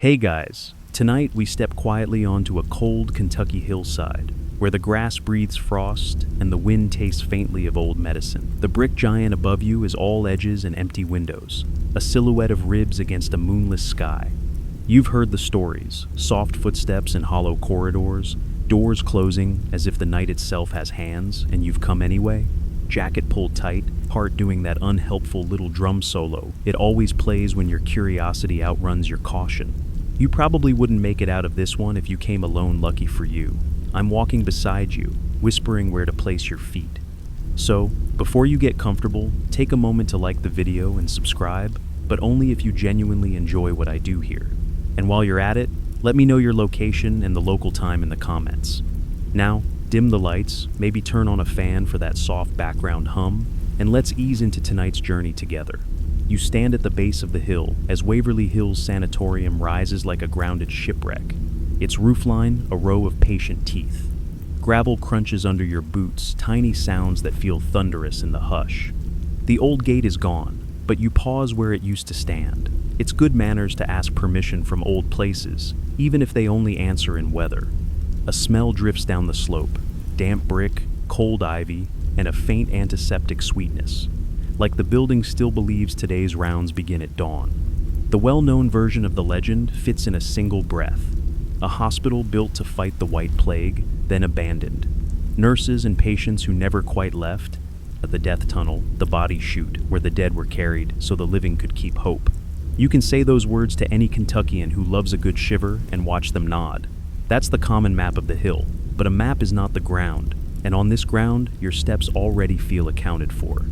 Hey guys, tonight we step quietly onto a cold Kentucky hillside, where the grass breathes frost and the wind tastes faintly of old medicine. The brick giant above you is all edges and empty windows, a silhouette of ribs against a moonless sky. You've heard the stories, soft footsteps in hollow corridors, doors closing as if the night itself has hands, and you've come anyway. Jacket pulled tight, heart doing that unhelpful little drum solo it always plays when your curiosity outruns your caution. You probably wouldn't make it out of this one if you came alone, lucky for you. I'm walking beside you, whispering where to place your feet. So, before you get comfortable, take a moment to like the video and subscribe, but only if you genuinely enjoy what I do here. And while you're at it, let me know your location and the local time in the comments. Now, dim the lights, maybe turn on a fan for that soft background hum, and let's ease into tonight's journey together. You stand at the base of the hill as Waverly Hills Sanatorium rises like a grounded shipwreck, its roofline a row of patient teeth. Gravel crunches under your boots, tiny sounds that feel thunderous in the hush. The old gate is gone, but you pause where it used to stand. It's good manners to ask permission from old places, even if they only answer in weather. A smell drifts down the slope, damp brick, cold ivy, and a faint antiseptic sweetness. Like the building still believes today's rounds begin at dawn. The well-known version of the legend fits in a single breath. A hospital built to fight the White Plague, then abandoned. Nurses and patients who never quite left. The death tunnel, the body chute, where the dead were carried so the living could keep hope. You can say those words to any Kentuckian who loves a good shiver and watch them nod. That's the common map of the hill, but a map is not the ground, and on this ground, your steps already feel accounted for.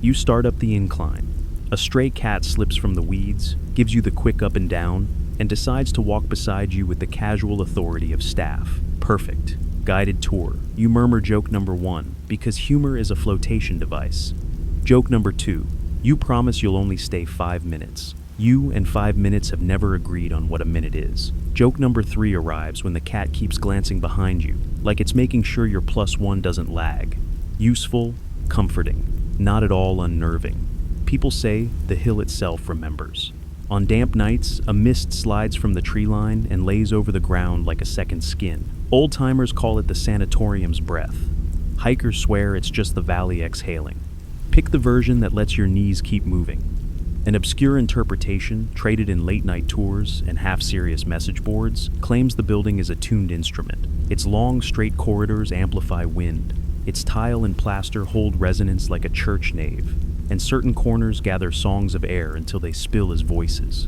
You start up the incline. A stray cat slips from the weeds, gives you the quick up and down, and decides to walk beside you with the casual authority of staff. Perfect. Guided tour. You murmur joke number 1, because humor is a flotation device. Joke number 2. You promise you'll only stay 5 minutes. You and 5 minutes have never agreed on what a minute is. Joke number 3 arrives when the cat keeps glancing behind you, like it's making sure your +1 doesn't lag. Useful, comforting. Not at all unnerving. People say the hill itself remembers. On damp nights, a mist slides from the tree line and lays over the ground like a second skin. Old-timers call it the sanatorium's breath. Hikers swear it's just the valley exhaling. Pick the version that lets your knees keep moving. An obscure interpretation, traded in late-night tours and half-serious message boards, claims the building is a tuned instrument. Its long, straight corridors amplify wind. Its tile and plaster hold resonance like a church nave, and certain corners gather songs of air until they spill as voices.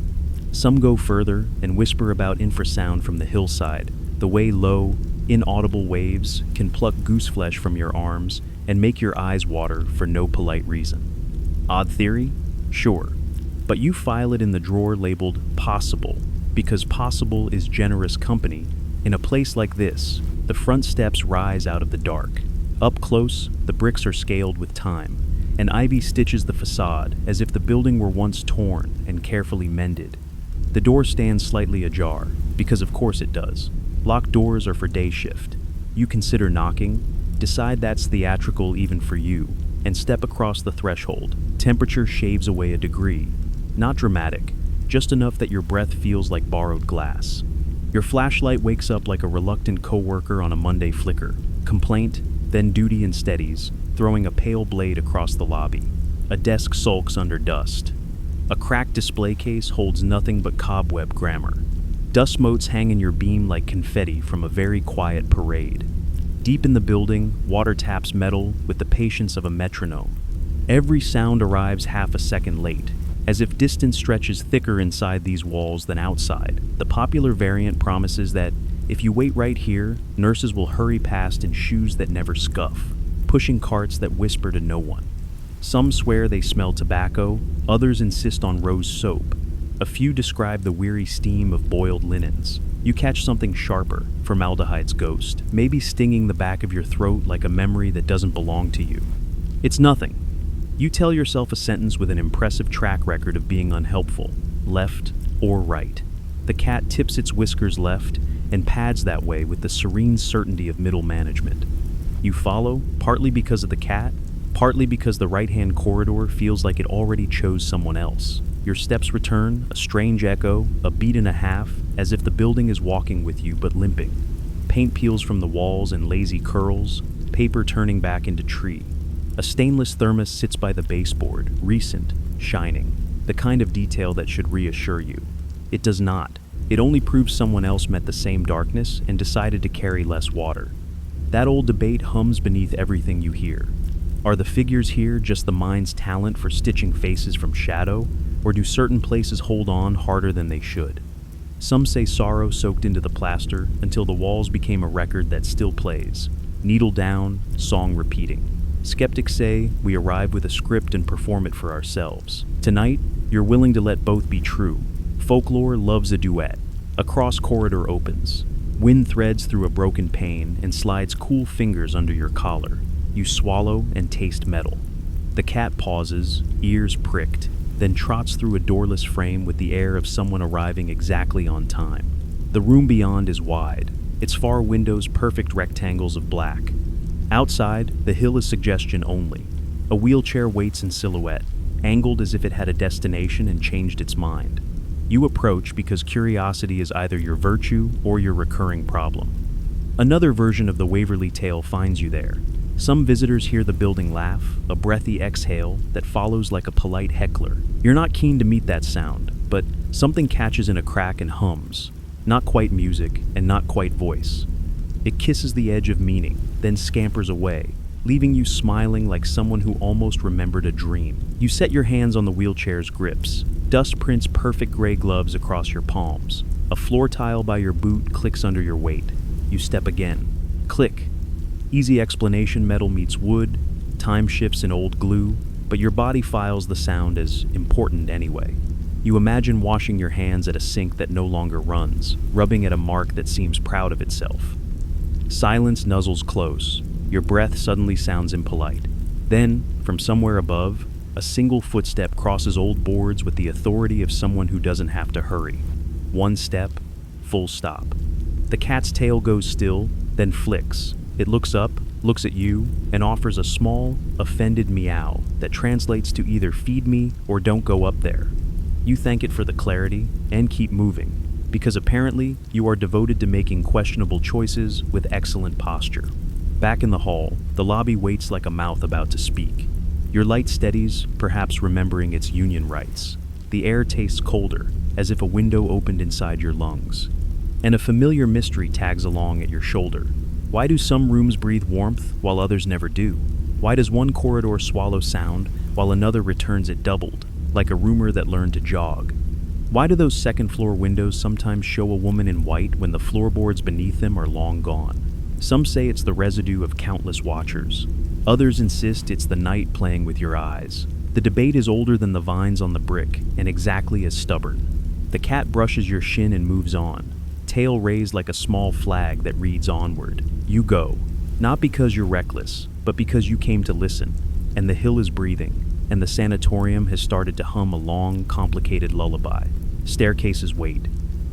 Some go further and whisper about infrasound from the hillside, the way low, inaudible waves can pluck gooseflesh from your arms and make your eyes water for no polite reason. Odd theory? Sure. But you file it in the drawer labeled possible, because possible is generous company. In a place like this, the front steps rise out of the dark. Up close, the bricks are scaled with time, and ivy stitches the facade as if the building were once torn and carefully mended. The door stands slightly ajar, because of course it does. Locked doors are for day shift. You consider knocking, decide that's theatrical even for you, and step across the threshold. Temperature shaves away a degree. Not dramatic, just enough that your breath feels like borrowed glass. Your flashlight wakes up like a reluctant coworker on a Monday flicker. Complaint, then duty and steadies, throwing a pale blade across the lobby. A desk sulks under dust. A cracked display case holds nothing but cobweb grammar. Dust motes hang in your beam like confetti from a very quiet parade. Deep in the building, water taps metal with the patience of a metronome. Every sound arrives half a second late, as if distance stretches thicker inside these walls than outside. The popular variant promises that if you wait right here, nurses will hurry past in shoes that never scuff, pushing carts that whisper to no one. Some swear they smell tobacco, others insist on rose soap. A few describe the weary steam of boiled linens. You catch something sharper, formaldehyde's ghost, maybe stinging the back of your throat like a memory that doesn't belong to you. It's nothing. You tell yourself a sentence with an impressive track record of being unhelpful, left or right. The cat tips its whiskers left and pads that way with the serene certainty of middle management. You follow, partly because of the cat, partly because the right-hand corridor feels like it already chose someone else. Your steps return, a strange echo, a beat and a half, as if the building is walking with you but limping. Paint peels from the walls in lazy curls, paper turning back into tree. A stainless thermos sits by the baseboard, recent, shining, the kind of detail that should reassure you. It does not. It only proves someone else met the same darkness and decided to carry less water. That old debate hums beneath everything you hear. Are the figures here just the mind's talent for stitching faces from shadow, or do certain places hold on harder than they should? Some say sorrow soaked into the plaster until the walls became a record that still plays, needle down, song repeating. Skeptics say we arrive with a script and perform it for ourselves. Tonight, you're willing to let both be true. Folklore loves a duet. A cross corridor opens. Wind threads through a broken pane and slides cool fingers under your collar. You swallow and taste metal. The cat pauses, ears pricked, then trots through a doorless frame with the air of someone arriving exactly on time. The room beyond is wide, its far windows perfect rectangles of black. Outside, the hill is suggestion only. A wheelchair waits in silhouette, angled as if it had a destination and changed its mind. You approach because curiosity is either your virtue or your recurring problem. Another version of the Waverly tale finds you there. Some visitors hear the building laugh, a breathy exhale that follows like a polite heckler. You're not keen to meet that sound, but something catches in a crack and hums. Not quite music and not quite voice. It kisses the edge of meaning, then scampers away, leaving you smiling like someone who almost remembered a dream. You set your hands on the wheelchair's grips. Dust prints perfect gray gloves across your palms. A floor tile by your boot clicks under your weight. You step again. Click. Easy explanation, metal meets wood, time shifts in old glue, but your body files the sound as important anyway. You imagine washing your hands at a sink that no longer runs, rubbing at a mark that seems proud of itself. Silence nuzzles close. Your breath suddenly sounds impolite. Then, from somewhere above, a single footstep crosses old boards with the authority of someone who doesn't have to hurry. One step, full stop. The cat's tail goes still, then flicks. It looks up, looks at you, and offers a small, offended meow that translates to either feed me or don't go up there. You thank it for the clarity and keep moving, because apparently you are devoted to making questionable choices with excellent posture. Back in the hall, the lobby waits like a mouth about to speak. Your light steadies, perhaps remembering its union rights. The air tastes colder, as if a window opened inside your lungs. And a familiar mystery tags along at your shoulder. Why do some rooms breathe warmth while others never do? Why does one corridor swallow sound while another returns it doubled, like a rumor that learned to jog? Why do those second-floor windows sometimes show a woman in white when the floorboards beneath them are long gone? Some say it's the residue of countless watchers. Others insist it's the night playing with your eyes. The debate is older than the vines on the brick and exactly as stubborn. The cat brushes your shin and moves on, tail raised like a small flag that reads onward. You go, not because you're reckless, but because you came to listen, and the hill is breathing, and the sanatorium has started to hum a long, complicated lullaby. Staircases wait.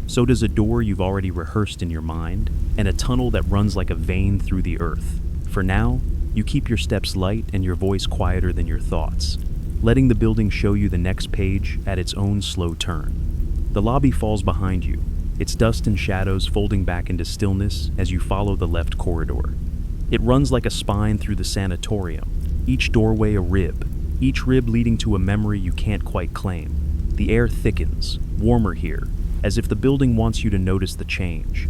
So does a door you've already rehearsed in your mind, and a tunnel that runs like a vein through the earth. For now, you keep your steps light and your voice quieter than your thoughts, letting the building show you the next page at its own slow turn. The lobby falls behind you, its dust and shadows folding back into stillness as you follow the left corridor. It runs like a spine through the sanatorium, each doorway a rib, each rib leading to a memory you can't quite claim. The air thickens, warmer here, as if the building wants you to notice the change.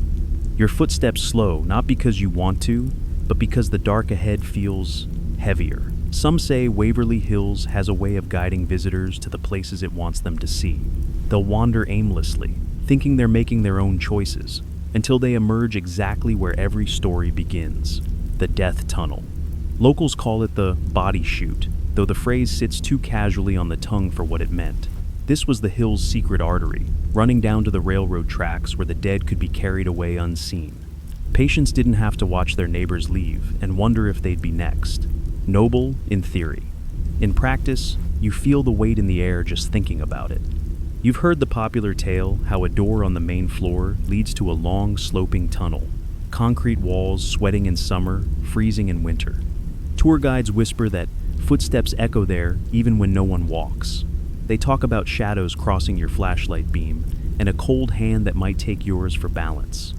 Your footsteps slow, not because you want to, but because the dark ahead feels heavier. Some say Waverly Hills has a way of guiding visitors to the places it wants them to see. They'll wander aimlessly, thinking they're making their own choices, until they emerge exactly where every story begins, the death tunnel. Locals call it the body chute, though the phrase sits too casually on the tongue for what it meant. This was the hill's secret artery, running down to the railroad tracks where the dead could be carried away unseen. Patients didn't have to watch their neighbors leave and wonder if they'd be next. Noble in theory. In practice, you feel the weight in the air just thinking about it. You've heard the popular tale how a door on the main floor leads to a long, sloping tunnel. Concrete walls sweating in summer, freezing in winter. Tour guides whisper that footsteps echo there even when no one walks. They talk about shadows crossing your flashlight beam and a cold hand that might take yours for balance.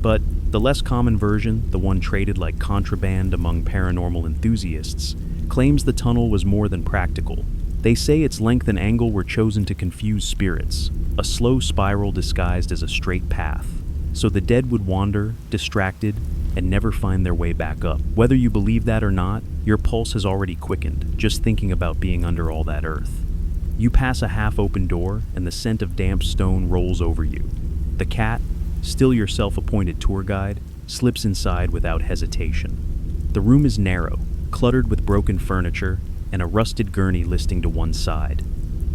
But the less common version, the one traded like contraband among paranormal enthusiasts, claims the tunnel was more than practical. They say its length and angle were chosen to confuse spirits, a slow spiral disguised as a straight path, so the dead would wander, distracted, and never find their way back up. Whether you believe that or not, your pulse has already quickened, just thinking about being under all that earth. You pass a half-open door, and the scent of damp stone rolls over you. The cat, still your self-appointed tour guide, slips inside without hesitation. The room is narrow, cluttered with broken furniture, and a rusted gurney listing to one side.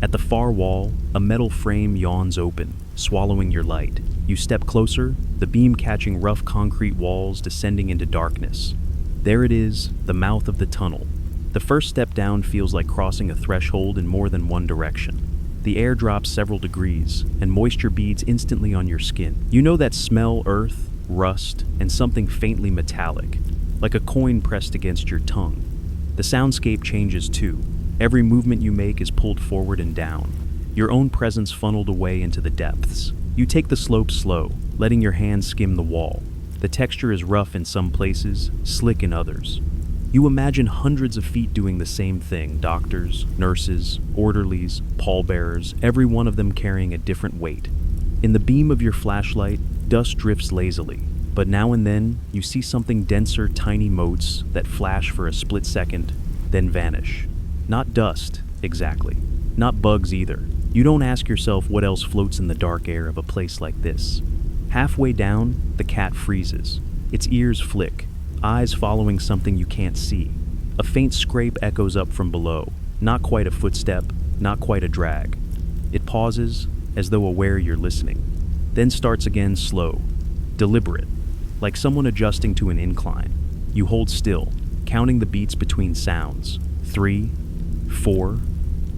At the far wall, a metal frame yawns open, swallowing your light. You step closer, the beam catching rough concrete walls descending into darkness. There it is, the mouth of the tunnel. The first step down feels like crossing a threshold in more than one direction. The air drops several degrees, and moisture beads instantly on your skin. You know that smell: earth, rust, and something faintly metallic, like a coin pressed against your tongue. The soundscape changes too. Every movement you make is pulled forward and down, your own presence funneled away into the depths. You take the slope slow, letting your hands skim the wall. The texture is rough in some places, slick in others. You imagine hundreds of feet doing the same thing: doctors, nurses, orderlies, pallbearers, every one of them carrying a different weight. In the beam of your flashlight, dust drifts lazily, but now and then you see something denser: tiny motes that flash for a split second, then vanish. Not dust, exactly. Not bugs either. You don't ask yourself what else floats in the dark air of a place like this. Halfway down, the cat freezes. Its ears flick, eyes following something you can't see. A faint scrape echoes up from below. Not quite a footstep, not quite a drag. It pauses, as though aware you're listening. Then starts again, slow, deliberate, like someone adjusting to an incline. You hold still, counting the beats between sounds. 3, 4,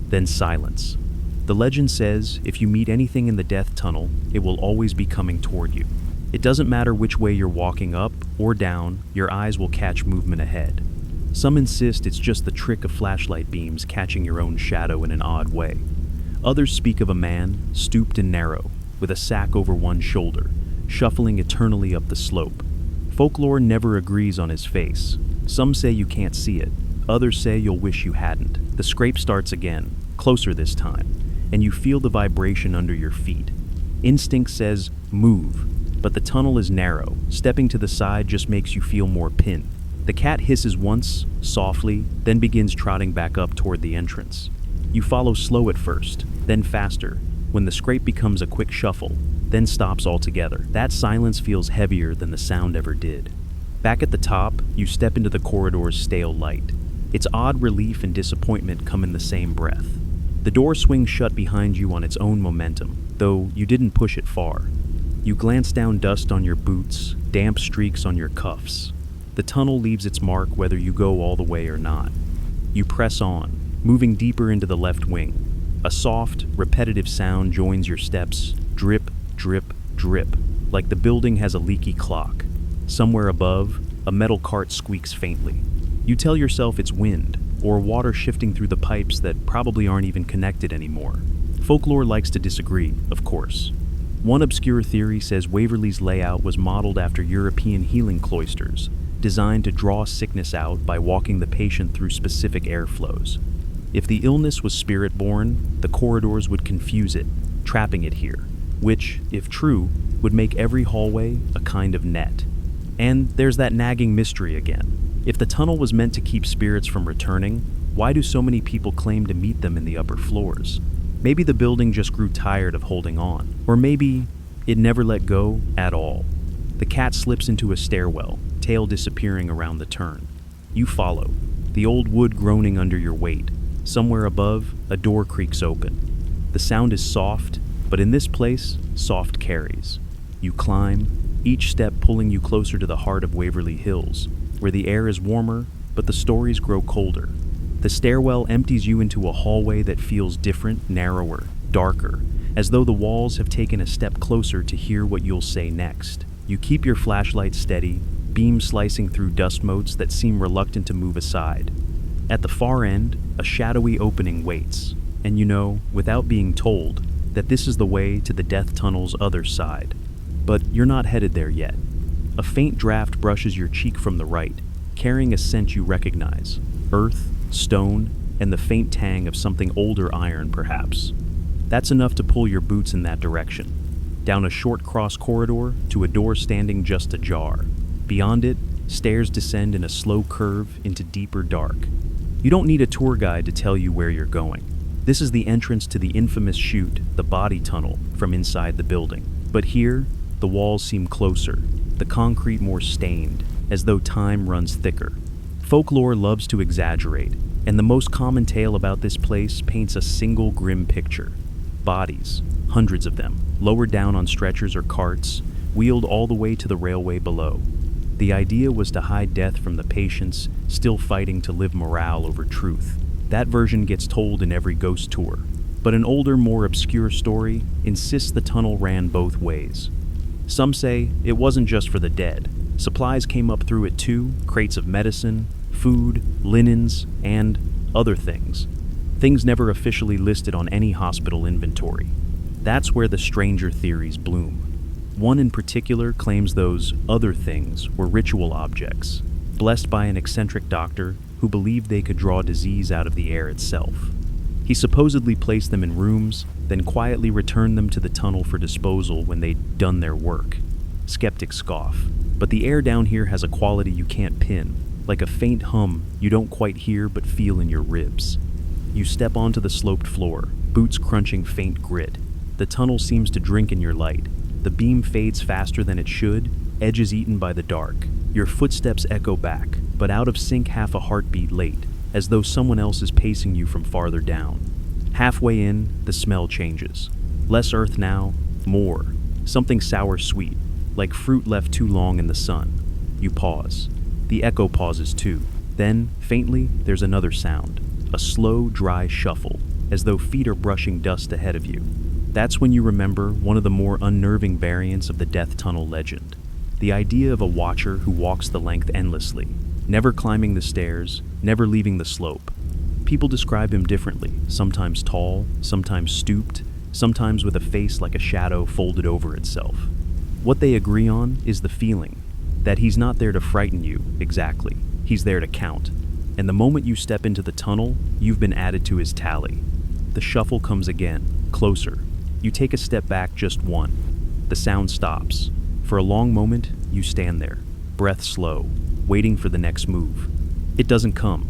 then silence. The legend says if you meet anything in the death tunnel, it will always be coming toward you. It doesn't matter which way you're walking, up or down, your eyes will catch movement ahead. Some insist it's just the trick of flashlight beams catching your own shadow in an odd way. Others speak of a man, stooped and narrow, with a sack over one shoulder, shuffling eternally up the slope. Folklore never agrees on his face. Some say you can't see it. Others say you'll wish you hadn't. The scrape starts again, closer this time, and you feel the vibration under your feet. Instinct says, move, but the tunnel is narrow. Stepping to the side just makes you feel more pinned. The cat hisses once, softly, then begins trotting back up toward the entrance. You follow slow at first, then faster, when the scrape becomes a quick shuffle, then stops altogether. That silence feels heavier than the sound ever did. Back at the top, you step into the corridor's stale light. Its odd relief and disappointment come in the same breath. The door swings shut behind you on its own momentum, though you didn't push it far. You glance down, dust on your boots, damp streaks on your cuffs. The tunnel leaves its mark whether you go all the way or not. You press on, moving deeper into the left wing. A soft, repetitive sound joins your steps, drip, drip, drip, like the building has a leaky clock. Somewhere above, a metal cart squeaks faintly. You tell yourself it's wind, or water shifting through the pipes that probably aren't even connected anymore. Folklore likes to disagree, of course. One obscure theory says Waverly's layout was modeled after European healing cloisters, designed to draw sickness out by walking the patient through specific airflows. If the illness was spirit-born, the corridors would confuse it, trapping it here, which, if true, would make every hallway a kind of net. And there's that nagging mystery again. If the tunnel was meant to keep spirits from returning, why do so many people claim to meet them in the upper floors? Maybe the building just grew tired of holding on. Or maybe it never let go at all. The cat slips into a stairwell, tail disappearing around the turn. You follow, the old wood groaning under your weight. Somewhere above, a door creaks open. The sound is soft, but in this place, soft carries. You climb, each step pulling you closer to the heart of Waverly Hills, where the air is warmer, but the stories grow colder. The stairwell empties you into a hallway that feels different, narrower, darker, as though the walls have taken a step closer to hear what you'll say next. You keep your flashlight steady, beam slicing through dust motes that seem reluctant to move aside. At the far end, a shadowy opening waits, and you know, without being told, that this is the way to the death tunnel's other side. But you're not headed there yet. A faint draft brushes your cheek from the right, carrying a scent you recognize: earth, stone, and the faint tang of something older iron, perhaps. That's enough to pull your boots in that direction. Down a short cross corridor to a door standing just ajar. Beyond it, stairs descend in a slow curve into deeper dark. You don't need a tour guide to tell you where you're going. This is the entrance to the infamous chute, the body tunnel, from inside the building. But here, the walls seem closer, the concrete more stained, as though time runs thicker. Folklore loves to exaggerate, and the most common tale about this place paints a single grim picture. Bodies, hundreds of them, lowered down on stretchers or carts, wheeled all the way to the railway below. The idea was to hide death from the patients still fighting to live morale over truth. That version gets told in every ghost tour, but an older, more obscure story insists the tunnel ran both ways. Some say it wasn't just for the dead. Supplies came up through it too, crates of medicine, food, linens, and other things. Things never officially listed on any hospital inventory. That's where the stranger theories bloom. One in particular claims those other things were ritual objects, blessed by an eccentric doctor who believed they could draw disease out of the air itself. He supposedly placed them in rooms, then quietly returned them to the tunnel for disposal when they'd done their work. Skeptics scoff, but the air down here has a quality you can't pin, like a faint hum you don't quite hear but feel in your ribs. You step onto the sloped floor, boots crunching faint grit. The tunnel seems to drink in your light. The beam fades faster than it should, edges eaten by the dark. Your footsteps echo back, but out of sync half a heartbeat late, as though someone else is pacing you from farther down. Halfway in, the smell changes. Less earth now, more. Something sour-sweet, like fruit left too long in the sun. You pause. The echo pauses too. Then, faintly, there's another sound. A slow, dry shuffle, as though feet are brushing dust ahead of you. That's when you remember one of the more unnerving variants of the death tunnel legend. The idea of a watcher who walks the length endlessly, never climbing the stairs, never leaving the slope. People describe him differently, sometimes tall, sometimes stooped, sometimes with a face like a shadow folded over itself. What they agree on is the feeling, that he's not there to frighten you, exactly. He's there to count. And the moment you step into the tunnel, you've been added to his tally. The shuffle comes again, closer. You take a step back, just one. The sound stops. For a long moment, you stand there, breath slow, waiting for the next move. It doesn't come.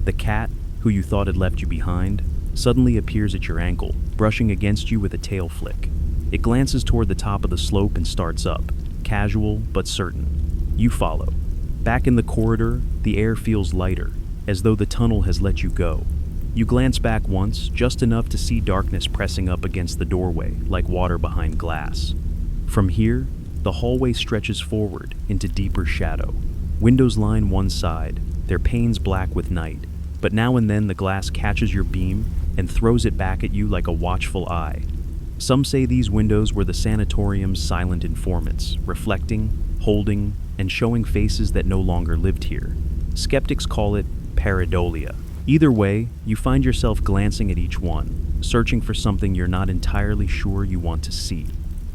The cat, who you thought had left you behind, suddenly appears at your ankle, brushing against you with a tail flick. It glances toward the top of the slope and starts up, casual but certain. You follow. Back in the corridor, the air feels lighter, as though the tunnel has let you go. You glance back once, just enough to see darkness pressing up against the doorway, like water behind glass. From here, the hallway stretches forward into deeper shadow. Windows line one side, their panes black with night, but now and then the glass catches your beam and throws it back at you like a watchful eye. Some say these windows were the sanatorium's silent informants, reflecting, holding, and showing faces that no longer lived here. Skeptics call it pareidolia. Either way, you find yourself glancing at each one, searching for something you're not entirely sure you want to see.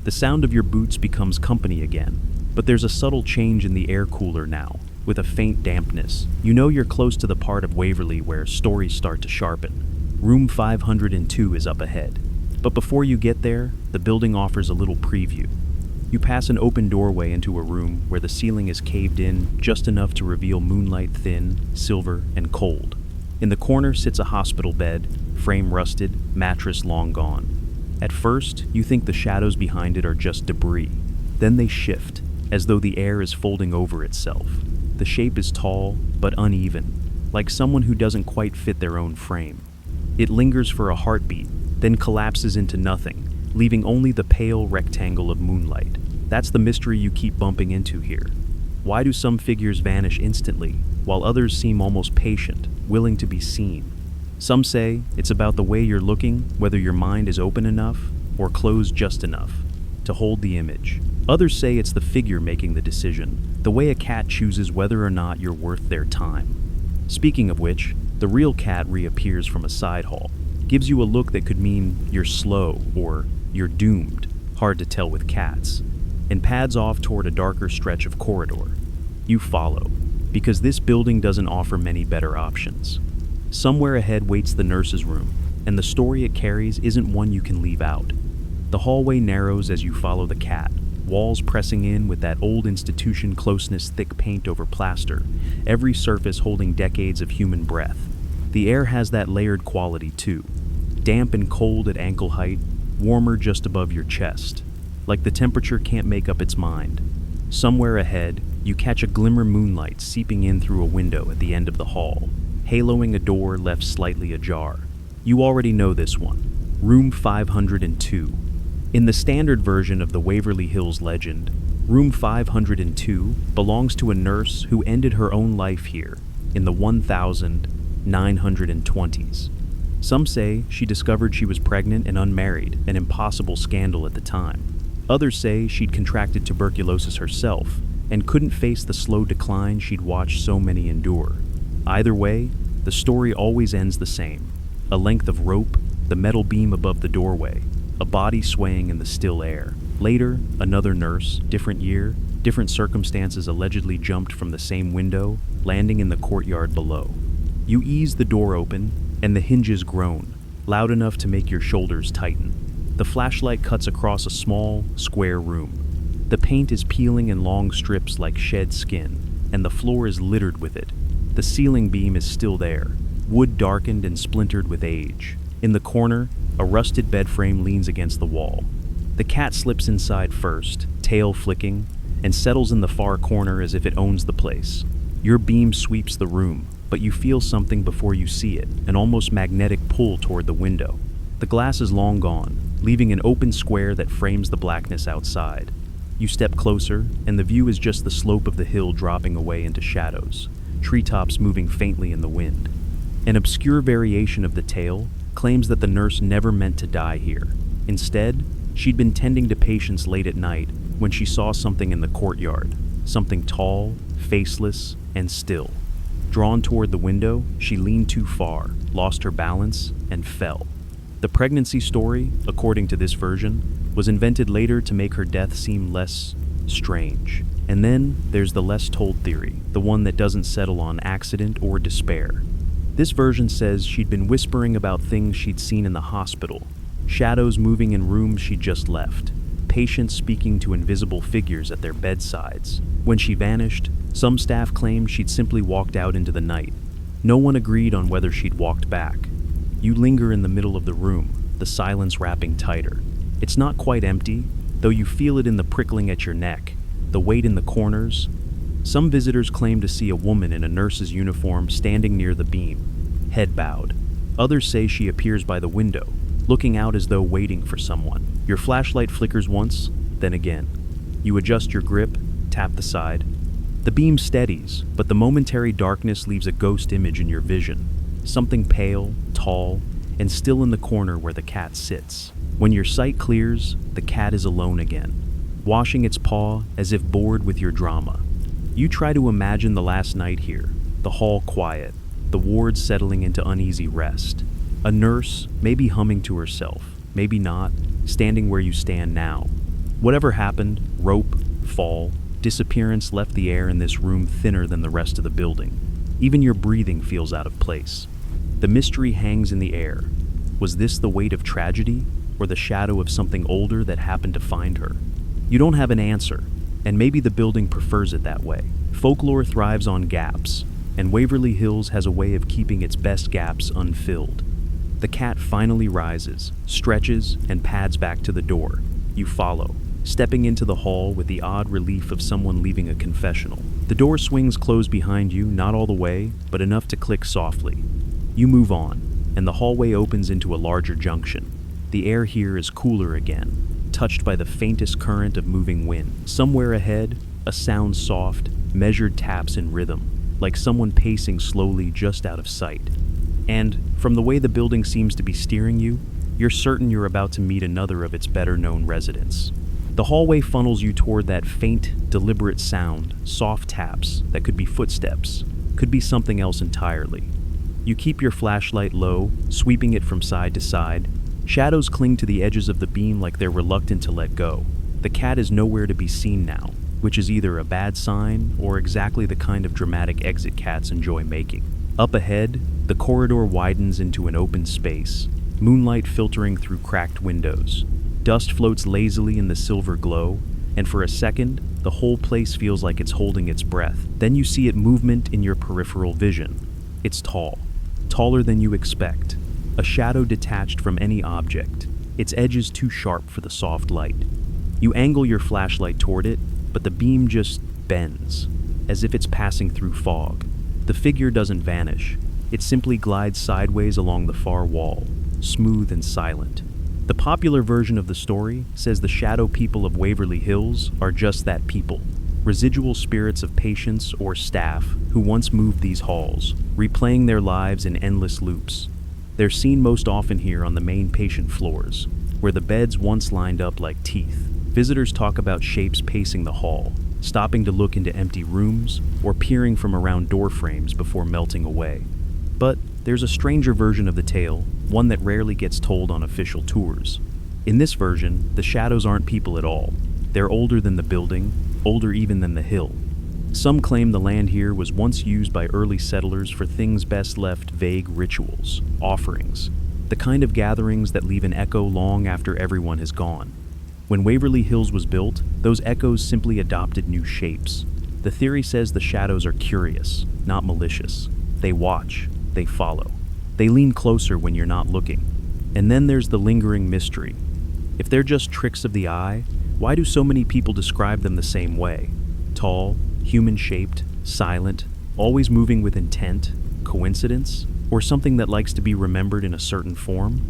The sound of your boots becomes company again, but there's a subtle change in the air cooler now, with a faint dampness. You know you're close to the part of Waverly where stories start to sharpen. Room 502 is up ahead. But before you get there, the building offers a little preview. You pass an open doorway into a room where the ceiling is caved in just enough to reveal moonlight thin, silver, and cold. In the corner sits a hospital bed, frame rusted, mattress long gone. At first, you think the shadows behind it are just debris. Then they shift, as though the air is folding over itself. The shape is tall, but uneven, like someone who doesn't quite fit their own frame. It lingers for a heartbeat, then collapses into nothing, leaving only the pale rectangle of moonlight. That's the mystery you keep bumping into here. Why do some figures vanish instantly, while others seem almost patient, willing to be seen? Some say it's about the way you're looking, whether your mind is open enough or closed just enough to hold the image. Others say it's the figure making the decision, the way a cat chooses whether or not you're worth their time. Speaking of which, the real cat reappears from a side hall, Gives you a look that could mean you're slow or you're doomed, hard to tell with cats, and pads off toward a darker stretch of corridor. You follow, because this building doesn't offer many better options. Somewhere ahead waits the nurse's room, and the story it carries isn't one you can leave out. The hallway narrows as you follow the cat, walls pressing in with that old institution closeness, thick paint over plaster, every surface holding decades of human breath. The air has that layered quality too, damp and cold at ankle height, warmer just above your chest, like the temperature can't make up its mind. Somewhere ahead, you catch a glimmer moonlight seeping in through a window at the end of the hall, haloing a door left slightly ajar. You already know this one, room 502. In the standard version of the Waverly Hills legend, room 502 belongs to a nurse who ended her own life here in the 1920s. Some say she discovered she was pregnant and unmarried, an impossible scandal at the time. Others say she'd contracted tuberculosis herself and couldn't face the slow decline she'd watched so many endure. Either way, the story always ends the same. A length of rope, the metal beam above the doorway, a body swaying in the still air. Later, another nurse, different year, different circumstances, allegedly jumped from the same window, landing in the courtyard below. You ease the door open, and the hinges groan, loud enough to make your shoulders tighten. The flashlight cuts across a small, square room. The paint is peeling in long strips like shed skin, and the floor is littered with it. The ceiling beam is still there, wood darkened and splintered with age. In the corner, a rusted bed frame leans against the wall. The cat slips inside first, tail flicking, and settles in the far corner as if it owns the place. Your beam sweeps the room, but you feel something before you see it, an almost magnetic pull toward the window. The glass is long gone, leaving an open square that frames the blackness outside. You step closer, and the view is just the slope of the hill dropping away into shadows, treetops moving faintly in the wind. An obscure variation of the tale claims that the nurse never meant to die here. Instead, she'd been tending to patients late at night when she saw something in the courtyard, something tall, faceless, and still. Drawn toward the window, she leaned too far, lost her balance, and fell. The pregnancy story, according to this version, was invented later to make her death seem less strange. And then there's the less told theory, the one that doesn't settle on accident or despair. This version says she'd been whispering about things she'd seen in the hospital, shadows moving in rooms she'd just left, patients speaking to invisible figures at their bedsides. When she vanished, some staff claimed she'd simply walked out into the night. No one agreed on whether she'd walked back. You linger in the middle of the room, the silence wrapping tighter. It's not quite empty, though you feel it in the prickling at your neck, the weight in the corners. Some visitors claim to see a woman in a nurse's uniform standing near the beam, head bowed. Others say she appears by the window, looking out as though waiting for someone. Your flashlight flickers once, then again. You adjust your grip, tap the side. The beam steadies, but the momentary darkness leaves a ghost image in your vision. Something pale, tall, and still in the corner where the cat sits. When your sight clears, the cat is alone again, washing its paw as if bored with your drama. You try to imagine the last night here, the hall quiet, the ward settling into uneasy rest. A nurse, maybe humming to herself, maybe not, standing where you stand now. Whatever happened, rope, fall, disappearance left the air in this room thinner than the rest of the building. Even your breathing feels out of place. The mystery hangs in the air. Was this the weight of tragedy, or the shadow of something older that happened to find her? You don't have an answer, and maybe the building prefers it that way. Folklore thrives on gaps, and Waverly Hills has a way of keeping its best gaps unfilled. The cat finally rises, stretches, and pads back to the door. You follow, stepping into the hall with the odd relief of someone leaving a confessional. The door swings closed behind you, not all the way, but enough to click softly. You move on, and the hallway opens into a larger junction. The air here is cooler again, touched by the faintest current of moving wind. Somewhere ahead, a sound soft, measured taps in rhythm, like someone pacing slowly just out of sight. And, from the way the building seems to be steering you, you're certain you're about to meet another of its better-known residents. The hallway funnels you toward that faint, deliberate sound, soft taps that could be footsteps, could be something else entirely. You keep your flashlight low, sweeping it from side to side. Shadows cling to the edges of the beam like they're reluctant to let go. The cat is nowhere to be seen now, which is either a bad sign or exactly the kind of dramatic exit cats enjoy making. Up ahead, the corridor widens into an open space, moonlight filtering through cracked windows. Dust floats lazily in the silver glow, and for a second, the whole place feels like it's holding its breath. Then you see it movement in your peripheral vision. It's tall, taller than you expect, a shadow detached from any object, its edges too sharp for the soft light. You angle your flashlight toward it, but the beam just bends, as if it's passing through fog. The figure doesn't vanish, it simply glides sideways along the far wall, smooth and silent. The popular version of the story says the shadow people of Waverly Hills are just that people, residual spirits of patients or staff who once moved these halls, replaying their lives in endless loops. They're seen most often here on the main patient floors, where the beds once lined up like teeth. Visitors talk about shapes pacing the hall, stopping to look into empty rooms or peering from around door frames before melting away. But there's a stranger version of the tale, one that rarely gets told on official tours. In this version, the shadows aren't people at all. They're older than the building, older even than the hill. Some claim the land here was once used by early settlers for things best left vague: rituals, offerings, the kind of gatherings that leave an echo long after everyone has gone. When Waverly Hills was built, those echoes simply adopted new shapes. The theory says the shadows are curious, not malicious. They watch, they follow. They lean closer when you're not looking. And then there's the lingering mystery. If they're just tricks of the eye, why do so many people describe them the same way? Tall, human-shaped, silent, always moving with intent, coincidence, or something that likes to be remembered in a certain form?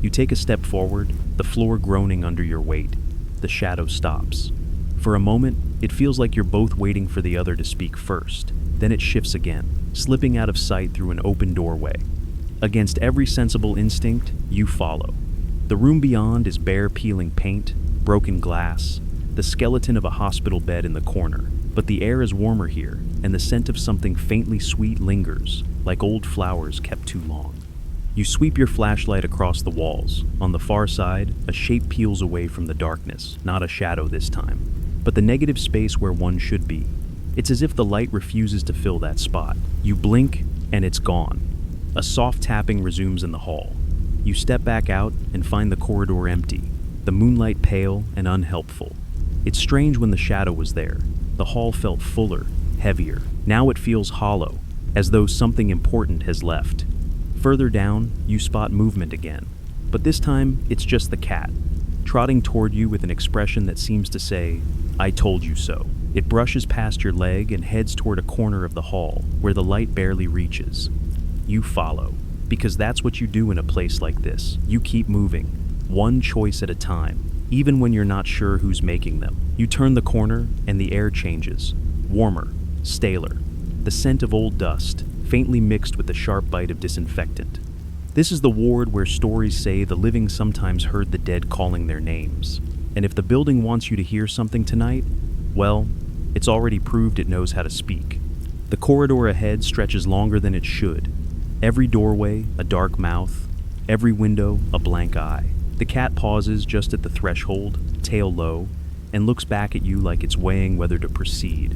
You take a step forward, the floor groaning under your weight. The shadow stops. For a moment, it feels like you're both waiting for the other to speak first. Then it shifts again, slipping out of sight through an open doorway. Against every sensible instinct, you follow. The room beyond is bare peeling paint, broken glass, the skeleton of a hospital bed in the corner. But the air is warmer here, and the scent of something faintly sweet lingers, like old flowers kept too long. You sweep your flashlight across the walls. On the far side, a shape peels away from the darkness, not a shadow this time, but the negative space where one should be. It's as if the light refuses to fill that spot. You blink, and it's gone. A soft tapping resumes in the hall. You step back out and find the corridor empty, the moonlight pale and unhelpful. It's strange when the shadow was there. The hall felt fuller, heavier. Now it feels hollow, as though something important has left. Further down, you spot movement again, but this time it's just the cat, trotting toward you with an expression that seems to say, "I told you so." It brushes past your leg and heads toward a corner of the hall, where the light barely reaches. You follow, because that's what you do in a place like this. You keep moving, one choice at a time, even when you're not sure who's making them. You turn the corner, and the air changes, warmer, staler, the scent of old dust, faintly mixed with the sharp bite of disinfectant. This is the ward where stories say the living sometimes heard the dead calling their names. And if the building wants you to hear something tonight, well, it's already proved it knows how to speak. The corridor ahead stretches longer than it should. Every doorway, a dark mouth. Every window, a blank eye. The cat pauses just at the threshold, tail low, and looks back at you like it's weighing whether to proceed.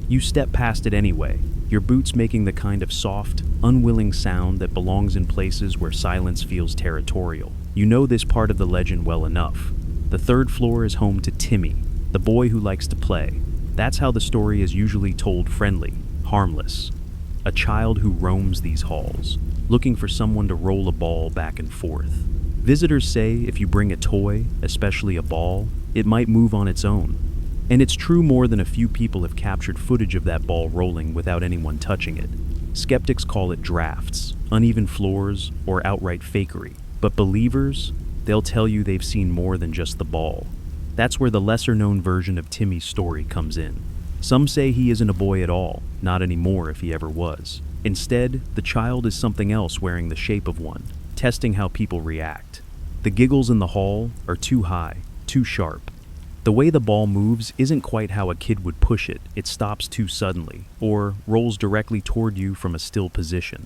You step past it anyway, your boots making the kind of soft, unwilling sound that belongs in places where silence feels territorial. You know this part of the legend well enough. The third floor is home to Timmy, the boy who likes to play. That's how the story is usually told: friendly, harmless. A child who roams these halls, looking for someone to roll a ball back and forth. Visitors say if you bring a toy, especially a ball, it might move on its own. And it's true more than a few people have captured footage of that ball rolling without anyone touching it. Skeptics call it drafts, uneven floors, or outright fakery. But believers, they'll tell you they've seen more than just the ball. That's where the lesser-known version of Timmy's story comes in. Some say he isn't a boy at all, not anymore if he ever was. Instead, the child is something else wearing the shape of one, testing how people react. The giggles in the hall are too high, too sharp. The way the ball moves isn't quite how a kid would push it. It stops too suddenly, or rolls directly toward you from a still position.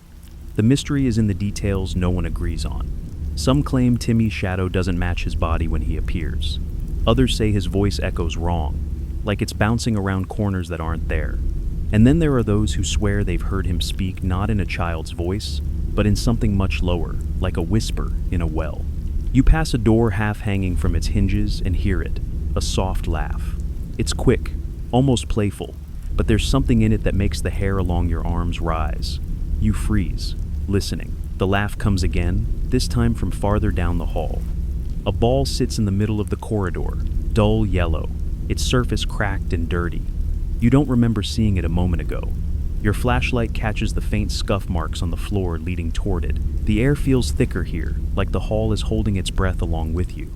The mystery is in the details no one agrees on. Some claim Timmy's shadow doesn't match his body when he appears. Others say his voice echoes wrong, like it's bouncing around corners that aren't there. And then there are those who swear they've heard him speak not in a child's voice, but in something much lower, like a whisper in a well. You pass a door half hanging from its hinges and hear it, a soft laugh. It's quick, almost playful, but there's something in it that makes the hair along your arms rise. You freeze, listening. The laugh comes again, this time from farther down the hall. A ball sits in the middle of the corridor, dull yellow, its surface cracked and dirty. You don't remember seeing it a moment ago. Your flashlight catches the faint scuff marks on the floor leading toward it. The air feels thicker here, like the hall is holding its breath along with you.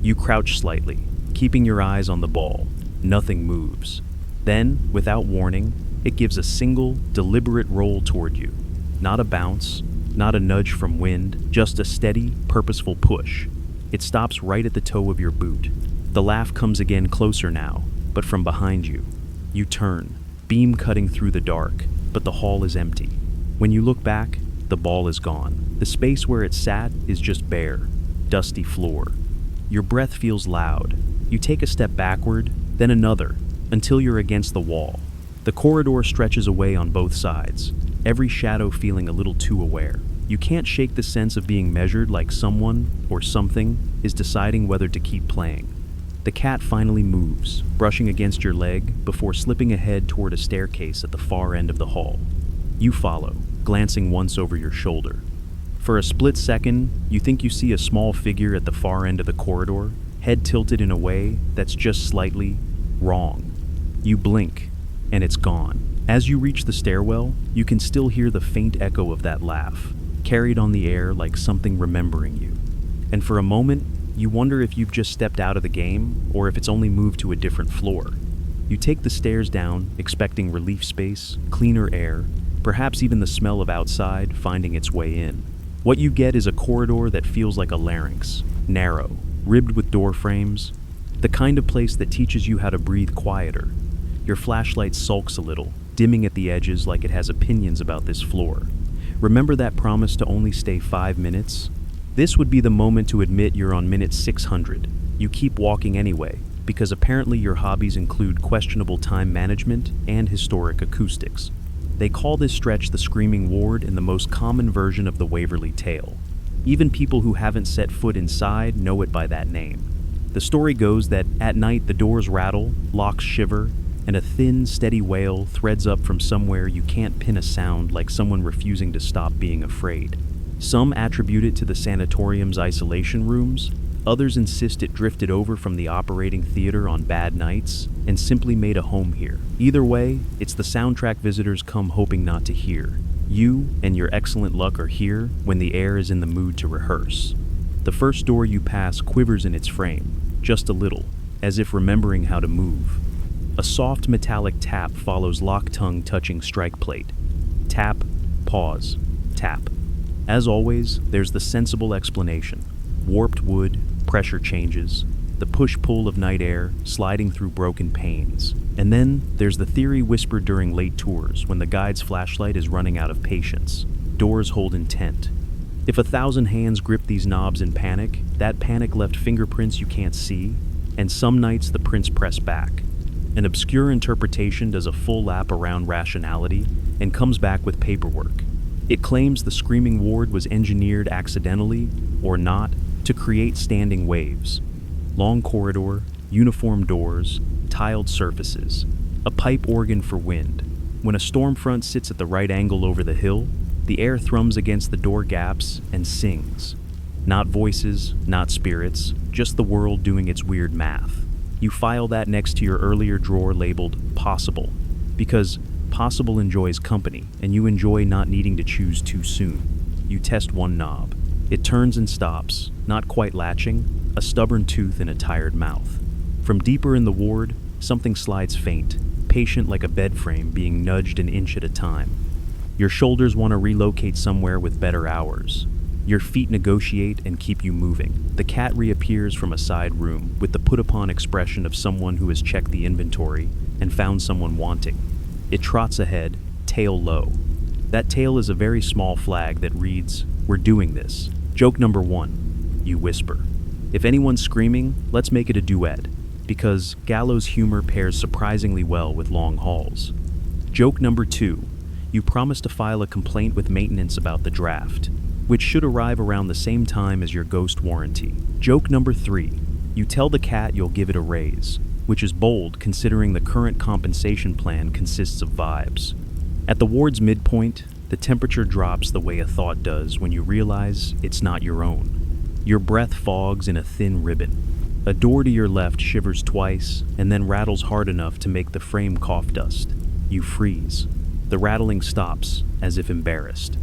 You crouch slightly, keeping your eyes on the ball. Nothing moves. Then, without warning, it gives a single, deliberate roll toward you. Not a bounce, not a nudge from wind, just a steady, purposeful push. It stops right at the toe of your boot. The laugh comes again closer now, but from behind you. You turn, beam cutting through the dark, but the hall is empty. When you look back, the ball is gone. The space where it sat is just bare, dusty floor. Your breath feels loud. You take a step backward, then another, until you're against the wall. The corridor stretches away on both sides, every shadow feeling a little too aware. You can't shake the sense of being measured like someone or something is deciding whether to keep playing. The cat finally moves, brushing against your leg before slipping ahead toward a staircase at the far end of the hall. You follow, glancing once over your shoulder. For a split second, you think you see a small figure at the far end of the corridor, head tilted in a way that's just slightly wrong. You blink, and it's gone. As you reach the stairwell, you can still hear the faint echo of that laugh, carried on the air like something remembering you. And for a moment, you wonder if you've just stepped out of the game, or if it's only moved to a different floor. You take the stairs down, expecting relief space, cleaner air, perhaps even the smell of outside finding its way in. What you get is a corridor that feels like a larynx, narrow, ribbed with door frames, the kind of place that teaches you how to breathe quieter. Your flashlight sulks a little, dimming at the edges like it has opinions about this floor. Remember that promise to only stay 5 minutes? This would be the moment to admit you're on minute 600. You keep walking anyway, because apparently your hobbies include questionable time management and historic acoustics. They call this stretch the Screaming Ward in the most common version of the Waverly tale. Even people who haven't set foot inside know it by that name. The story goes that at night the doors rattle, locks shiver, and a thin, steady wail threads up from somewhere you can't pin a sound, like someone refusing to stop being afraid. Some attribute it to the sanatorium's isolation rooms, others insist it drifted over from the operating theater on bad nights and simply made a home here. Either way, it's the soundtrack visitors come hoping not to hear. You and your excellent luck are here when the air is in the mood to rehearse. The first door you pass quivers in its frame, just a little, as if remembering how to move. A soft metallic tap follows lock tongue touching strike plate. Tap, pause, tap. As always, there's the sensible explanation. Warped wood, pressure changes, the push-pull of night air sliding through broken panes. And then there's the theory whispered during late tours when the guide's flashlight is running out of patience. Doors hold intent. If 1,000 hands grip these knobs in panic, that panic left fingerprints you can't see, and some nights the prints press back. An obscure interpretation does a full lap around rationality and comes back with paperwork. It claims the Screaming Ward was engineered accidentally, or not, to create standing waves. Long corridor, uniform doors, tiled surfaces, a pipe organ for wind. When a storm front sits at the right angle over the hill, the air thrums against the door gaps and sings. Not voices, not spirits, just the world doing its weird math. You file that next to your earlier drawer labeled Possible, because Possible enjoys company, and you enjoy not needing to choose too soon. You test one knob. It turns and stops, not quite latching, a stubborn tooth in a tired mouth. From deeper in the ward, something slides faint, patient like a bed frame being nudged an inch at a time. Your shoulders want to relocate somewhere with better hours. Your feet negotiate and keep you moving. The cat reappears from a side room with the put-upon expression of someone who has checked the inventory and found someone wanting. It trots ahead, tail low. That tail is a very small flag that reads, "We're doing this." Joke number 1. You whisper. If anyone's screaming, let's make it a duet, because gallows humor pairs surprisingly well with long hauls. Joke number 2. You promise to file a complaint with maintenance about the draft, which should arrive around the same time as your ghost warranty. Joke number 3. You tell the cat you'll give it a raise, which is bold considering the current compensation plan consists of vibes. At the ward's midpoint, the temperature drops the way a thought does when you realize it's not your own. Your breath fogs in a thin ribbon. A door to your left shivers twice and then rattles hard enough to make the frame cough dust. You freeze. The rattling stops, as if embarrassed.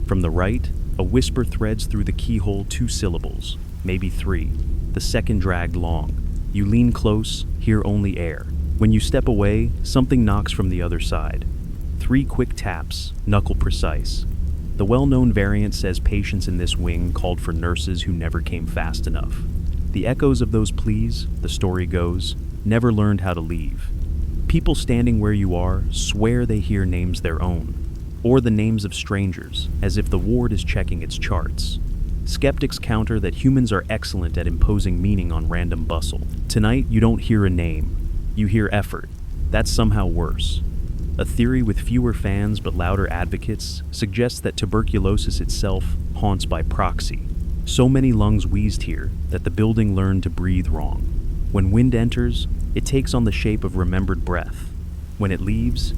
From the right, a whisper threads through the keyhole 2 syllables, maybe 3. The second dragged long. You lean close, hear only air. When you step away, something knocks from the other side. 3 quick taps, knuckle precise. The well-known variant says patients in this wing called for nurses who never came fast enough. The echoes of those pleas, the story goes, never learned how to leave. People standing where you are swear they hear names their own, or the names of strangers, as if the ward is checking its charts. Skeptics counter that humans are excellent at imposing meaning on random bustle. Tonight, you don't hear a name. You hear effort. That's somehow worse. A theory with fewer fans but louder advocates suggests that tuberculosis itself haunts by proxy. So many lungs wheezed here that the building learned to breathe wrong. When wind enters, it takes on the shape of remembered breath. When it leaves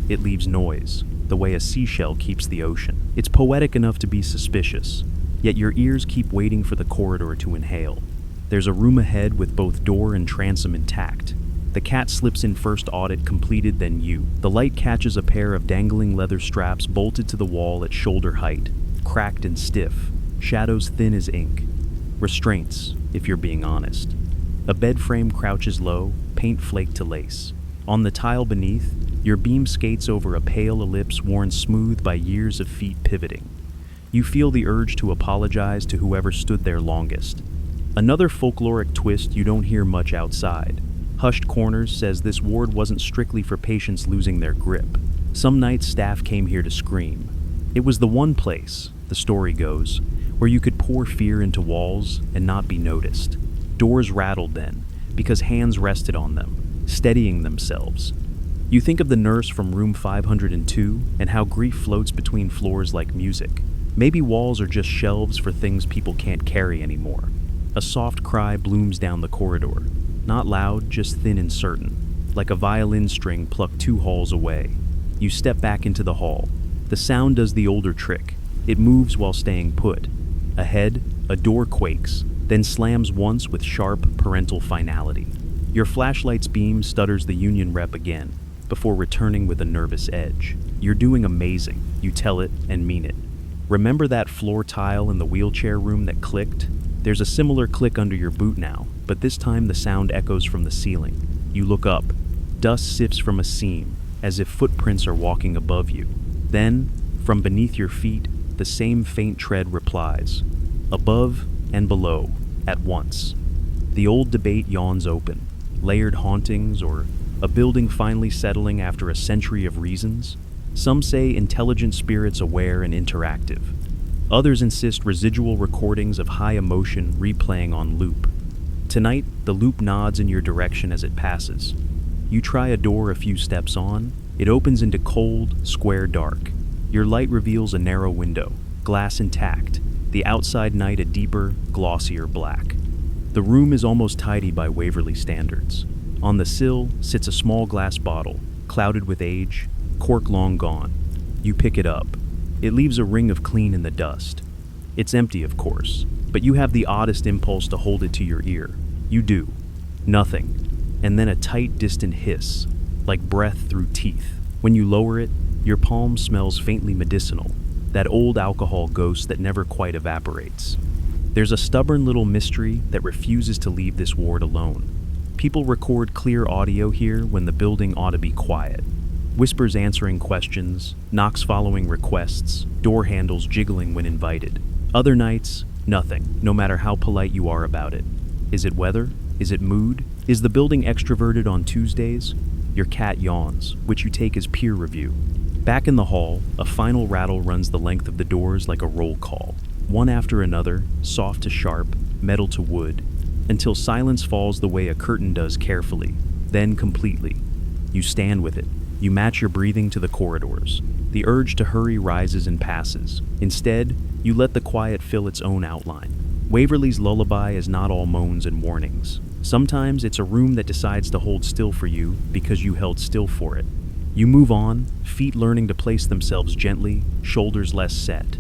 noise, the way a seashell keeps the ocean. It's poetic enough to be suspicious, yet your ears keep waiting for the corridor to inhale. There's a room ahead with both door and transom intact. The cat slips in first, audit completed, then you. The light catches a pair of dangling leather straps bolted to the wall at shoulder height, cracked and stiff, shadows thin as ink. Restraints, if you're being honest. A bed frame crouches low, paint flaked to lace. On the tile beneath, your beam skates over a pale ellipse worn smooth by years of feet pivoting. You feel the urge to apologize to whoever stood there longest. Another folkloric twist you don't hear much outside. Hushed Corners says this ward wasn't strictly for patients losing their grip. Some nights staff came here to scream. It was the one place, the story goes, where you could pour fear into walls and not be noticed. Doors rattled then, because hands rested on them, steadying themselves. You think of the nurse from room 502 and how grief floats between floors like music. Maybe walls are just shelves for things people can't carry anymore. A soft cry blooms down the corridor. Not loud, just thin and certain, like a violin string plucked 2 halls away. You step back into the hall. The sound does the older trick. It moves while staying put. Ahead, a door quakes, then slams once with sharp, parental finality. Your flashlight's beam stutters the union rep again, before returning with a nervous edge. You're doing amazing, you tell it and mean it. Remember that floor tile in the wheelchair room that clicked? There's a similar click under your boot now, but this time the sound echoes from the ceiling. You look up. Dust sifts from a seam, as if footprints are walking above you. Then, from beneath your feet, the same faint tread replies. Above and below, at once. The old debate yawns open. Layered hauntings, or a building finally settling after a century of reasons? Some say intelligent spirits aware and interactive. Others insist residual recordings of high emotion replaying on loop. Tonight, the loop nods in your direction as it passes. You try a door a few steps on. It opens into cold, square dark. Your light reveals a narrow window, glass intact, the outside night a deeper, glossier black. The room is almost tidy by Waverly standards. On the sill sits a small glass bottle, clouded with age, cork long gone. You pick it up. It leaves a ring of clean in the dust. It's empty, of course, but you have the oddest impulse to hold it to your ear. You do. Nothing. And then a tight, distant hiss, like breath through teeth. When you lower it, your palm smells faintly medicinal, that old alcohol ghost that never quite evaporates. There's a stubborn little mystery that refuses to leave this ward alone. People record clear audio here when the building ought to be quiet. Whispers answering questions, knocks following requests, door handles jiggling when invited. Other nights, nothing, no matter how polite you are about it. Is it weather? Is it mood? Is the building extroverted on Tuesdays? Your cat yawns, which you take as peer review. Back in the hall, a final rattle runs the length of the doors like a roll call, one after another, soft to sharp, metal to wood, until silence falls the way a curtain does carefully, then completely. You stand with it. You match your breathing to the corridors. The urge to hurry rises and passes. Instead, you let the quiet fill its own outline. Waverly's lullaby is not all moans and warnings. Sometimes it's a room that decides to hold still for you because you held still for it. You move on, feet learning to place themselves gently, shoulders less set.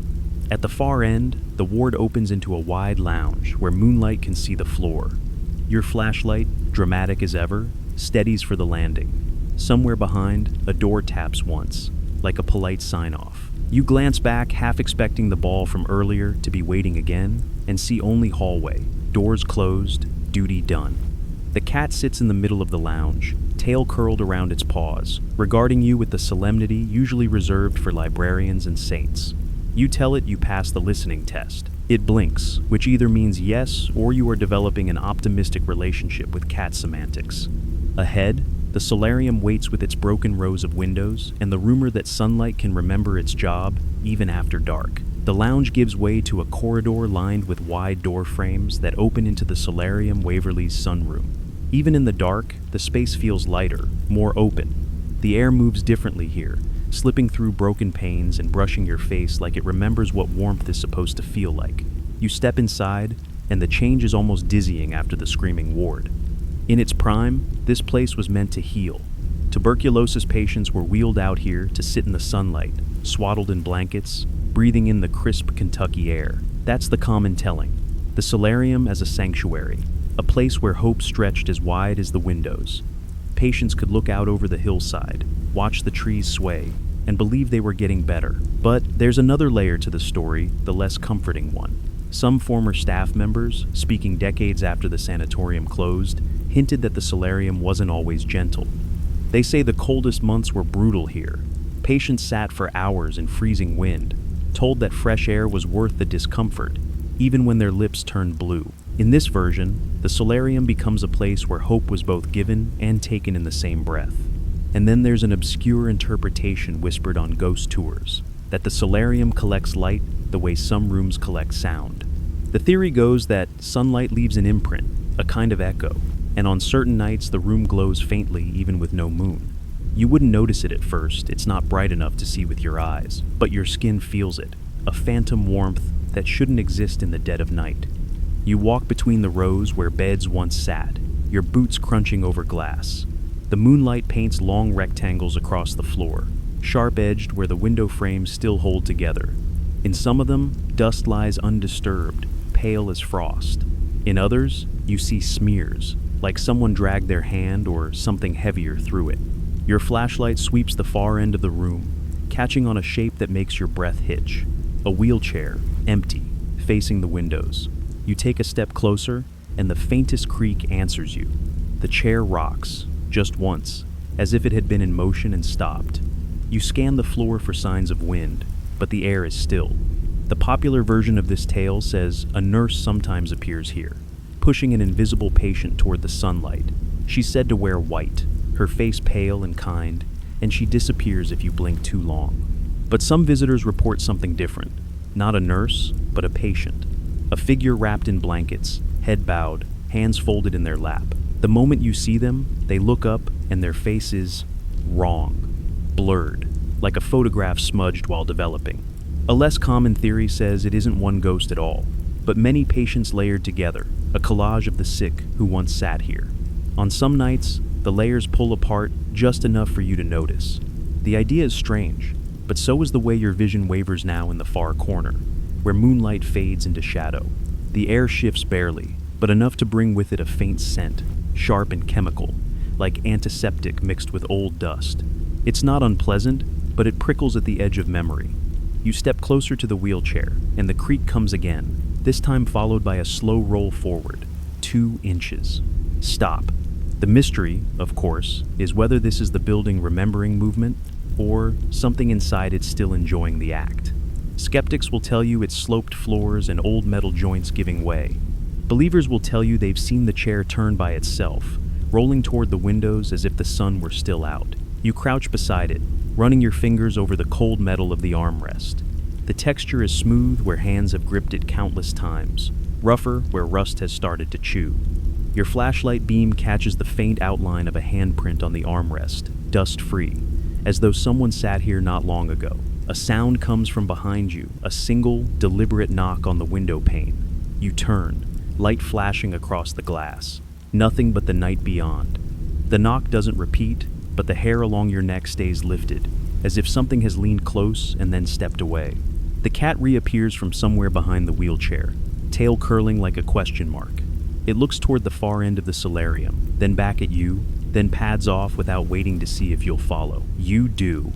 At the far end, the ward opens into a wide lounge where moonlight can see the floor. Your flashlight, dramatic as ever, steadies for the landing. Somewhere behind, a door taps once, like a polite sign-off. You glance back, half expecting the ball from earlier to be waiting again, and see only hallway, doors closed, duty done. The cat sits in the middle of the lounge, tail curled around its paws, regarding you with the solemnity usually reserved for librarians and saints. You tell it you passed the listening test. It blinks, which either means yes or you are developing an optimistic relationship with cat semantics. Ahead, the solarium waits with its broken rows of windows and the rumor that sunlight can remember its job even after dark. The lounge gives way to a corridor lined with wide door frames that open into the solarium Waverly's sunroom. Even in the dark, the space feels lighter, more open. The air moves differently here, slipping through broken panes and brushing your face like it remembers what warmth is supposed to feel like. You step inside, and the change is almost dizzying after the screaming ward. In its prime, this place was meant to heal. Tuberculosis patients were wheeled out here to sit in the sunlight, swaddled in blankets, breathing in the crisp Kentucky air. That's the common telling. The solarium as a sanctuary, a place where hope stretched as wide as the windows. Patients could look out over the hillside, watch the trees sway, and believe they were getting better. But there's another layer to the story, the less comforting one. Some former staff members, speaking decades after the sanatorium closed, hinted that the solarium wasn't always gentle. They say the coldest months were brutal here. Patients sat for hours in freezing wind, told that fresh air was worth the discomfort, even when their lips turned blue. In this version, the solarium becomes a place where hope was both given and taken in the same breath. And then there's an obscure interpretation whispered on ghost tours, that the solarium collects light the way some rooms collect sound. The theory goes that sunlight leaves an imprint, a kind of echo, and on certain nights the room glows faintly even with no moon. You wouldn't notice it at first, it's not bright enough to see with your eyes, but your skin feels it, a phantom warmth that shouldn't exist in the dead of night. You walk between the rows where beds once sat, your boots crunching over glass. The moonlight paints long rectangles across the floor, sharp-edged where the window frames still hold together. In some of them, dust lies undisturbed, pale as frost. In others, you see smears, like someone dragged their hand or something heavier through it. Your flashlight sweeps the far end of the room, catching on a shape that makes your breath hitch. A wheelchair, empty, facing the windows. You take a step closer, and the faintest creak answers you. The chair rocks, just once, as if it had been in motion and stopped. You scan the floor for signs of wind, but the air is still. The popular version of this tale says a nurse sometimes appears here, pushing an invisible patient toward the sunlight. She's said to wear white, her face pale and kind, and she disappears if you blink too long. But some visitors report something different. Not a nurse, but a patient. A figure wrapped in blankets, head bowed, hands folded in their lap. The moment you see them, they look up and their face is wrong, blurred, like a photograph smudged while developing. A less common theory says it isn't one ghost at all, but many patients layered together, a collage of the sick who once sat here. On some nights, the layers pull apart just enough for you to notice. The idea is strange, but so is the way your vision wavers now in the far corner, where moonlight fades into shadow. The air shifts barely, but enough to bring with it a faint scent, sharp and chemical, like antiseptic mixed with old dust. It's not unpleasant, but it prickles at the edge of memory. You step closer to the wheelchair, and the creak comes again, this time followed by a slow roll forward, 2 inches. Stop. The mystery, of course, is whether this is the building remembering movement, or something inside it still enjoying the act. Skeptics will tell you it's sloped floors and old metal joints giving way. Believers will tell you they've seen the chair turn by itself, rolling toward the windows as if the sun were still out. You crouch beside it, running your fingers over the cold metal of the armrest. The texture is smooth where hands have gripped it countless times, rougher where rust has started to chew. Your flashlight beam catches the faint outline of a handprint on the armrest, dust-free, as though someone sat here not long ago. A sound comes from behind you, a single, deliberate knock on the window pane. You turn, light flashing across the glass. Nothing but the night beyond. The knock doesn't repeat, but the hair along your neck stays lifted, as if something has leaned close and then stepped away. The cat reappears from somewhere behind the wheelchair, tail curling like a question mark. It looks toward the far end of the solarium, then back at you, then pads off without waiting to see if you'll follow. You do.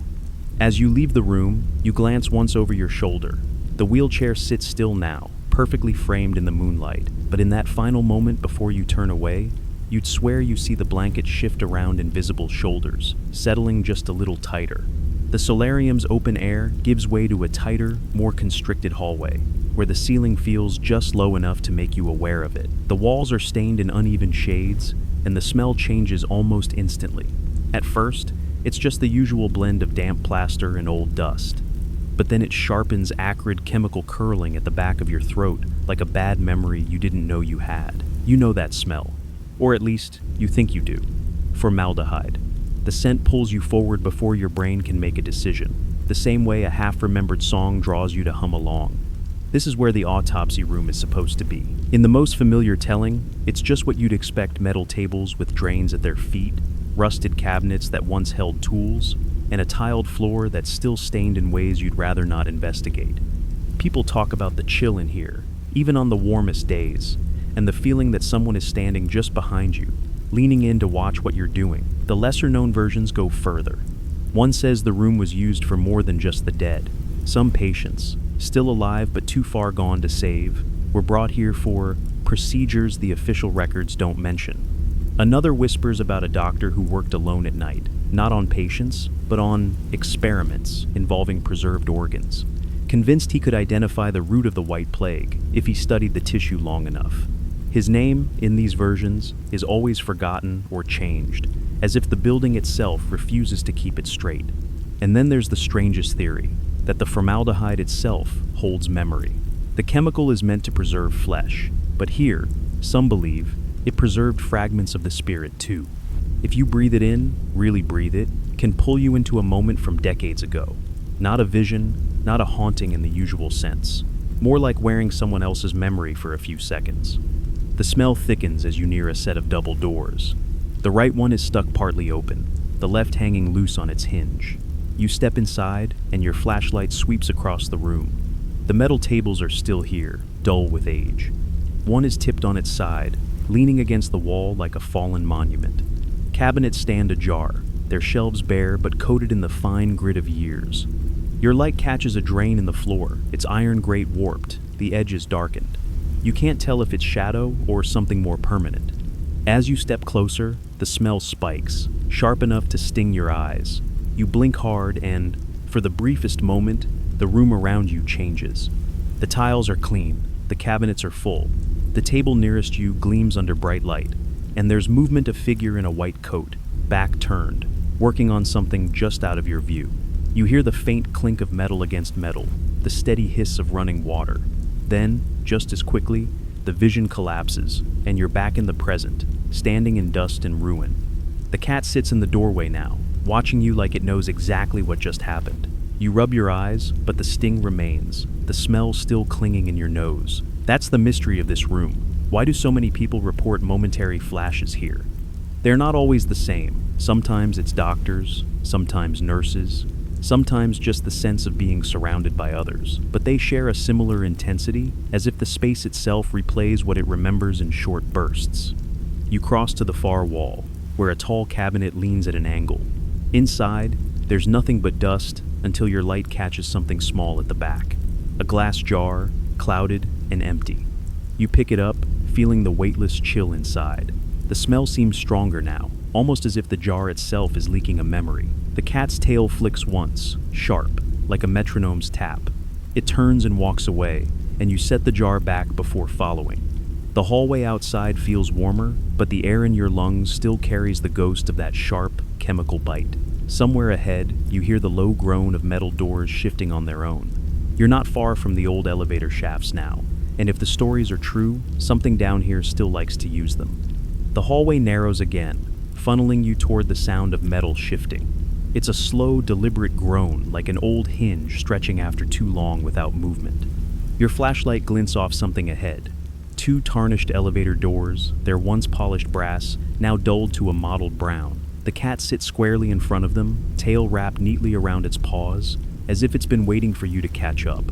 As you leave the room, you glance once over your shoulder. The wheelchair sits still now, perfectly framed in the moonlight, but in that final moment before you turn away, you'd swear you see the blanket shift around invisible shoulders, settling just a little tighter. The solarium's open air gives way to a tighter, more constricted hallway, where the ceiling feels just low enough to make you aware of it. The walls are stained in uneven shades, and the smell changes almost instantly. At first, it's just the usual blend of damp plaster and old dust. But then it sharpens acrid chemical curling at the back of your throat like a bad memory you didn't know you had. You know that smell. Or at least, you think you do. Formaldehyde. The scent pulls you forward before your brain can make a decision, the same way a half-remembered song draws you to hum along. This is where the autopsy room is supposed to be. In the most familiar telling, it's just what you'd expect: metal tables with drains at their feet, rusted cabinets that once held tools, and a tiled floor that's still stained in ways you'd rather not investigate. People talk about the chill in here, even on the warmest days, and the feeling that someone is standing just behind you, leaning in to watch what you're doing. The lesser-known versions go further. One says the room was used for more than just the dead. Some patients, still alive but too far gone to save, were brought here for procedures the official records don't mention. Another whispers about a doctor who worked alone at night, not on patients, but on experiments involving preserved organs, convinced he could identify the root of the White Plague if he studied the tissue long enough. His name, in these versions, is always forgotten or changed, as if the building itself refuses to keep it straight. And then there's the strangest theory, that the formaldehyde itself holds memory. The chemical is meant to preserve flesh, but here, some believe, it preserved fragments of the spirit too. If you breathe it in, really breathe it, can pull you into a moment from decades ago. Not a vision, not a haunting in the usual sense. More like wearing someone else's memory for a few seconds. The smell thickens as you near a set of double doors. The right one is stuck partly open, the left hanging loose on its hinge. You step inside, and your flashlight sweeps across the room. The metal tables are still here, dull with age. One is tipped on its side, leaning against the wall like a fallen monument. Cabinets stand ajar, their shelves bare but coated in the fine grit of years. Your light catches a drain in the floor, its iron grate warped, the edges darkened. You can't tell if it's shadow or something more permanent. As you step closer, the smell spikes, sharp enough to sting your eyes. You blink hard and, for the briefest moment, the room around you changes. The tiles are clean, the cabinets are full. The table nearest you gleams under bright light, and there's movement of figure in a white coat, back turned, working on something just out of your view. You hear the faint clink of metal against metal, the steady hiss of running water. Then, just as quickly, the vision collapses, and you're back in the present, standing in dust and ruin. The cat sits in the doorway now, watching you like it knows exactly what just happened. You rub your eyes, but the sting remains, the smell still clinging in your nose. That's the mystery of this room. Why do so many people report momentary flashes here? They're not always the same. Sometimes it's doctors, sometimes nurses, sometimes just the sense of being surrounded by others. But they share a similar intensity, as if the space itself replays what it remembers in short bursts. You cross to the far wall, where a tall cabinet leans at an angle. Inside, there's nothing but dust until your light catches something small at the back. A glass jar, clouded and empty. You pick it up, feeling the weightless chill inside. The smell seems stronger now, almost as if the jar itself is leaking a memory. The cat's tail flicks once, sharp, like a metronome's tap. It turns and walks away, and you set the jar back before following. The hallway outside feels warmer, but the air in your lungs still carries the ghost of that sharp, chemical bite. Somewhere ahead, you hear the low groan of metal doors shifting on their own. You're not far from the old elevator shafts now, and if the stories are true, something down here still likes to use them. The hallway narrows again, funneling you toward the sound of metal shifting. It's a slow, deliberate groan, like an old hinge stretching after too long without movement. Your flashlight glints off something ahead. Two tarnished elevator doors, their once polished brass, now dulled to a mottled brown. The cat sits squarely in front of them, tail wrapped neatly around its paws, as if it's been waiting for you to catch up.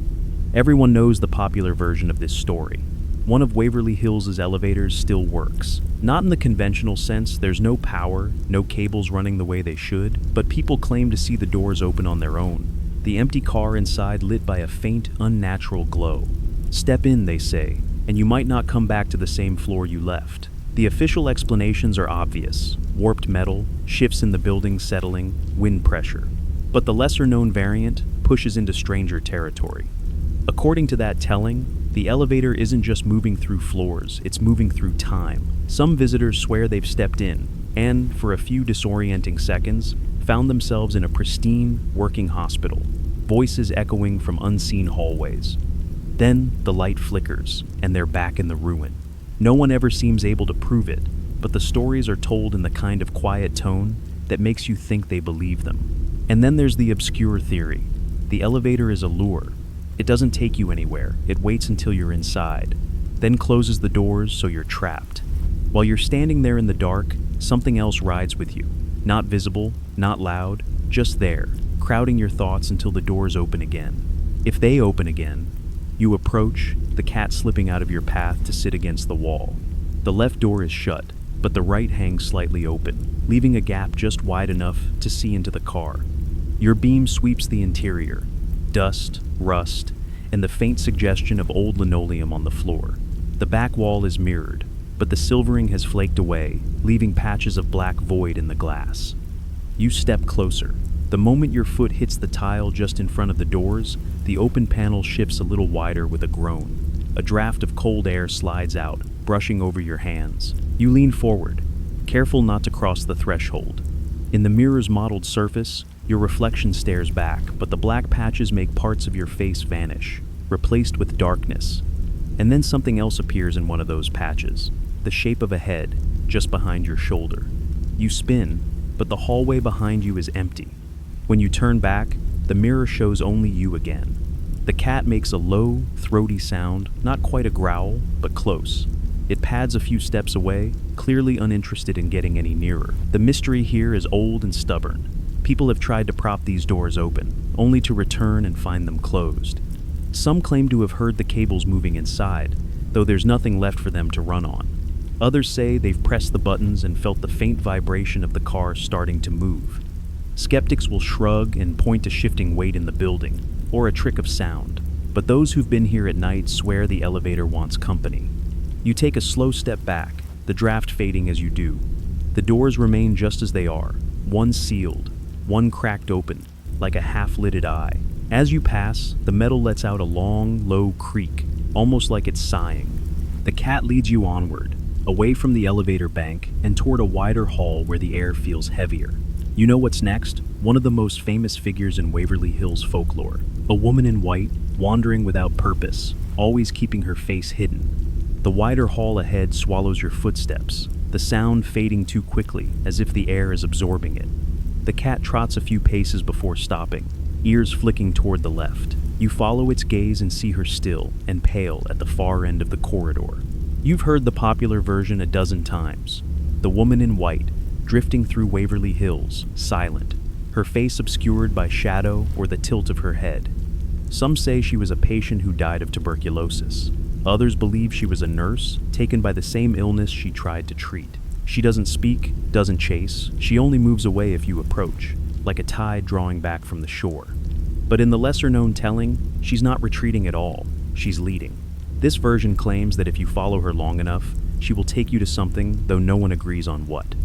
Everyone knows the popular version of this story. One of Waverly Hills' elevators still works. Not in the conventional sense, there's no power, no cables running the way they should, but people claim to see the doors open on their own. The empty car inside lit by a faint, unnatural glow. Step in, they say, and you might not come back to the same floor you left. The official explanations are obvious: warped metal, shifts in the building settling, wind pressure. But the lesser-known variant pushes into stranger territory. According to that telling, the elevator isn't just moving through floors, it's moving through time. Some visitors swear they've stepped in, and, for a few disorienting seconds, found themselves in a pristine, working hospital, voices echoing from unseen hallways. Then the light flickers, and they're back in the ruin. No one ever seems able to prove it, but the stories are told in the kind of quiet tone that makes you think they believe them. And then there's the obscure theory. The elevator is a lure. It doesn't take you anywhere, it waits until you're inside, then closes the doors so you're trapped. While you're standing there in the dark, something else rides with you. Not visible, not loud, just there, crowding your thoughts until the doors open again. If they open again, you approach, the cat slipping out of your path to sit against the wall. The left door is shut, but the right hangs slightly open, leaving a gap just wide enough to see into the car. Your beam sweeps the interior. Dust, rust, and the faint suggestion of old linoleum on the floor. The back wall is mirrored, but the silvering has flaked away, leaving patches of black void in the glass. You step closer. The moment your foot hits the tile just in front of the doors, the open panel shifts a little wider with a groan. A draft of cold air slides out, brushing over your hands. You lean forward, careful not to cross the threshold. In the mirror's mottled surface, your reflection stares back, but the black patches make parts of your face vanish, replaced with darkness. And then something else appears in one of those patches, the shape of a head, just behind your shoulder. You spin, but the hallway behind you is empty. When you turn back, the mirror shows only you again. The cat makes a low, throaty sound, not quite a growl, but close. It pads a few steps away, clearly uninterested in getting any nearer. The mystery here is old and stubborn. People have tried to prop these doors open, only to return and find them closed. Some claim to have heard the cables moving inside, though there's nothing left for them to run on. Others say they've pressed the buttons and felt the faint vibration of the car starting to move. Skeptics will shrug and point to shifting weight in the building, or a trick of sound. But those who've been here at night swear the elevator wants company. You take a slow step back, the draft fading as you do. The doors remain just as they are, one sealed, one cracked open, like a half-lidded eye. As you pass, the metal lets out a long, low creak, almost like it's sighing. The cat leads you onward, away from the elevator bank and toward a wider hall where the air feels heavier. You know what's next? One of the most famous figures in Waverly Hills folklore. A woman in white, wandering without purpose, always keeping her face hidden. The wider hall ahead swallows your footsteps, the sound fading too quickly, as if the air is absorbing it. The cat trots a few paces before stopping, ears flicking toward the left. You follow its gaze and see her still and pale at the far end of the corridor. You've heard the popular version a dozen times. The woman in white, drifting through Waverly Hills, silent, her face obscured by shadow or the tilt of her head. Some say she was a patient who died of tuberculosis. Others believe she was a nurse, taken by the same illness she tried to treat. She doesn't speak, doesn't chase, she only moves away if you approach, like a tide drawing back from the shore. But in the lesser-known telling, she's not retreating at all, she's leading. This version claims that if you follow her long enough, she will take you to something, though no one agrees on what.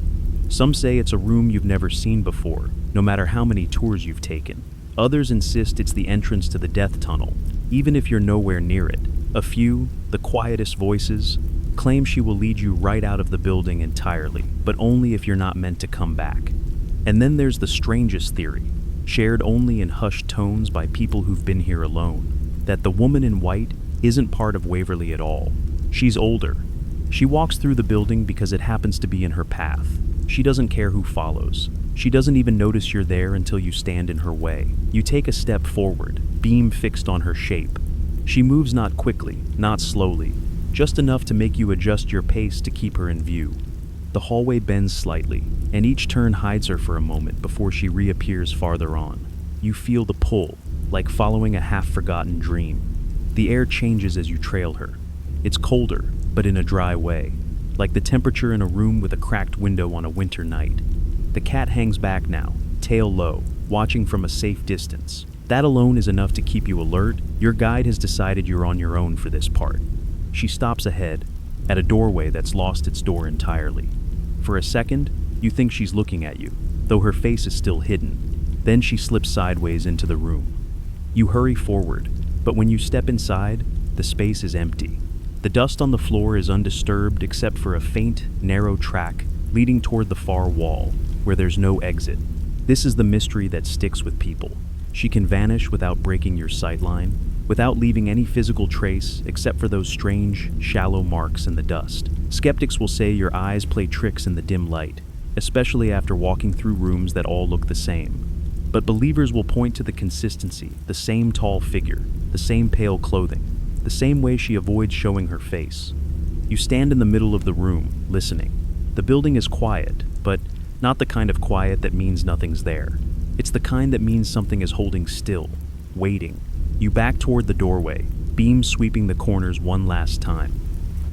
Some say it's a room you've never seen before, no matter how many tours you've taken. Others insist it's the entrance to the death tunnel, even if you're nowhere near it. A few, the quietest voices, claim she will lead you right out of the building entirely, but only if you're not meant to come back. And then there's the strangest theory, shared only in hushed tones by people who've been here alone, that the woman in white isn't part of Waverly at all. She's older. She walks through the building because it happens to be in her path. She doesn't care who follows. She doesn't even notice you're there until you stand in her way. You take a step forward, beam fixed on her shape. She moves not quickly, not slowly, just enough to make you adjust your pace to keep her in view. The hallway bends slightly, and each turn hides her for a moment before she reappears farther on. You feel the pull, like following a half-forgotten dream. The air changes as you trail her. It's colder, but in a dry way, like the temperature in a room with a cracked window on a winter night. The cat hangs back now, tail low, watching from a safe distance. That alone is enough to keep you alert. Your guide has decided you're on your own for this part. She stops ahead, at a doorway that's lost its door entirely. For a second, you think she's looking at you, though her face is still hidden. Then she slips sideways into the room. You hurry forward, but when you step inside, the space is empty. The dust on the floor is undisturbed except for a faint, narrow track leading toward the far wall, where there's no exit. This is the mystery that sticks with people. She can vanish without breaking your sightline, without leaving any physical trace except for those strange, shallow marks in the dust. Skeptics will say your eyes play tricks in the dim light, especially after walking through rooms that all look the same. But believers will point to the consistency, the same tall figure, the same pale clothing, the same way she avoids showing her face. You stand in the middle of the room, listening. The building is quiet, but not the kind of quiet that means nothing's there. It's the kind that means something is holding still, waiting. You back toward the doorway, beam sweeping the corners one last time.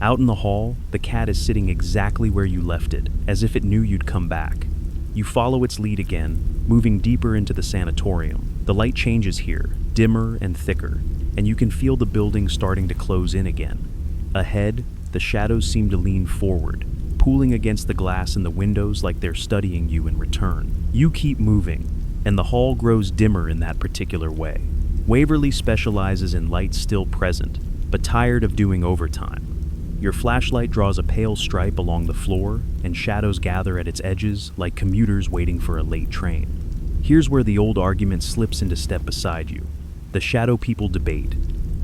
Out in the hall, the cat is sitting exactly where you left it, as if it knew you'd come back. You follow its lead again, moving deeper into the sanatorium. The light changes here, dimmer and thicker, and you can feel the building starting to close in again. Ahead, the shadows seem to lean forward, pooling against the glass in the windows like they're studying you in return. You keep moving, and the hall grows dimmer in that particular way. Waverly specializes in light still present, but tired of doing overtime. Your flashlight draws a pale stripe along the floor, and shadows gather at its edges like commuters waiting for a late train. Here's where the old argument slips into step beside you. The shadow people debate.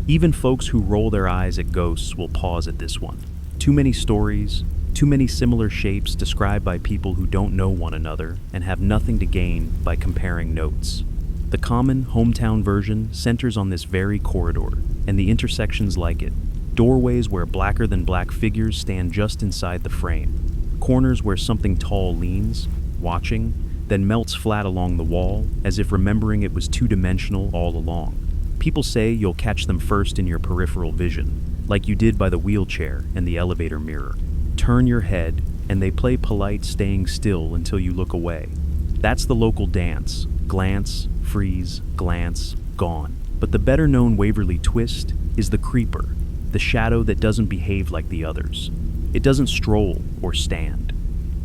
Even folks who roll their eyes at ghosts will pause at this one. Too many stories, too many similar shapes described by people who don't know one another and have nothing to gain by comparing notes. The common, hometown version centers on this very corridor, and the intersections like it. Doorways where blacker-than-black figures stand just inside the frame. Corners where something tall leans, watching, then melts flat along the wall, as if remembering it was two-dimensional all along. People say you'll catch them first in your peripheral vision, like you did by the wheelchair and the elevator mirror. Turn your head, and they play polite staying still until you look away. That's the local dance. Glance, freeze, glance, gone. But the better-known Waverly twist is the creeper, the shadow that doesn't behave like the others. It doesn't stroll or stand.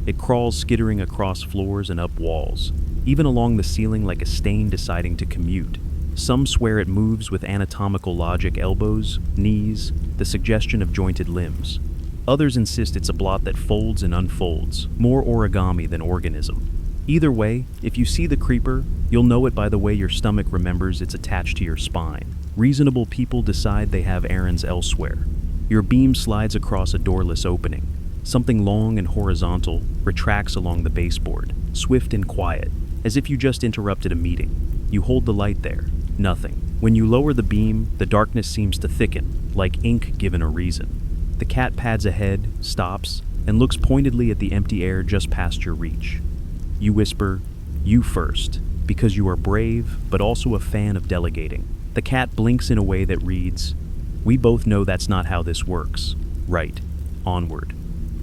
It crawls skittering across floors and up walls, even along the ceiling like a stain deciding to commute. Some swear it moves with anatomical logic: elbows, knees, the suggestion of jointed limbs. Others insist it's a blot that folds and unfolds, more origami than organism. Either way, if you see the creeper, you'll know it by the way your stomach remembers it's attached to your spine. Reasonable people decide they have errands elsewhere. Your beam slides across a doorless opening. Something long and horizontal retracts along the baseboard, swift and quiet, as if you just interrupted a meeting. You hold the light there. Nothing. When you lower the beam, the darkness seems to thicken, like ink given a reason. The cat pads ahead, stops, and looks pointedly at the empty air just past your reach. You whisper, "You first," because you are brave, but also a fan of delegating. The cat blinks in a way that reads, "We both know that's not how this works. Right. Onward."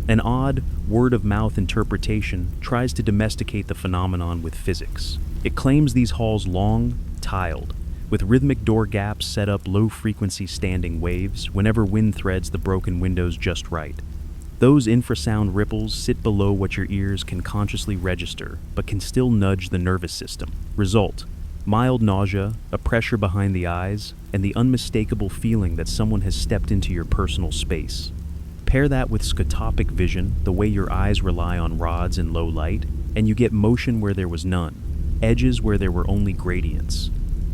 An odd, word-of-mouth interpretation tries to domesticate the phenomenon with physics. It claims these halls long, tiled, with rhythmic door gaps set up low-frequency standing waves whenever wind threads the broken windows just right. Those infrasound ripples sit below what your ears can consciously register, but can still nudge the nervous system. Result: mild nausea, a pressure behind the eyes, and the unmistakable feeling that someone has stepped into your personal space. Pair that with scotopic vision, the way your eyes rely on rods in low light, and you get motion where there was none, edges where there were only gradients.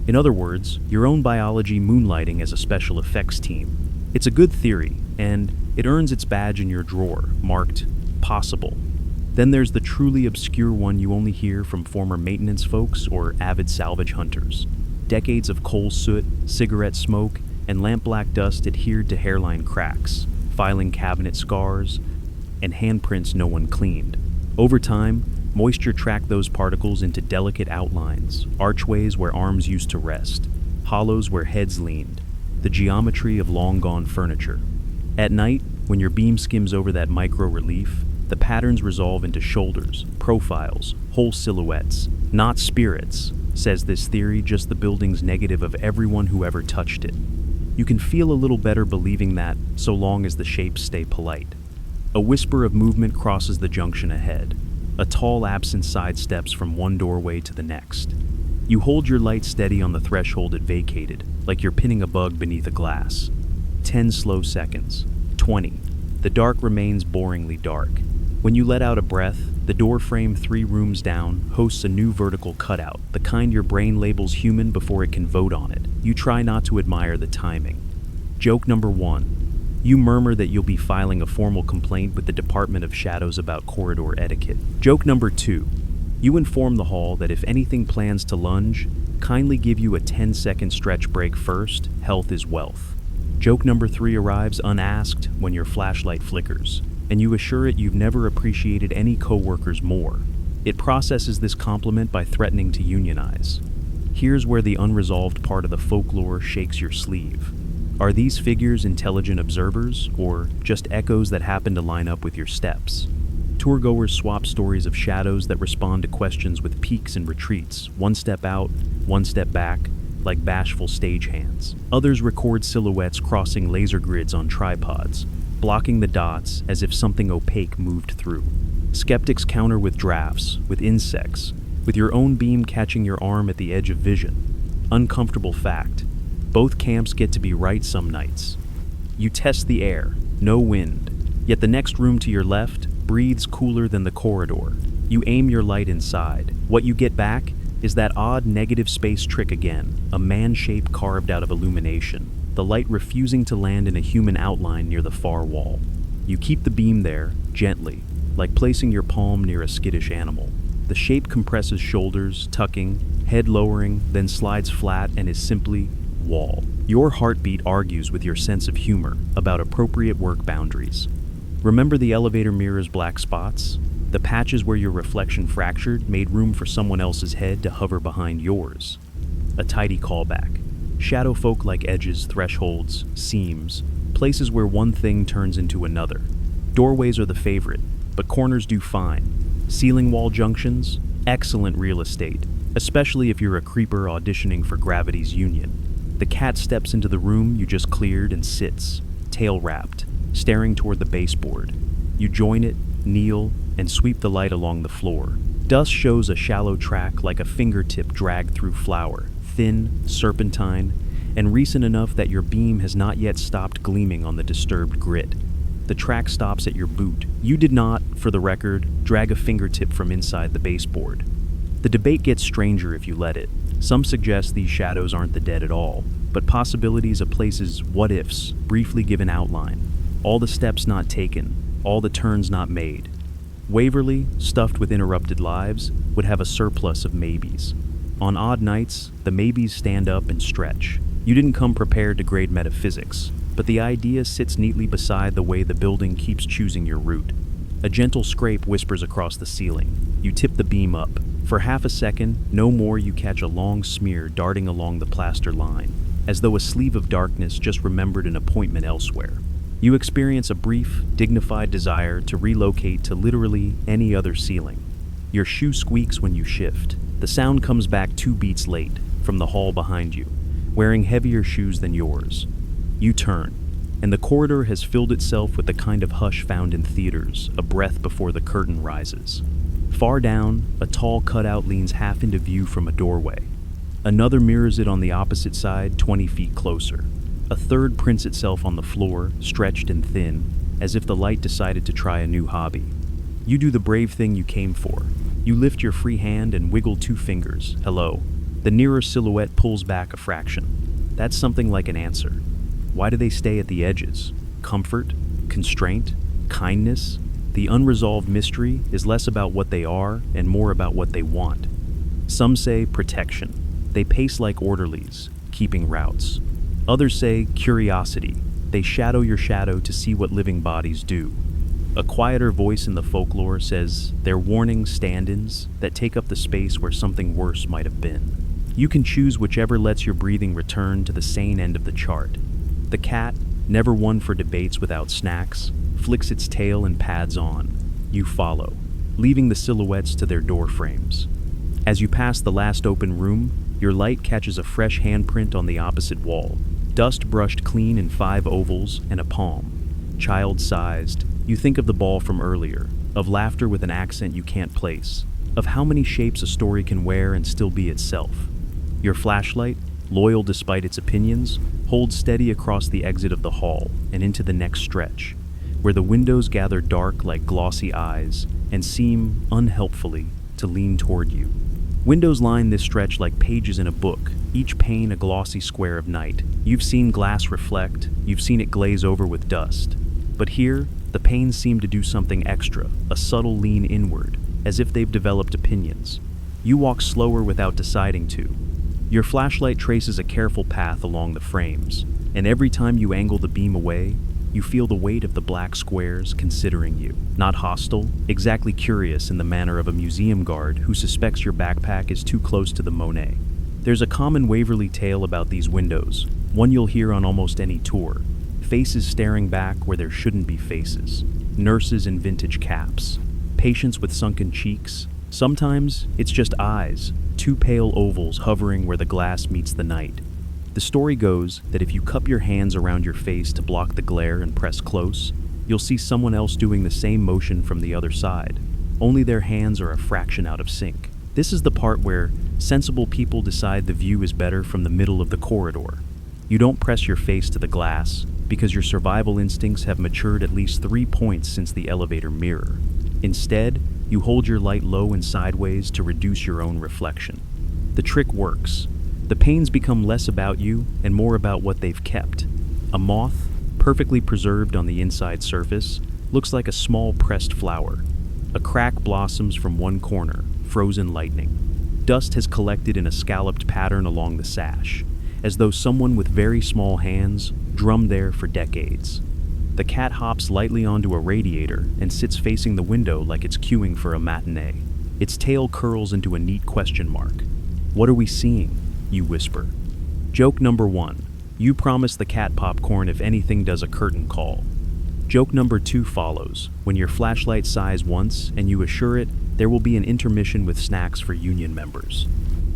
In other words, your own biology moonlighting as a special effects team. It's a good theory, and it earns its badge in your drawer, marked possible. Then there's the truly obscure one you only hear from former maintenance folks or avid salvage hunters. Decades of coal soot, cigarette smoke, and lamp-black dust adhered to hairline cracks, filing cabinet scars, and handprints no one cleaned. Over time, moisture tracked those particles into delicate outlines, archways where arms used to rest, hollows where heads leaned, the geometry of long-gone furniture. At night, when your beam skims over that micro-relief, the patterns resolve into shoulders, profiles, whole silhouettes. Not spirits, says this theory, just the building's negative of everyone who ever touched it. You can feel a little better believing that, so long as the shapes stay polite. A whisper of movement crosses the junction ahead. A tall absence sidesteps from one doorway to the next. You hold your light steady on the threshold it vacated, like you're pinning a bug beneath a glass. 10 slow seconds. 20. The dark remains boringly dark. When you let out a breath, the door frame 3 rooms down hosts a new vertical cutout, the kind your brain labels human before it can vote on it. You try not to admire the timing. Joke number 1. You murmur that you'll be filing a formal complaint with the Department of Shadows about corridor etiquette. Joke number 2. You inform the hall that if anything plans to lunge, kindly give you a 10-second stretch break first. Health is wealth. Joke number 3 arrives unasked when your flashlight flickers, and you assure it you've never appreciated any coworkers more. It processes this compliment by threatening to unionize. Here's where the unresolved part of the folklore shakes your sleeve. Are these figures intelligent observers, or just echoes that happen to line up with your steps? Tourgoers swap stories of shadows that respond to questions with peeks and retreats, one step out, one step back, like bashful stagehands. Others record silhouettes crossing laser grids on tripods, blocking the dots as if something opaque moved through. Skeptics counter with drafts, with insects, with your own beam catching your arm at the edge of vision. Uncomfortable fact: both camps get to be right some nights. You test the air, no wind, yet the next room to your left breathes cooler than the corridor. You aim your light inside. What you get back is that odd negative space trick again, a man shape carved out of illumination, the light refusing to land in a human outline near the far wall. You keep the beam there, gently, like placing your palm near a skittish animal. The shape compresses shoulders, tucking, head lowering, then slides flat and is simply wall. Your heartbeat argues with your sense of humor about appropriate work boundaries. Remember the elevator mirror's black spots? The patches where your reflection fractured made room for someone else's head to hover behind yours. A tidy callback. Shadow folk like edges, thresholds, seams, places where one thing turns into another. Doorways are the favorite, but corners do fine. Ceiling wall junctions, excellent real estate, especially if you're a creeper auditioning for Gravity's Union. The cat steps into the room you just cleared and sits, tail wrapped, staring toward the baseboard. You join it, kneel, and sweep the light along the floor. Dust shows a shallow track like a fingertip dragged through flour, thin, serpentine, and recent enough that your beam has not yet stopped gleaming on the disturbed grit. The track stops at your boot. You did not, for the record, drag a fingertip from inside the baseboard. The debate gets stranger if you let it. Some suggest these shadows aren't the dead at all, but possibilities of places what-ifs, briefly given outline. All the steps not taken, all the turns not made. Waverly, stuffed with interrupted lives, would have a surplus of maybes. On odd nights, the maybes stand up and stretch. You didn't come prepared to grade metaphysics, but the idea sits neatly beside the way the building keeps choosing your route. A gentle scrape whispers across the ceiling. You tip the beam up. For half a second, no more, you catch a long smear darting along the plaster line, as though a sleeve of darkness just remembered an appointment elsewhere. You experience a brief, dignified desire to relocate to literally any other ceiling. Your shoe squeaks when you shift. The sound comes back 2 beats late, from the hall behind you, wearing heavier shoes than yours. You turn, and the corridor has filled itself with the kind of hush found in theaters, a breath before the curtain rises. Far down, a tall cutout leans half into view from a doorway. Another mirrors it on the opposite side, 20 feet closer. A third prints itself on the floor, stretched and thin, as if the light decided to try a new hobby. You do the brave thing you came for. You lift your free hand and wiggle 2 fingers. Hello. The nearer silhouette pulls back a fraction. That's something like an answer. Why do they stay at the edges? Comfort? Constraint? Kindness? The unresolved mystery is less about what they are and more about what they want. Some say protection. They pace like orderlies, keeping routes. Others say curiosity. They shadow your shadow to see what living bodies do. A quieter voice in the folklore says they're warning stand-ins that take up the space where something worse might have been. You can choose whichever lets your breathing return to the sane end of the chart. The cat, never one for debates without snacks, flicks its tail and pads on. You follow, leaving the silhouettes to their door frames. As you pass the last open room, your light catches a fresh handprint on the opposite wall. Dust brushed clean in 5 ovals and a palm. Child-sized, you think of the ball from earlier, of laughter with an accent you can't place, of how many shapes a story can wear and still be itself. Your flashlight, loyal despite its opinions, holds steady across the exit of the hall and into the next stretch, where the windows gather dark like glossy eyes and seem, unhelpfully, to lean toward you. Windows line this stretch like pages in a book, each pane a glossy square of night. You've seen glass reflect, you've seen it glaze over with dust. But here, the panes seem to do something extra, a subtle lean inward, as if they've developed opinions. You walk slower without deciding to. Your flashlight traces a careful path along the frames, and every time you angle the beam away, you feel the weight of the black squares considering you. Not hostile, exactly curious in the manner of a museum guard who suspects your backpack is too close to the Monet. There's a common Waverly tale about these windows, one you'll hear on almost any tour. Faces staring back where there shouldn't be faces. Nurses in vintage caps. Patients with sunken cheeks. Sometimes it's just eyes, 2 pale ovals hovering where the glass meets the night. The story goes that if you cup your hands around your face to block the glare and press close, you'll see someone else doing the same motion from the other side. Only their hands are a fraction out of sync. This is the part where sensible people decide the view is better from the middle of the corridor. You don't press your face to the glass because your survival instincts have matured at least 3 points since the elevator mirror. Instead, you hold your light low and sideways to reduce your own reflection. The trick works. The panes become less about you and more about what they've kept. A moth, perfectly preserved on the inside surface, looks like a small pressed flower. A crack blossoms from one corner, frozen lightning. Dust has collected in a scalloped pattern along the sash, as though someone with very small hands drummed there for decades. The cat hops lightly onto a radiator and sits facing the window like it's queuing for a matinee. Its tail curls into a neat question mark. What are we seeing? You whisper. Joke number 1. You promise the cat popcorn if anything does a curtain call. Joke number 2 follows, when your flashlight sighs once and you assure it there will be an intermission with snacks for union members.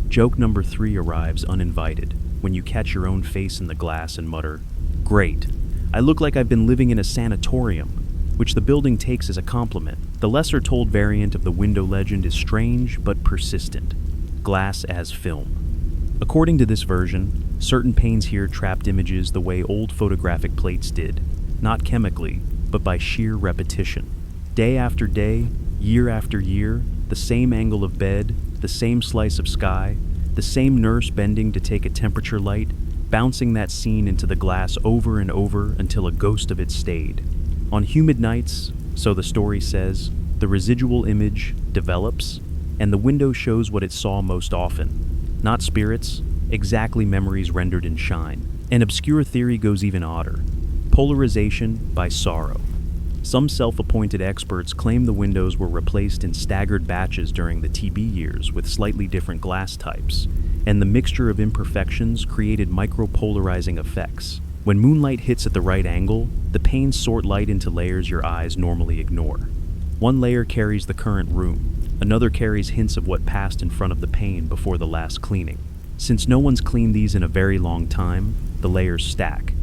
Joke number 3 arrives uninvited, when you catch your own face in the glass and mutter, "Great. I look like I've been living in a sanatorium," which the building takes as a compliment. The lesser-told variant of the window legend is strange but persistent. Glass as film. According to this version, certain panes here trapped images the way old photographic plates did, not chemically, but by sheer repetition. Day after day, year after year, the same angle of bed, the same slice of sky, the same nurse bending to take a temperature light, bouncing that scene into the glass over and over until a ghost of it stayed. On humid nights, so the story says, the residual image develops, and the window shows what it saw most often. Not spirits, exactly memories rendered in shine. An obscure theory goes even odder. Polarization by sorrow. Some self-appointed experts claim the windows were replaced in staggered batches during the TB years with slightly different glass types, and the mixture of imperfections created micropolarizing effects. When moonlight hits at the right angle, the panes sort light into layers your eyes normally ignore. One layer carries the current room, another carries hints of what passed in front of the pane before the last cleaning. Since no one's cleaned these in a very long time, the layers stack.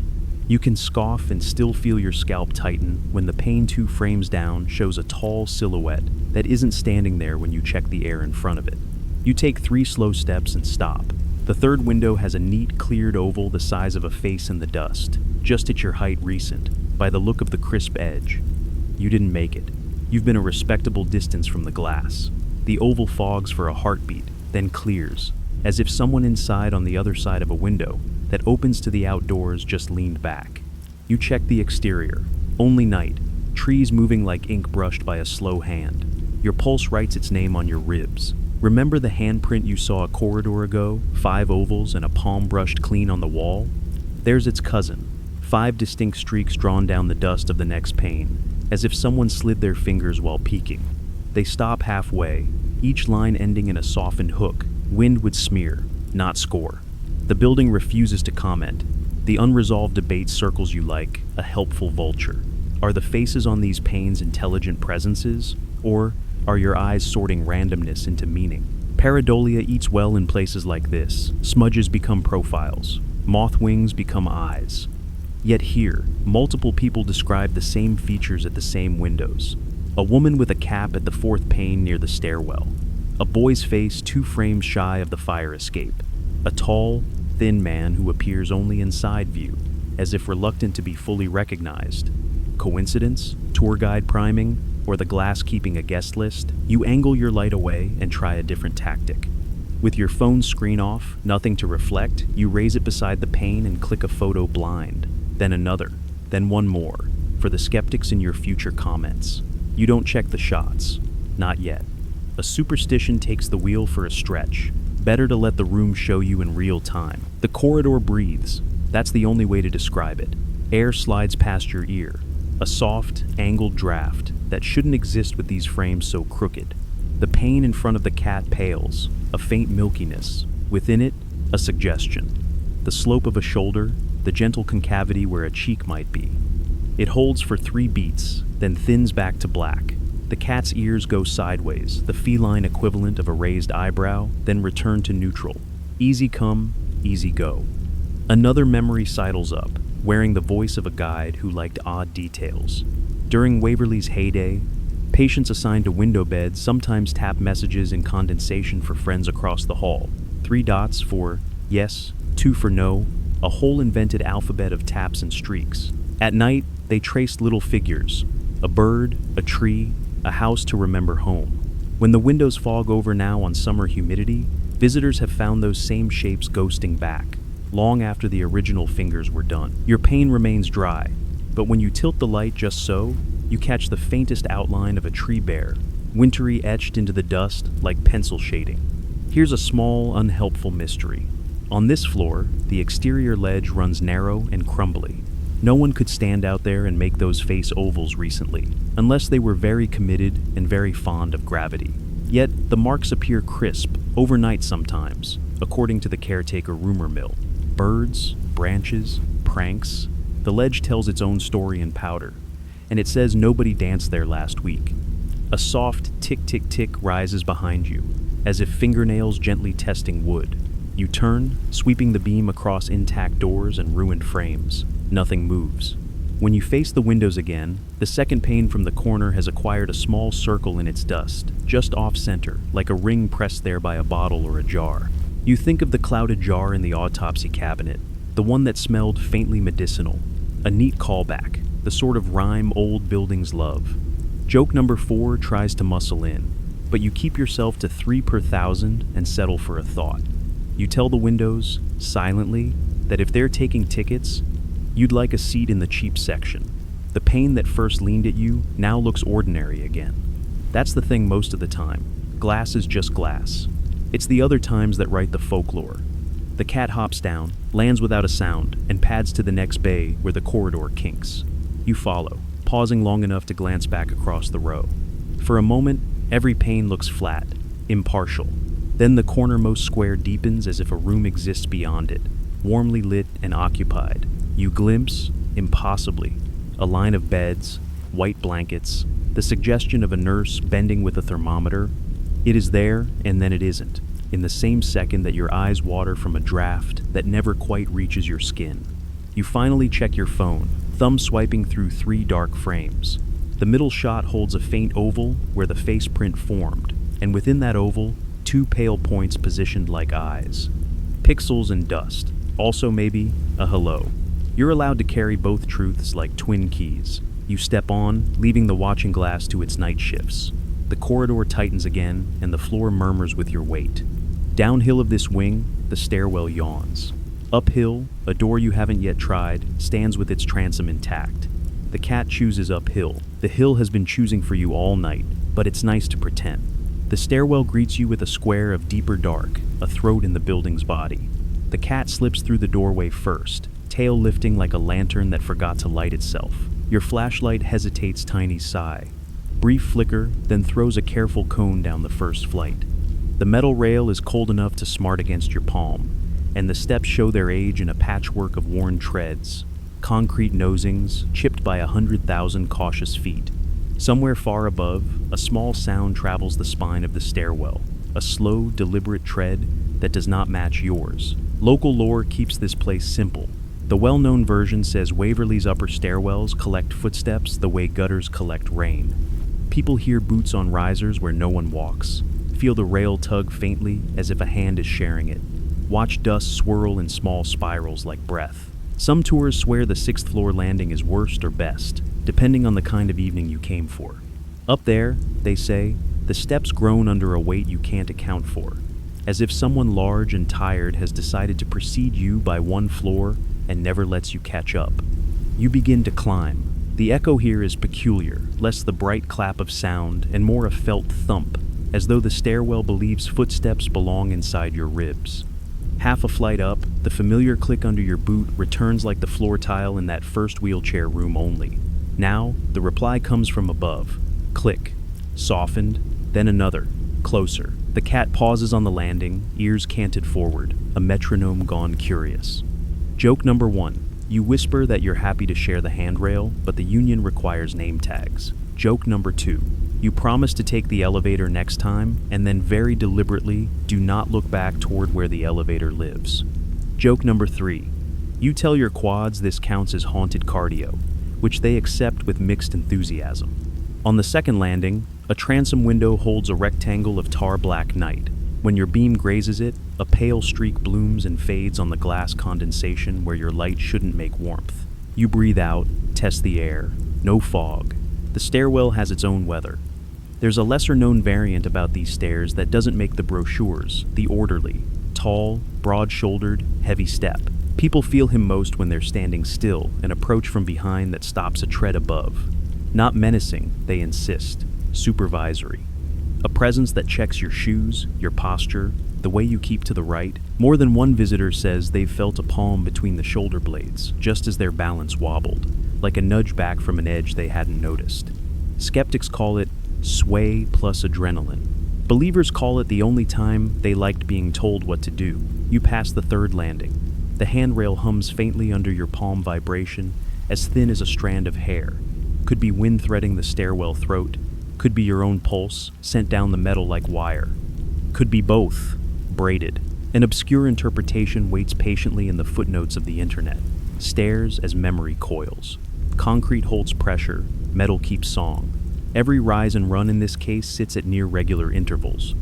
You can scoff and still feel your scalp tighten when the pane 2 frames down shows a tall silhouette that isn't standing there when you check the air in front of it. You take 3 slow steps and stop. The third window has a neat, cleared oval the size of a face in the dust, just at your height recent, by the look of the crisp edge. You didn't make it. You've been a respectable distance from the glass. The oval fogs for a heartbeat, then clears, as if someone inside on the other side of a window that opens to the outdoors just leaned back. You check the exterior. Only night, trees moving like ink brushed by a slow hand. Your pulse writes its name on your ribs. Remember the handprint you saw a corridor ago? 5 ovals and a palm brushed clean on the wall? There's its cousin. 5 distinct streaks drawn down the dust of the next pane, as if someone slid their fingers while peeking. They stop halfway, each line ending in a softened hook. Wind would smear, not score. The building refuses to comment. The unresolved debate circles you like a helpful vulture. Are the faces on these panes intelligent presences, or are your eyes sorting randomness into meaning? Pareidolia eats well in places like this. Smudges become profiles. Moth wings become eyes. Yet here, multiple people describe the same features at the same windows. A woman with a cap at the 4th pane near the stairwell. A boy's face 2 frames shy of the fire escape. A tall, thin man who appears only in side view, as if reluctant to be fully recognized. Coincidence? Tour guide priming? Or the glass keeping a guest list? You angle your light away and try a different tactic. With your phone's screen off, nothing to reflect, you raise it beside the pane and click a photo blind. Then another, then one more, for the skeptics in your future comments. You don't check the shots. Not yet. A superstition takes the wheel for a stretch. Better to let the room show you in real time. The corridor breathes. That's the only way to describe it. Air slides past your ear. A soft, angled draft that shouldn't exist with these frames so crooked. The pane in front of the cat pales, a faint milkiness. Within it, a suggestion. The slope of a shoulder, the gentle concavity where a cheek might be. It holds for 3 beats, then thins back to black. The cat's ears go sideways, the feline equivalent of a raised eyebrow, then return to neutral. Easy come, easy go. Another memory sidles up, wearing the voice of a guide who liked odd details. During Waverly's heyday, patients assigned to window beds sometimes tap messages in condensation for friends across the hall. 3 dots for yes, 2 for no, a whole invented alphabet of taps and streaks. At night, they traced little figures, a bird, a tree, a house to remember home. When the windows fog over now on summer humidity, visitors have found those same shapes ghosting back, long after the original fingers were done. Your pane remains dry, but when you tilt the light just so, you catch the faintest outline of a tree bare, wintry etched into the dust like pencil shading. Here's a small, unhelpful mystery. On this floor, the exterior ledge runs narrow and crumbly. No one could stand out there and make those face ovals recently, unless they were very committed and very fond of gravity. Yet, the marks appear crisp, overnight sometimes, according to the caretaker rumor mill. Birds, branches, pranks. The ledge tells its own story in powder, and it says nobody danced there last week. A soft tick-tick-tick rises behind you, as if fingernails gently testing wood. You turn, sweeping the beam across intact doors and ruined frames. Nothing moves. When you face the windows again, the second pane from the corner has acquired a small circle in its dust, just off-center, like a ring pressed there by a bottle or a jar. You think of the clouded jar in the autopsy cabinet, the one that smelled faintly medicinal. A neat callback, the sort of rhyme old buildings love. Joke number 4 tries to muscle in, but you keep yourself to 3 per 1,000 and settle for a thought. You tell the windows, silently, that if they're taking tickets, you'd like a seat in the cheap section. The pane that first leaned at you now looks ordinary again. That's the thing most of the time. Glass is just glass. It's the other times that write the folklore. The cat hops down, lands without a sound, and pads to the next bay where the corridor kinks. You follow, pausing long enough to glance back across the row. For a moment, every pane looks flat, impartial. Then the cornermost square deepens as if a room exists beyond it, warmly lit and occupied. You glimpse, impossibly, a line of beds, white blankets, the suggestion of a nurse bending with a thermometer. It is there, and then it isn't, in the same second that your eyes water from a draft that never quite reaches your skin. You finally check your phone, thumb swiping through 3 dark frames. The middle shot holds a faint oval where the face print formed, and within that oval, 2 pale points positioned like eyes. Pixels and dust, also maybe a hello. You're allowed to carry both truths like twin keys. You step on, leaving the watching glass to its night shifts. The corridor tightens again, and the floor murmurs with your weight. Downhill of this wing, the stairwell yawns. Uphill, a door you haven't yet tried stands with its transom intact. The cat chooses uphill. The hill has been choosing for you all night, but it's nice to pretend. The stairwell greets you with a square of deeper dark, a throat in the building's body. The cat slips through the doorway first, tail lifting like a lantern that forgot to light itself. Your flashlight hesitates, tiny sigh. Brief flicker, then throws a careful cone down the first flight. The metal rail is cold enough to smart against your palm, and the steps show their age in a patchwork of worn treads, concrete nosings chipped by 100,000 cautious feet. Somewhere far above, a small sound travels the spine of the stairwell, a slow, deliberate tread that does not match yours. Local lore keeps this place simple. The well-known version says Waverly's upper stairwells collect footsteps the way gutters collect rain. People hear boots on risers where no one walks, feel the rail tug faintly as if a hand is sharing it, watch dust swirl in small spirals like breath. Some tours swear the 6th floor landing is worst or best, depending on the kind of evening you came for. Up there, they say, the steps groan under a weight you can't account for, as if someone large and tired has decided to precede you by one floor and never lets you catch up. You begin to climb. The echo here is peculiar, less the bright clap of sound and more a felt thump, as though the stairwell believes footsteps belong inside your ribs. Half a flight up, the familiar click under your boot returns like the floor tile in that first wheelchair room only. Now, the reply comes from above. Click. Softened, then another. Closer. The cat pauses on the landing, ears canted forward, a metronome gone curious. Joke number 1. You whisper that you're happy to share the handrail, but the union requires name tags. Joke number 2. You promise to take the elevator next time, and then very deliberately do not look back toward where the elevator lives. Joke number 3. You tell your quads this counts as haunted cardio, which they accept with mixed enthusiasm. On the second landing, a transom window holds a rectangle of tar black night. When your beam grazes it, a pale streak blooms and fades on the glass condensation where your light shouldn't make warmth. You breathe out, test the air. No fog. The stairwell has its own weather. There's a lesser-known variant about these stairs that doesn't make the brochures, the orderly. Tall, broad-shouldered, heavy step. People feel him most when they're standing still, an approach from behind that stops a tread above. Not menacing, they insist. Supervisory. A presence that checks your shoes, your posture, the way you keep to the right. More than one visitor says they've felt a palm between the shoulder blades, just as their balance wobbled, like a nudge back from an edge they hadn't noticed. Skeptics call it sway plus adrenaline. Believers call it the only time they liked being told what to do. You pass the third landing. The handrail hums faintly under your palm vibration, as thin as a strand of hair. Could be wind threading the stairwell throat. Could be your own pulse, sent down the metal like wire. Could be both, braided. An obscure interpretation waits patiently in the footnotes of the internet. Stairs as memory coils. Concrete holds pressure, metal keeps song. Every rise and run in this case sits at near regular intervals.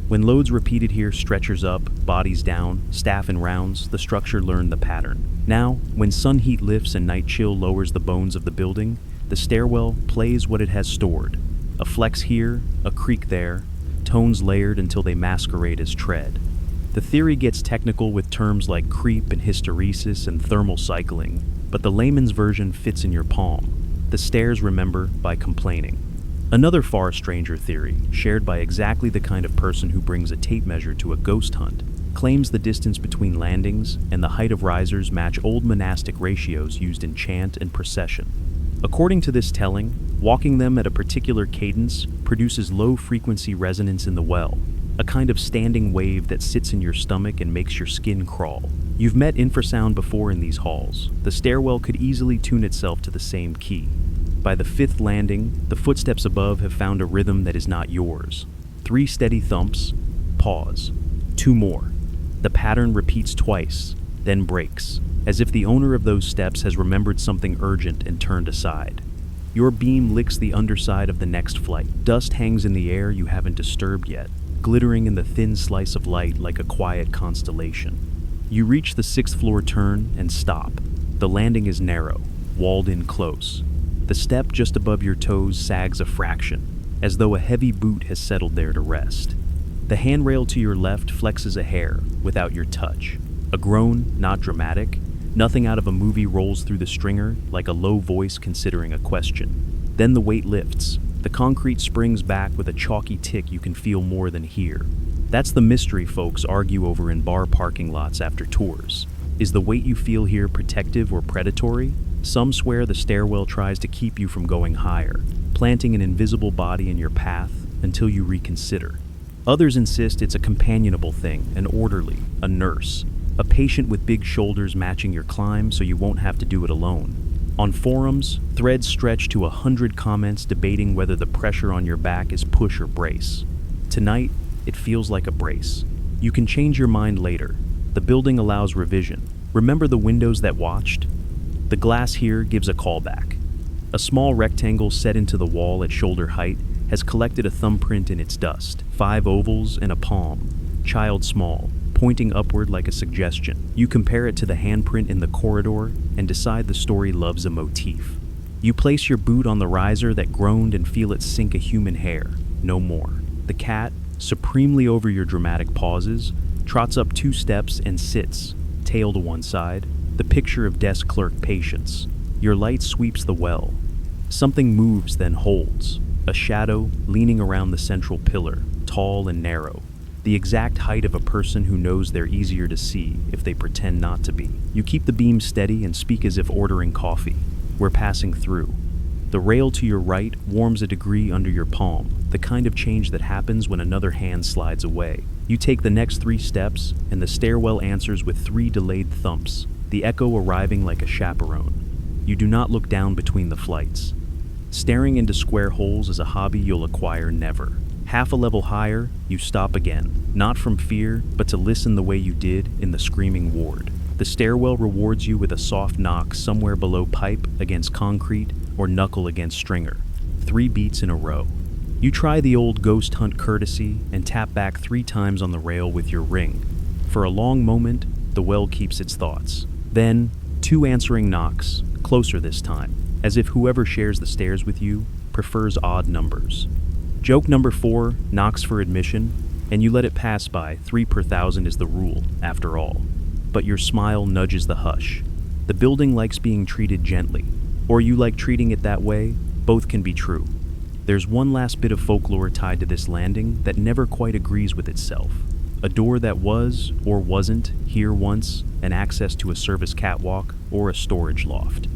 When loads repeated here, stretchers up, bodies down, staff in rounds, the structure learned the pattern. Now, when sun heat lifts and night chill lowers the bones of the building, the stairwell plays what it has stored. A flex here, a creak there, tones layered until they masquerade as tread. The theory gets technical with terms like creep and hysteresis and thermal cycling, but the layman's version fits in your palm. The stairs remember by complaining. Another far stranger theory, shared by exactly the kind of person who brings a tape measure to a ghost hunt, claims the distance between landings and the height of risers match old monastic ratios used in chant and procession. According to this telling, walking them at a particular cadence produces low-frequency resonance in the well, a kind of standing wave that sits in your stomach and makes your skin crawl. You've met infrasound before in these halls. The stairwell could easily tune itself to the same key. By the fifth landing, the footsteps above have found a rhythm that is not yours. 3 steady thumps, pause. 2 more. The pattern repeats twice, then breaks, as if the owner of those steps has remembered something urgent and turned aside. Your beam licks the underside of the next flight. Dust hangs in the air you haven't disturbed yet, glittering in the thin slice of light like a quiet constellation. You reach the 6th floor turn and stop. The landing is narrow, walled in close. The step just above your toes sags a fraction. as though a heavy boot has settled there to rest. The handrail to your left flexes a hair without your touch. A groan, not dramatic. Nothing out of a movie rolls through the stringer like a low voice considering a question. Then the weight lifts. The concrete springs back with a chalky tick you can feel more than hear. That's the mystery folks argue over in bar parking lots after tours. Is the weight you feel here protective or predatory? Some swear the stairwell tries to keep you from going higher, planting an invisible body in your path until you reconsider. Others insist it's a companionable thing, an orderly, a nurse, a patient with big shoulders matching your climb so you won't have to do it alone. On forums, threads stretch to 100 comments debating whether the pressure on your back is push or brace. Tonight, it feels like a brace. You can change your mind later. The building allows revision. Remember the windows that watched? The glass here gives a callback. A small rectangle set into the wall at shoulder height has collected a thumbprint in its dust, 5 ovals and a palm, child small, pointing upward like a suggestion. You compare it to the handprint in the corridor and decide the story loves a motif. You place your boot on the riser that groaned and feel it sink a human hair. No more. The cat, supremely over your dramatic pauses, trots up 2 steps and sits, tail to one side, the picture of desk clerk patience. Your light sweeps the well. Something moves, then holds. A shadow leaning around the central pillar, tall and narrow. The exact height of a person who knows they're easier to see if they pretend not to be. You keep the beam steady and speak as if ordering coffee. We're passing through. The rail to your right warms a degree under your palm, the kind of change that happens when another hand slides away. You take the next 3 steps, and the stairwell answers with 3 delayed thumps, the echo arriving like a chaperone. You do not look down between the flights. Staring into square holes is a hobby you'll acquire never. Half a level higher, you stop again, not from fear, but to listen the way you did in the screaming ward. The stairwell rewards you with a soft knock somewhere below pipe against concrete or knuckle against stringer. 3 beats in a row. You try the old ghost hunt courtesy and tap back 3 times on the rail with your ring. For a long moment, the well keeps its thoughts. Then, 2 answering knocks, closer this time, as if whoever shares the stairs with you prefers odd numbers. Joke number 4 knocks for admission, and you let it pass by. 3 per 1,000 is the rule, after all. But your smile nudges the hush. The building likes being treated gently, or you like treating it that way. Both can be true. There's one last bit of folklore tied to this landing that never quite agrees with itself. A door that was, or wasn't, here once, and access to a service catwalk or a storage loft.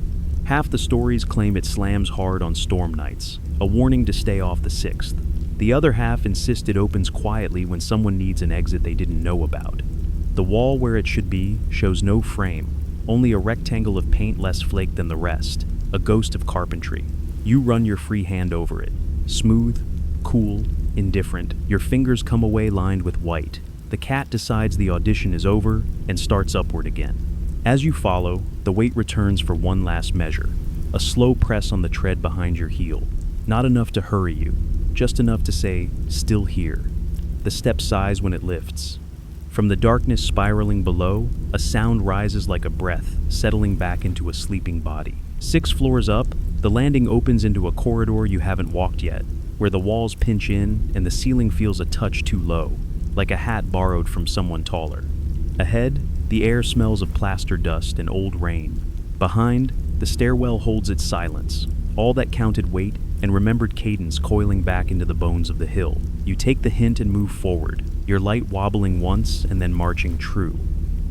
Half the stories claim it slams hard on storm nights, a warning to stay off the 6th. The other half insist it opens quietly when someone needs an exit they didn't know about. The wall where it should be shows no frame, only a rectangle of paint less flaked than the rest, a ghost of carpentry. You run your free hand over it. Smooth, cool, indifferent. Your fingers come away lined with white. The cat decides the audition is over and starts upward again. As you follow, the weight returns for one last measure. A slow press on the tread behind your heel. Not enough to hurry you, just enough to say, still here. The step sighs when it lifts. From the darkness spiraling below, a sound rises like a breath, settling back into a sleeping body. 6 floors up, the landing opens into a corridor you haven't walked yet, where the walls pinch in and the ceiling feels a touch too low, like a hat borrowed from someone taller. Ahead, the air smells of plaster dust and old rain. Behind, the stairwell holds its silence, all that counted weight and remembered cadence coiling back into the bones of the hill. You take the hint and move forward, your light wobbling once and then marching true.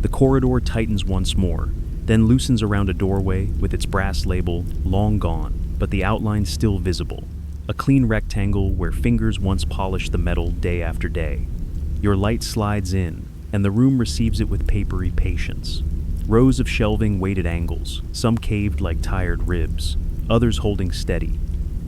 The corridor tightens once more, then loosens around a doorway with its brass label long gone, but the outline still visible. A clean rectangle where fingers once polished the metal day after day. Your light slides in, and the room receives it with papery patience. Rows of shelving wait at angles, some caved like tired ribs, others holding steady.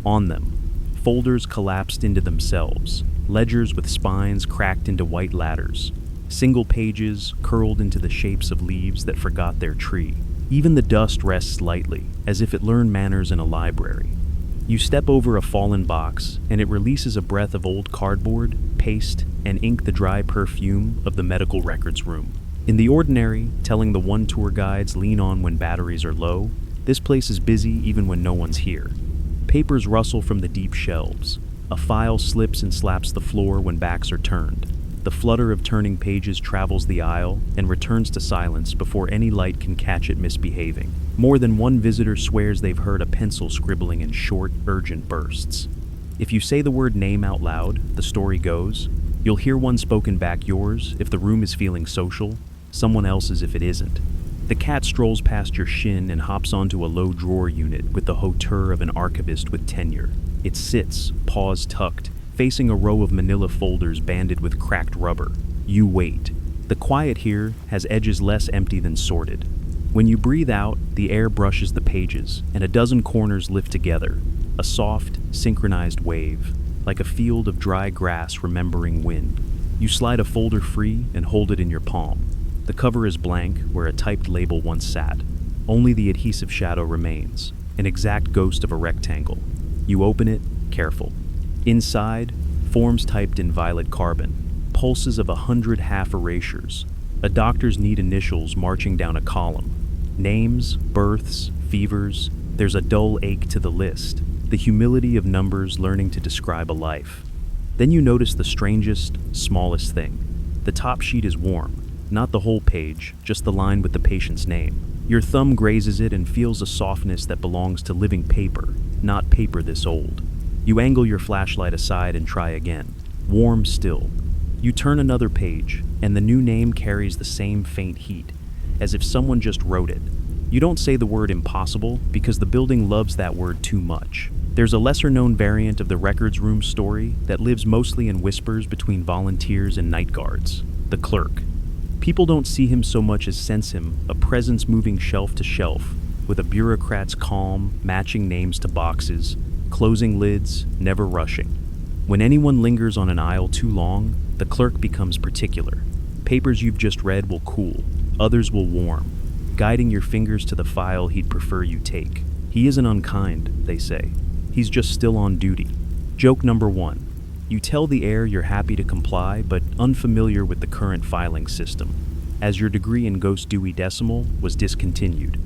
On them, folders collapsed into themselves, ledgers with spines cracked into white ladders, single pages curled into the shapes of leaves that forgot their tree. Even the dust rests lightly, as if it learned manners in a library. You step over a fallen box, and it releases a breath of old cardboard, paste, and ink, the dry perfume of the medical records room. In the ordinary, telling the one tour guides lean on when batteries are low, this place is busy even when no one's here. Papers rustle from the deep shelves. A file slips and slaps the floor when backs are turned. The flutter of turning pages travels the aisle and returns to silence before any light can catch it misbehaving. More than one visitor swears they've heard a pencil scribbling in short, urgent bursts. If you say the word name out loud, the story goes, you'll hear one spoken back yours if the room is feeling social, someone else's if it isn't. The cat strolls past your shin and hops onto a low drawer unit with the hauteur of an archivist with tenure. It sits, paws tucked, facing a row of manila folders banded with cracked rubber. You wait. The quiet here has edges less empty than sorted. When you breathe out, the air brushes the pages, and a dozen corners lift together, a soft, synchronized wave, like a field of dry grass remembering wind. You slide a folder free and hold it in your palm. The cover is blank where a typed label once sat. Only the adhesive shadow remains, an exact ghost of a rectangle. You open it, careful. Inside, forms typed in violet carbon, pulses of 100 half erasures, a doctor's neat initials marching down a column. Names, births, fevers, there's a dull ache to the list, the humility of numbers learning to describe a life. Then you notice the strangest, smallest thing. The top sheet is warm, not the whole page, just the line with the patient's name. Your thumb grazes it and feels a softness that belongs to living paper, not paper this old. You angle your flashlight aside and try again. Warm still. You turn another page, and the new name carries the same faint heat, as if someone just wrote it. You don't say the word impossible because the building loves that word too much. There's a lesser-known variant of the records room story that lives mostly in whispers between volunteers and night guards. The clerk. People don't see him so much as sense him, a presence moving shelf to shelf, with a bureaucrat's calm, matching names to boxes, closing lids, never rushing. When anyone lingers on an aisle too long, the clerk becomes particular. Papers you've just read will cool, others will warm, guiding your fingers to the file he'd prefer you take. He isn't unkind, they say. He's just still on duty. Joke number 1. You tell the air you're happy to comply, but unfamiliar with the current filing system, as your degree in Ghost Dewey Decimal was discontinued.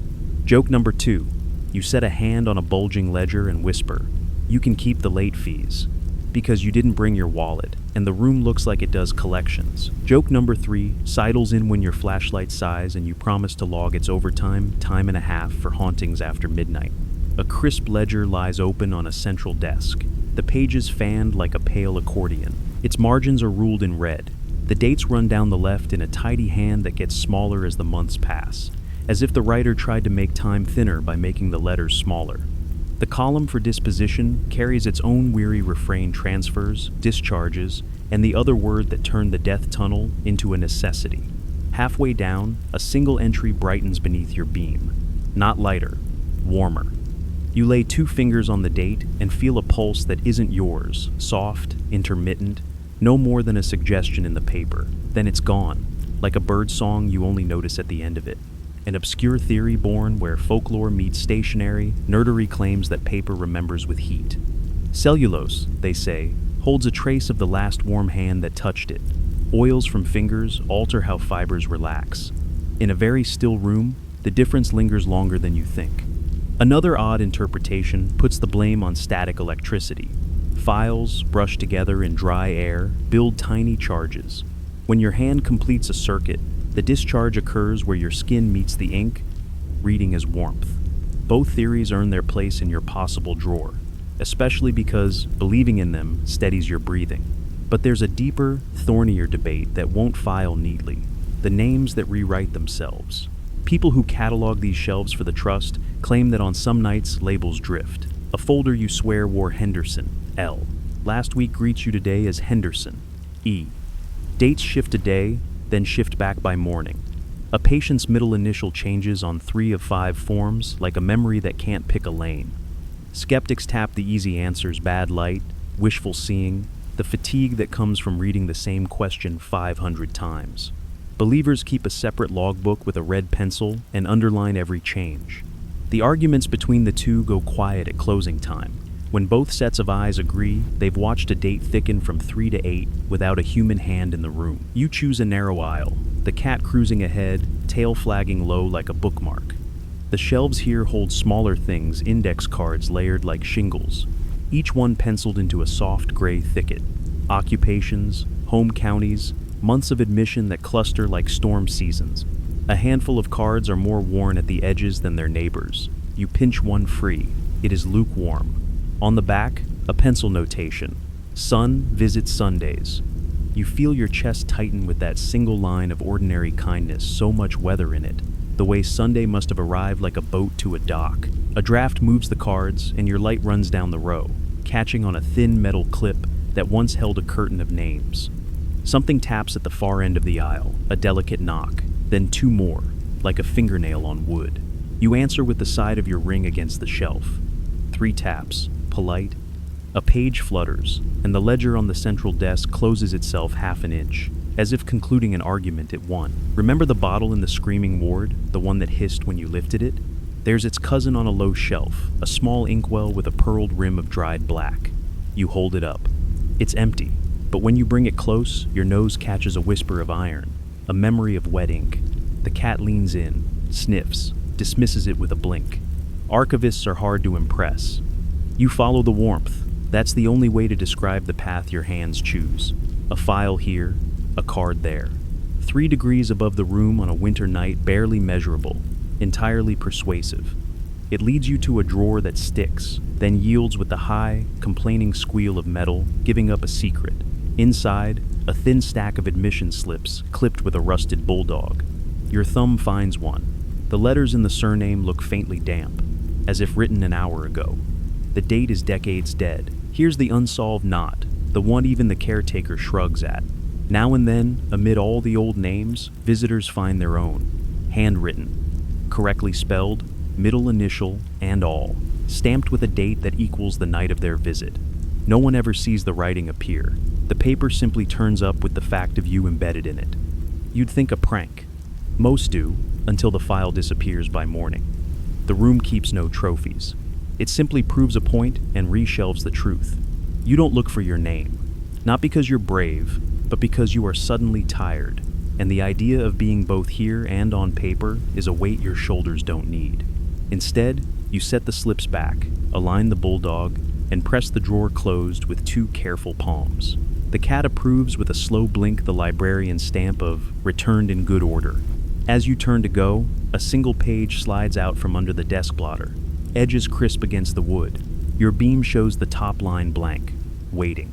Joke number 2. You set a hand on a bulging ledger and whisper, you can keep the late fees, because you didn't bring your wallet, and the room looks like it does collections. Joke number 3 sidles in when your flashlight sighs and you promise to log its overtime, time and a half for hauntings after midnight. A crisp ledger lies open on a central desk, the pages fanned like a pale accordion. Its margins are ruled in red. The dates run down the left in a tidy hand that gets smaller as the months pass, as if the writer tried to make time thinner by making the letters smaller. The column for disposition carries its own weary refrain transfers, discharges, and the other word that turned the death tunnel into a necessity. Halfway down, a single entry brightens beneath your beam. Not lighter, warmer. You lay 2 fingers on the date and feel a pulse that isn't yours, soft, intermittent, no more than a suggestion in the paper. Then it's gone, like a bird song you only notice at the end of it. An obscure theory born where folklore meets stationery, nerdery claims that paper remembers with heat. Cellulose, they say, holds a trace of the last warm hand that touched it. Oils from fingers alter how fibers relax. In a very still room, the difference lingers longer than you think. Another odd interpretation puts the blame on static electricity. Files, brushed together in dry air, build tiny charges. When your hand completes a circuit, the discharge occurs where your skin meets the ink, reading as warmth. Both theories earn their place in your possible drawer, especially because believing in them steadies your breathing. But there's a deeper, thornier debate that won't file neatly: the names that rewrite themselves. People who catalog these shelves for the trust claim that on some nights labels drift. A folder you swear wore Henderson, L. Last week greets you today as Henderson, E. Dates shift a day, then shift back by morning. A patient's middle initial changes on 3 of 5 forms, like a memory that can't pick a lane. Skeptics tap the easy answers: bad light, wishful seeing, the fatigue that comes from reading the same question 500 times. Believers keep a separate logbook with a red pencil and underline every change. The arguments between the two go quiet at closing time. When both sets of eyes agree, they've watched a date thicken from 3 to 8 without a human hand in the room. You choose a narrow aisle, the cat cruising ahead, tail flagging low like a bookmark. The shelves here hold smaller things, index cards layered like shingles. each one penciled into a soft gray thicket. Occupations, home counties, months of admission that cluster like storm seasons. A handful of cards are more worn at the edges than their neighbors. You pinch one free. It is lukewarm. On the back, a pencil notation. Son visits Sundays. You feel your chest tighten with that single line of ordinary kindness, so much weather in it. The way Sunday must have arrived like a boat to a dock. A draft moves the cards, and your light runs down the row, catching on a thin metal clip that once held a curtain of names. Something taps at the far end of the aisle, a delicate knock, then two more, like a fingernail on wood. You answer with the side of your ring against the shelf. 3 taps, polite. A page flutters, and the ledger on the central desk closes itself half an inch, as if concluding an argument it won. Remember the bottle in the screaming ward, the one that hissed when you lifted it? There's its cousin on a low shelf, a small inkwell with a pearled rim of dried black. You hold it up. It's empty, but when you bring it close, your nose catches a whisper of iron, a memory of wet ink. The cat leans in, sniffs, dismisses it with a blink. Archivists are hard to impress. You follow the warmth. That's the only way to describe the path your hands choose. A file here, a card there. 3 degrees above the room on a winter night, barely measurable, entirely persuasive. It leads you to a drawer that sticks, then yields with the high, complaining squeal of metal, giving up a secret. Inside, a thin stack of admission slips, clipped with a rusted bulldog. Your thumb finds one. The letters in the surname look faintly damp, as if written an hour ago. The date is decades dead. Here's the unsolved knot, the one even the caretaker shrugs at. Now and then, amid all the old names, visitors find their own. Handwritten. Correctly spelled, middle initial, and all. Stamped with a date that equals the night of their visit. No one ever sees the writing appear. The paper simply turns up with the fact of you embedded in it. You'd think a prank. Most do, until the file disappears by morning. The room keeps no trophies. It simply proves a point and reshelves the truth. You don't look for your name. Not because you're brave, but because you are suddenly tired, and the idea of being both here and on paper is a weight your shoulders don't need. Instead, you set the slips back, align the bulldog, and press the drawer closed with 2 careful palms. The cat approves with a slow blink, the librarian's stamp of returned in good order. As you turn to go, a single page slides out from under the desk blotter, edges crisp against the wood. Your beam shows the top line blank, waiting.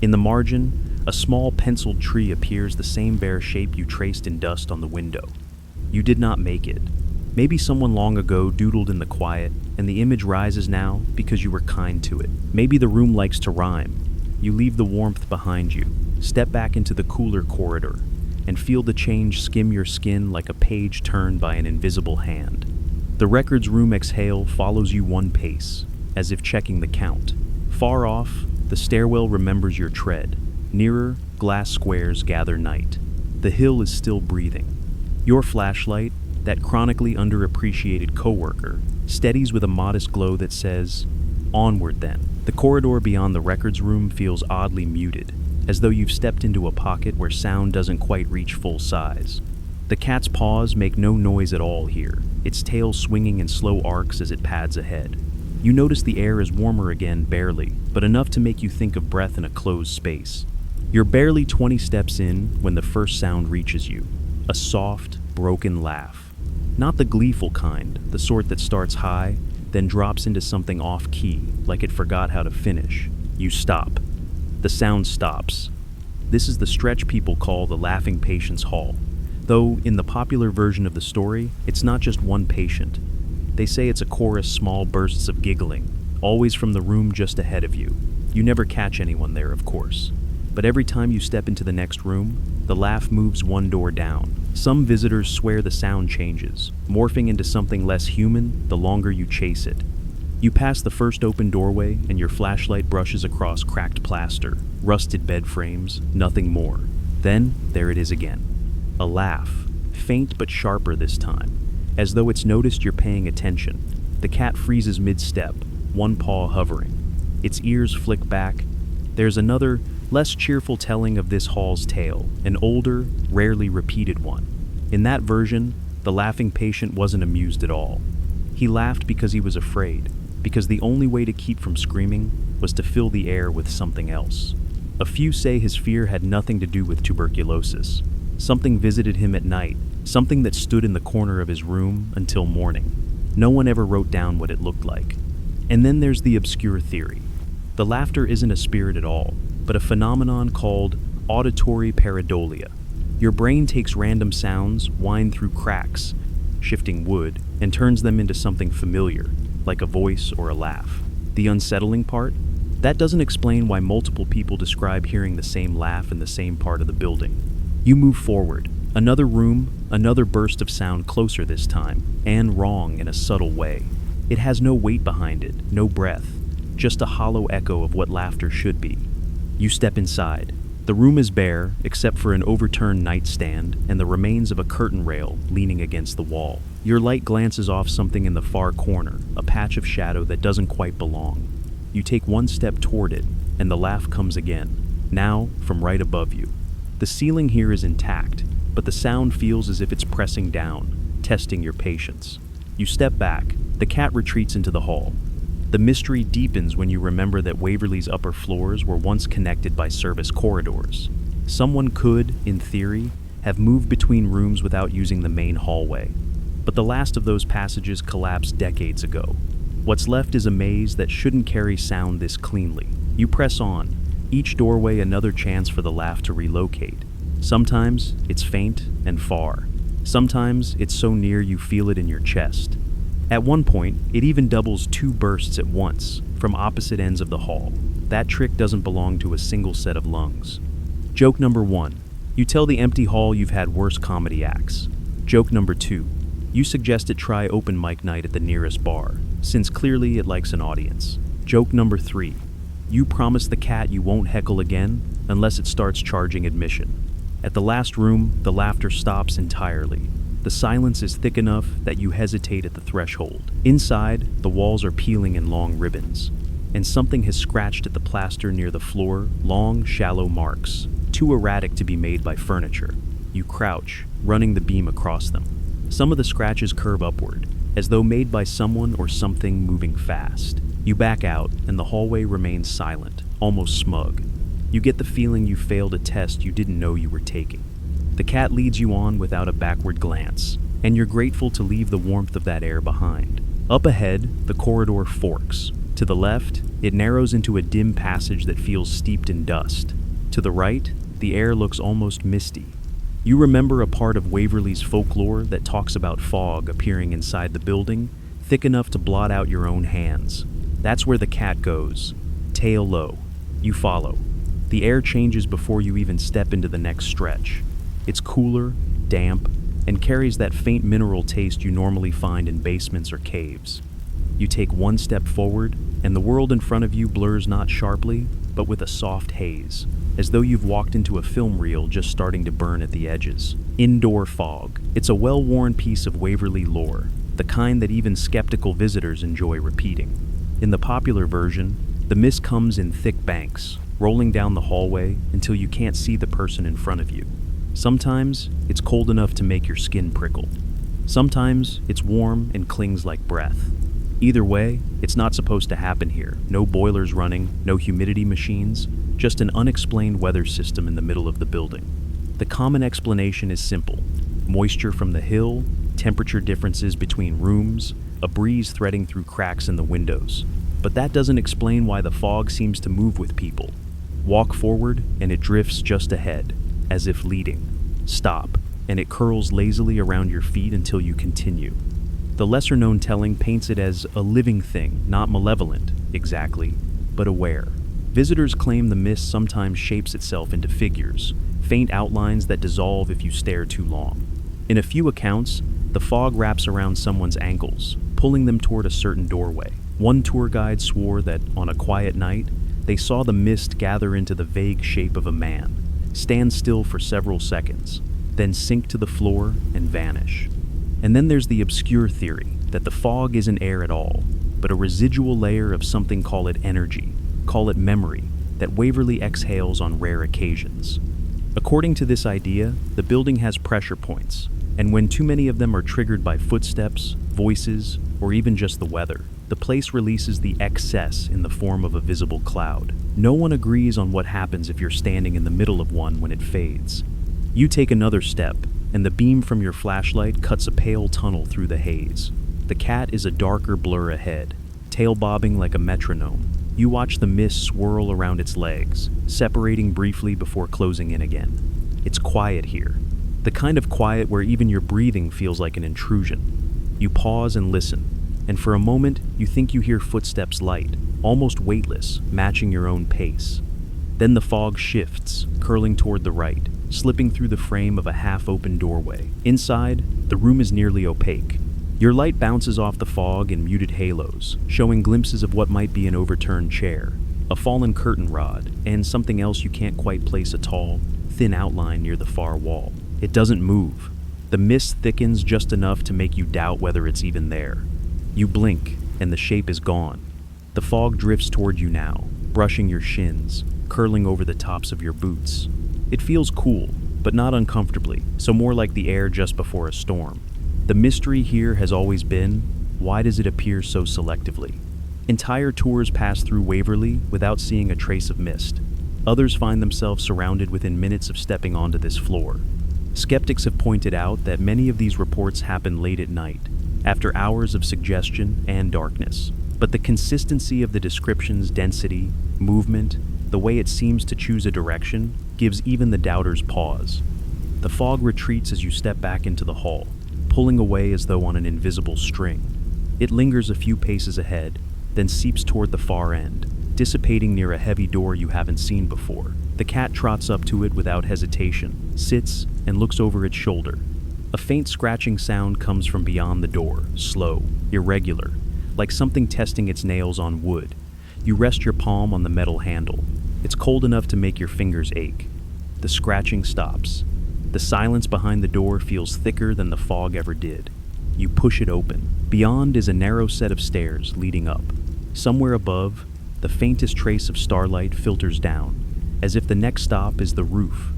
In the margin, a small penciled tree appears, the same bare shape you traced in dust on the window. You did not make it. Maybe someone long ago doodled in the quiet, and the image rises now because you were kind to it. Maybe the room likes to rhyme. You leave the warmth behind you, step back into the cooler corridor, and feel the change skim your skin like a page turned by an invisible hand. The records room exhale follows you 1 pace, as if checking the count. Far off, the stairwell remembers your tread. Nearer, glass squares gather night. The hill is still breathing. Your flashlight, that chronically underappreciated coworker, steadies with a modest glow that says, "Onward then." The corridor beyond the records room feels oddly muted, as though you've stepped into a pocket where sound doesn't quite reach full size. The cat's paws make no noise at all here, its tail swinging in slow arcs as it pads ahead. You notice the air is warmer again, barely, but enough to make you think of breath in a closed space. You're barely 20 steps in when the first sound reaches you, a soft, broken laugh. Not the gleeful kind, the sort that starts high, then drops into something off-key, like it forgot how to finish. You stop. The sound stops. This is the stretch people call the laughing patient's hall. Though, in the popular version of the story, it's not just one patient. They say it's a chorus, small bursts of giggling, always from the room just ahead of you. You never catch anyone there, of course. But every time you step into the next room, the laugh moves 1 door down. Some visitors swear the sound changes, morphing into something less human the longer you chase it. You pass the first open doorway, and your flashlight brushes across cracked plaster, rusted bed frames, nothing more. Then, there it is again. A laugh, faint but sharper this time, as though it's noticed you're paying attention. The cat freezes mid-step, 1 paw hovering. Its ears flick back. There's another, less cheerful telling of this hall's tale, an older, rarely repeated one. In that version, the laughing patient wasn't amused at all. He laughed because he was afraid, because the only way to keep from screaming was to fill the air with something else. A few say his fear had nothing to do with tuberculosis. Something visited him at night, something that stood in the corner of his room until morning. No one ever wrote down what it looked like. And then there's the obscure theory. The laughter isn't a spirit at all, but a phenomenon called auditory pareidolia. Your brain takes random sounds, wind through cracks, shifting wood, and turns them into something familiar, like a voice or a laugh. The unsettling part? That doesn't explain why multiple people describe hearing the same laugh in the same part of the building. You move forward. Another room, another burst of sound closer this time, and wrong in a subtle way. It has no weight behind it, no breath, just a hollow echo of what laughter should be. You step inside. The room is bare, except for an overturned nightstand and the remains of a curtain rail leaning against the wall. Your light glances off something in the far corner, a patch of shadow that doesn't quite belong. You take one step toward it, and the laugh comes again, now from right above you. The ceiling here is intact, but the sound feels as if it's pressing down, testing your patience. You step back. The cat retreats into the hall. The mystery deepens when you remember that Waverly's upper floors were once connected by service corridors. Someone could, in theory, have moved between rooms without using the main hallway. But the last of those passages collapsed decades ago. What's left is a maze that shouldn't carry sound this cleanly. You press on, each doorway another chance for the laugh to relocate. Sometimes it's faint and far. Sometimes it's so near you feel it in your chest. At one point, it even doubles two bursts at once, from opposite ends of the hall. That trick doesn't belong to a single set of lungs. Joke number 1. You tell the empty hall you've had worse comedy acts. Joke number 2. You suggest it try open mic night at the nearest bar, since clearly it likes an audience. Joke number 3. You promise the cat you won't heckle again unless it starts charging admission. At the last room, the laughter stops entirely. The silence is thick enough that you hesitate at the threshold. Inside, the walls are peeling in long ribbons, and something has scratched at the plaster near the floor, long, shallow marks, too erratic to be made by furniture. You crouch, running the beam across them. Some of the scratches curve upward, as though made by someone or something moving fast. You back out, and the hallway remains silent, almost smug. You get the feeling you failed a test you didn't know you were taking. The cat leads you on without a backward glance, and you're grateful to leave the warmth of that air behind. Up ahead, the corridor forks. To the left, it narrows into a dim passage that feels steeped in dust. To the right, the air looks almost misty. You remember a part of Waverly's folklore that talks about fog appearing inside the building, thick enough to blot out your own hands. That's where the cat goes, tail low. You follow. The air changes before you even step into the next stretch. It's cooler, damp, and carries that faint mineral taste you normally find in basements or caves. You take one step forward, and the world in front of you blurs not sharply, but with a soft haze, as though you've walked into a film reel just starting to burn at the edges. Indoor fog. It's a well-worn piece of Waverly lore, the kind that even skeptical visitors enjoy repeating. In the popular version, the mist comes in thick banks, rolling down the hallway until you can't see the person in front of you. Sometimes it's cold enough to make your skin prickle. Sometimes it's warm and clings like breath. Either way, it's not supposed to happen here. No boilers running, no humidity machines, just an unexplained weather system in the middle of the building. The common explanation is simple: moisture from the hill, temperature differences between rooms, a breeze threading through cracks in the windows. But that doesn't explain why the fog seems to move with people. Walk forward, and it drifts just ahead, as if leading. Stop, and it curls lazily around your feet until you continue. The lesser-known telling paints it as a living thing, not malevolent, exactly, but aware. Visitors claim the mist sometimes shapes itself into figures, faint outlines that dissolve if you stare too long. In a few accounts, the fog wraps around someone's ankles, pulling them toward a certain doorway. One tour guide swore that, on a quiet night, they saw the mist gather into the vague shape of a man, stand still for several seconds, then sink to the floor and vanish. And then there's the obscure theory that the fog isn't air at all, but a residual layer of something, call it energy, call it memory, that Waverly exhales on rare occasions. According to this idea, the building has pressure points, and when too many of them are triggered by footsteps, voices, or even just the weather, the place releases the excess in the form of a visible cloud. No one agrees on what happens if you're standing in the middle of one when it fades. You take another step, and the beam from your flashlight cuts a pale tunnel through the haze. The cat is a darker blur ahead, tail bobbing like a metronome. You watch the mist swirl around its legs, separating briefly before closing in again. It's quiet here, the kind of quiet where even your breathing feels like an intrusion. You pause and listen, and for a moment you think you hear footsteps light, almost weightless, matching your own pace. Then the fog shifts, curling toward the right, slipping through the frame of a half-open doorway. Inside, the room is nearly opaque. Your light bounces off the fog in muted halos, showing glimpses of what might be an overturned chair, a fallen curtain rod, and something else you can't quite place, a tall, thin outline near the far wall. It doesn't move. The mist thickens just enough to make you doubt whether it's even there. You blink, and the shape is gone. The fog drifts toward you now, brushing your shins, curling over the tops of your boots. It feels cool, but not uncomfortably, so more like the air just before a storm. The mystery here has always been, why does it appear so selectively? Entire tours pass through Waverly without seeing a trace of mist. Others find themselves surrounded within minutes of stepping onto this floor. Skeptics have pointed out that many of these reports happen late at night, after hours of suggestion and darkness. But the consistency of the description's density, movement, the way it seems to choose a direction, gives even the doubters pause. The fog retreats as you step back into the hall, pulling away as though on an invisible string. It lingers a few paces ahead, then seeps toward the far end, dissipating near a heavy door you haven't seen before. The cat trots up to it without hesitation, sits, and looks over its shoulder. A faint scratching sound comes from beyond the door, slow, irregular, like something testing its nails on wood. You rest your palm on the metal handle. It's cold enough to make your fingers ache. The scratching stops. The silence behind the door feels thicker than the fog ever did. You push it open. Beyond is a narrow set of stairs leading up. Somewhere above, the faintest trace of starlight filters down, as if the next stop is the roof.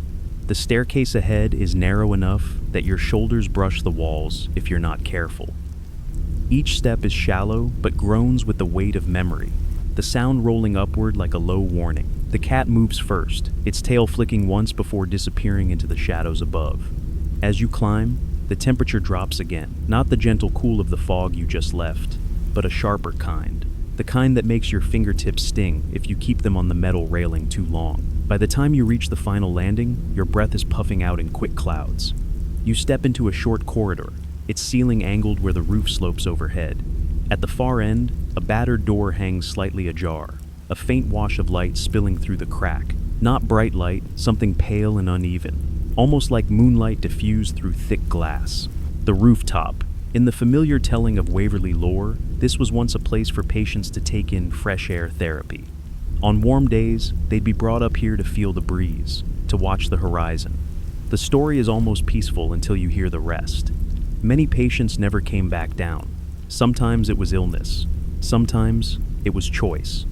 The staircase ahead is narrow enough that your shoulders brush the walls if you're not careful. Each step is shallow, but groans with the weight of memory, the sound rolling upward like a low warning. The cat moves first, its tail flicking once before disappearing into the shadows above. As you climb, the temperature drops again, not the gentle cool of the fog you just left, but a sharper kind. The kind that makes your fingertips sting if you keep them on the metal railing too long. By the time you reach the final landing, your breath is puffing out in quick clouds. You step into a short corridor, its ceiling angled where the roof slopes overhead. At the far end, a battered door hangs slightly ajar, a faint wash of light spilling through the crack. Not bright light, something pale and uneven, almost like moonlight diffused through thick glass. The rooftop. In the familiar telling of Waverly lore, this was once a place for patients to take in fresh air therapy. On warm days, they'd be brought up here to feel the breeze, to watch the horizon. The story is almost peaceful until you hear the rest. Many patients never came back down. Sometimes it was illness. Sometimes it was choice.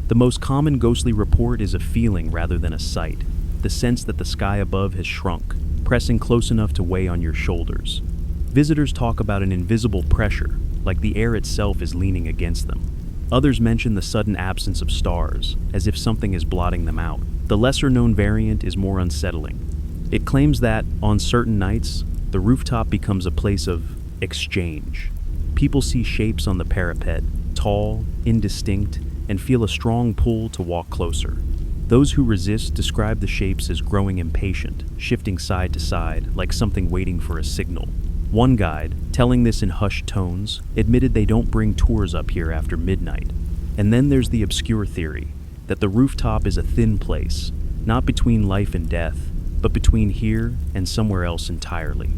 The most common ghostly report is a feeling rather than a sight, the sense that the sky above has shrunk, pressing close enough to weigh on your shoulders. Visitors talk about an invisible pressure, like the air itself is leaning against them. Others mention the sudden absence of stars, as if something is blotting them out. The lesser-known variant is more unsettling. It claims that, on certain nights, the rooftop becomes a place of exchange. People see shapes on the parapet, tall, indistinct, and feel a strong pull to walk closer. Those who resist describe the shapes as growing impatient, shifting side to side, like something waiting for a signal. One guide, telling this in hushed tones, admitted they don't bring tours up here after midnight. And then there's the obscure theory that the rooftop is a thin place, not between life and death, but between here and somewhere else entirely.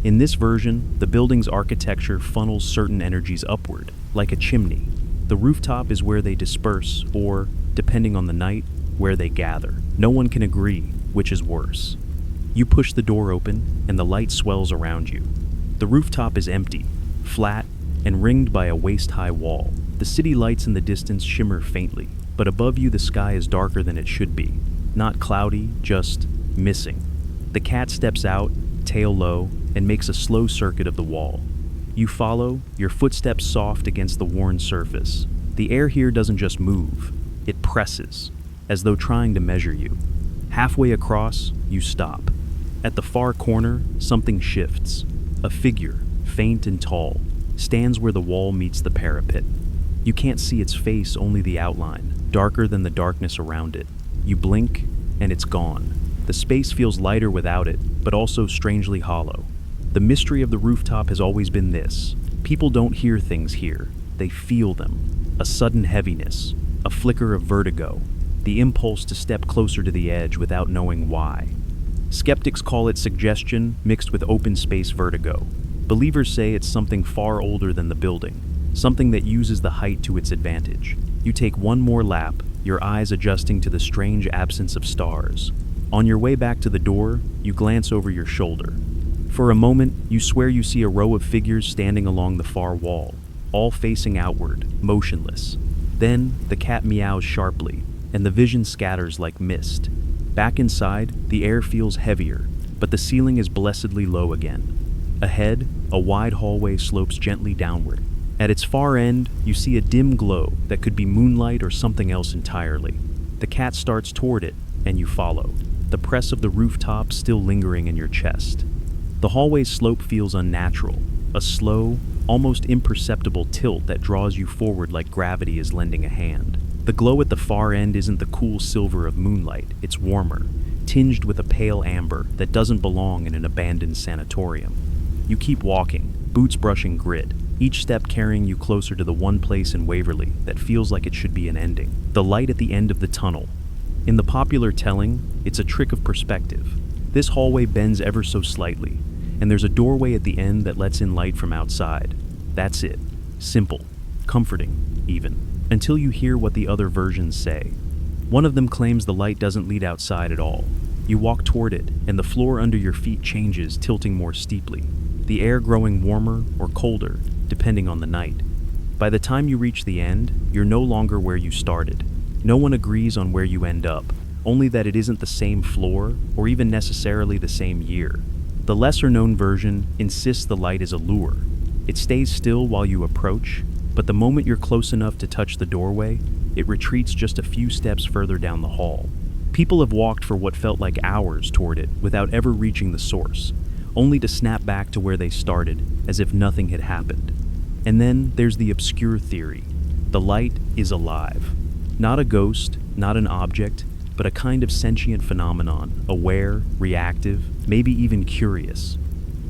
In this version, the building's architecture funnels certain energies upward, like a chimney. The rooftop is where they disperse, or, depending on the night, where they gather. No one can agree which is worse. You push the door open, and the light swells around you. The rooftop is empty, flat, and ringed by a waist-high wall. The city lights in the distance shimmer faintly, but above you the sky is darker than it should be. Not cloudy, just missing. The cat steps out, tail low, and makes a slow circuit of the wall. You follow, your footsteps soft against the worn surface. The air here doesn't just move, it presses, as though trying to measure you. Halfway across, you stop. At the far corner, something shifts. A figure, faint and tall, stands where the wall meets the parapet. You can't see its face, only the outline, darker than the darkness around it. You blink, and it's gone. The space feels lighter without it, but also strangely hollow. The mystery of the rooftop has always been this. People don't hear things here, they feel them. A sudden heaviness, a flicker of vertigo, the impulse to step closer to the edge without knowing why. Skeptics call it suggestion mixed with open space vertigo. Believers say it's something far older than the building, something that uses the height to its advantage. You take one more lap, your eyes adjusting to the strange absence of stars. On your way back to the door, you glance over your shoulder. For a moment, you swear you see a row of figures standing along the far wall, all facing outward, motionless. Then, the cat meows sharply, and the vision scatters like mist. Back inside, the air feels heavier, but the ceiling is blessedly low again. Ahead, a wide hallway slopes gently downward. At its far end, you see a dim glow that could be moonlight or something else entirely. The cat starts toward it, and you follow, the press of the rooftop still lingering in your chest. The hallway's slope feels unnatural, a slow, almost imperceptible tilt that draws you forward like gravity is lending a hand. The glow at the far end isn't the cool silver of moonlight, it's warmer, tinged with a pale amber that doesn't belong in an abandoned sanatorium. You keep walking, boots brushing grit, each step carrying you closer to the one place in Waverly that feels like it should be an ending. The light at the end of the tunnel. In the popular telling, it's a trick of perspective. This hallway bends ever so slightly, and there's a doorway at the end that lets in light from outside. That's it. Simple. Comforting, even. Until you hear what the other versions say. One of them claims the light doesn't lead outside at all. You walk toward it, and the floor under your feet changes, tilting more steeply, the air growing warmer or colder, depending on the night. By the time you reach the end, you're no longer where you started. No one agrees on where you end up, only that it isn't the same floor or even necessarily the same year. The lesser-known version insists the light is a lure. It stays still while you approach, but the moment you're close enough to touch the doorway, it retreats just a few steps further down the hall. People have walked for what felt like hours toward it without ever reaching the source, only to snap back to where they started, as if nothing had happened. And then there's the obscure theory. The light is alive. Not a ghost, not an object, but a kind of sentient phenomenon, aware, reactive, maybe even curious.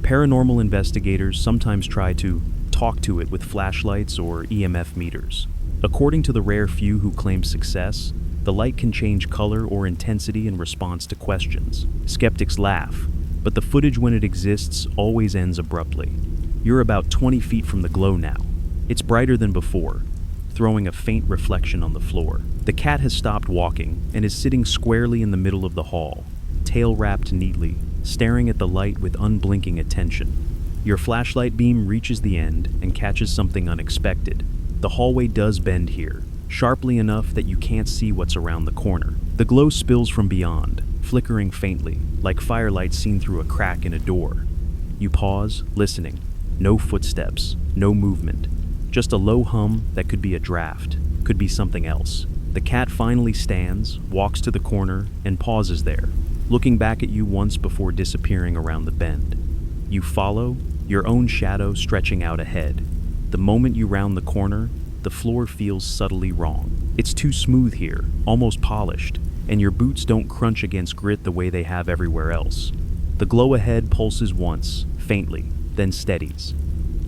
Paranormal investigators sometimes try to talk to it with flashlights or EMF meters. According to the rare few who claim success, the light can change color or intensity in response to questions. Skeptics laugh, but the footage when it exists always ends abruptly. You're about 20 feet from the glow now. It's brighter than before, throwing a faint reflection on the floor. The cat has stopped walking and is sitting squarely in the middle of the hall, tail wrapped neatly, staring at the light with unblinking attention. Your flashlight beam reaches the end and catches something unexpected. The hallway does bend here, sharply enough that you can't see what's around the corner. The glow spills from beyond, flickering faintly, like firelight seen through a crack in a door. You pause, listening. No footsteps, no movement. Just a low hum that could be a draft, could be something else. The cat finally stands, walks to the corner, and pauses there, looking back at you once before disappearing around the bend. You follow, your own shadow stretching out ahead. The moment you round the corner, the floor feels subtly wrong. It's too smooth here, almost polished, and your boots don't crunch against grit the way they have everywhere else. The glow ahead pulses once, faintly, then steadies.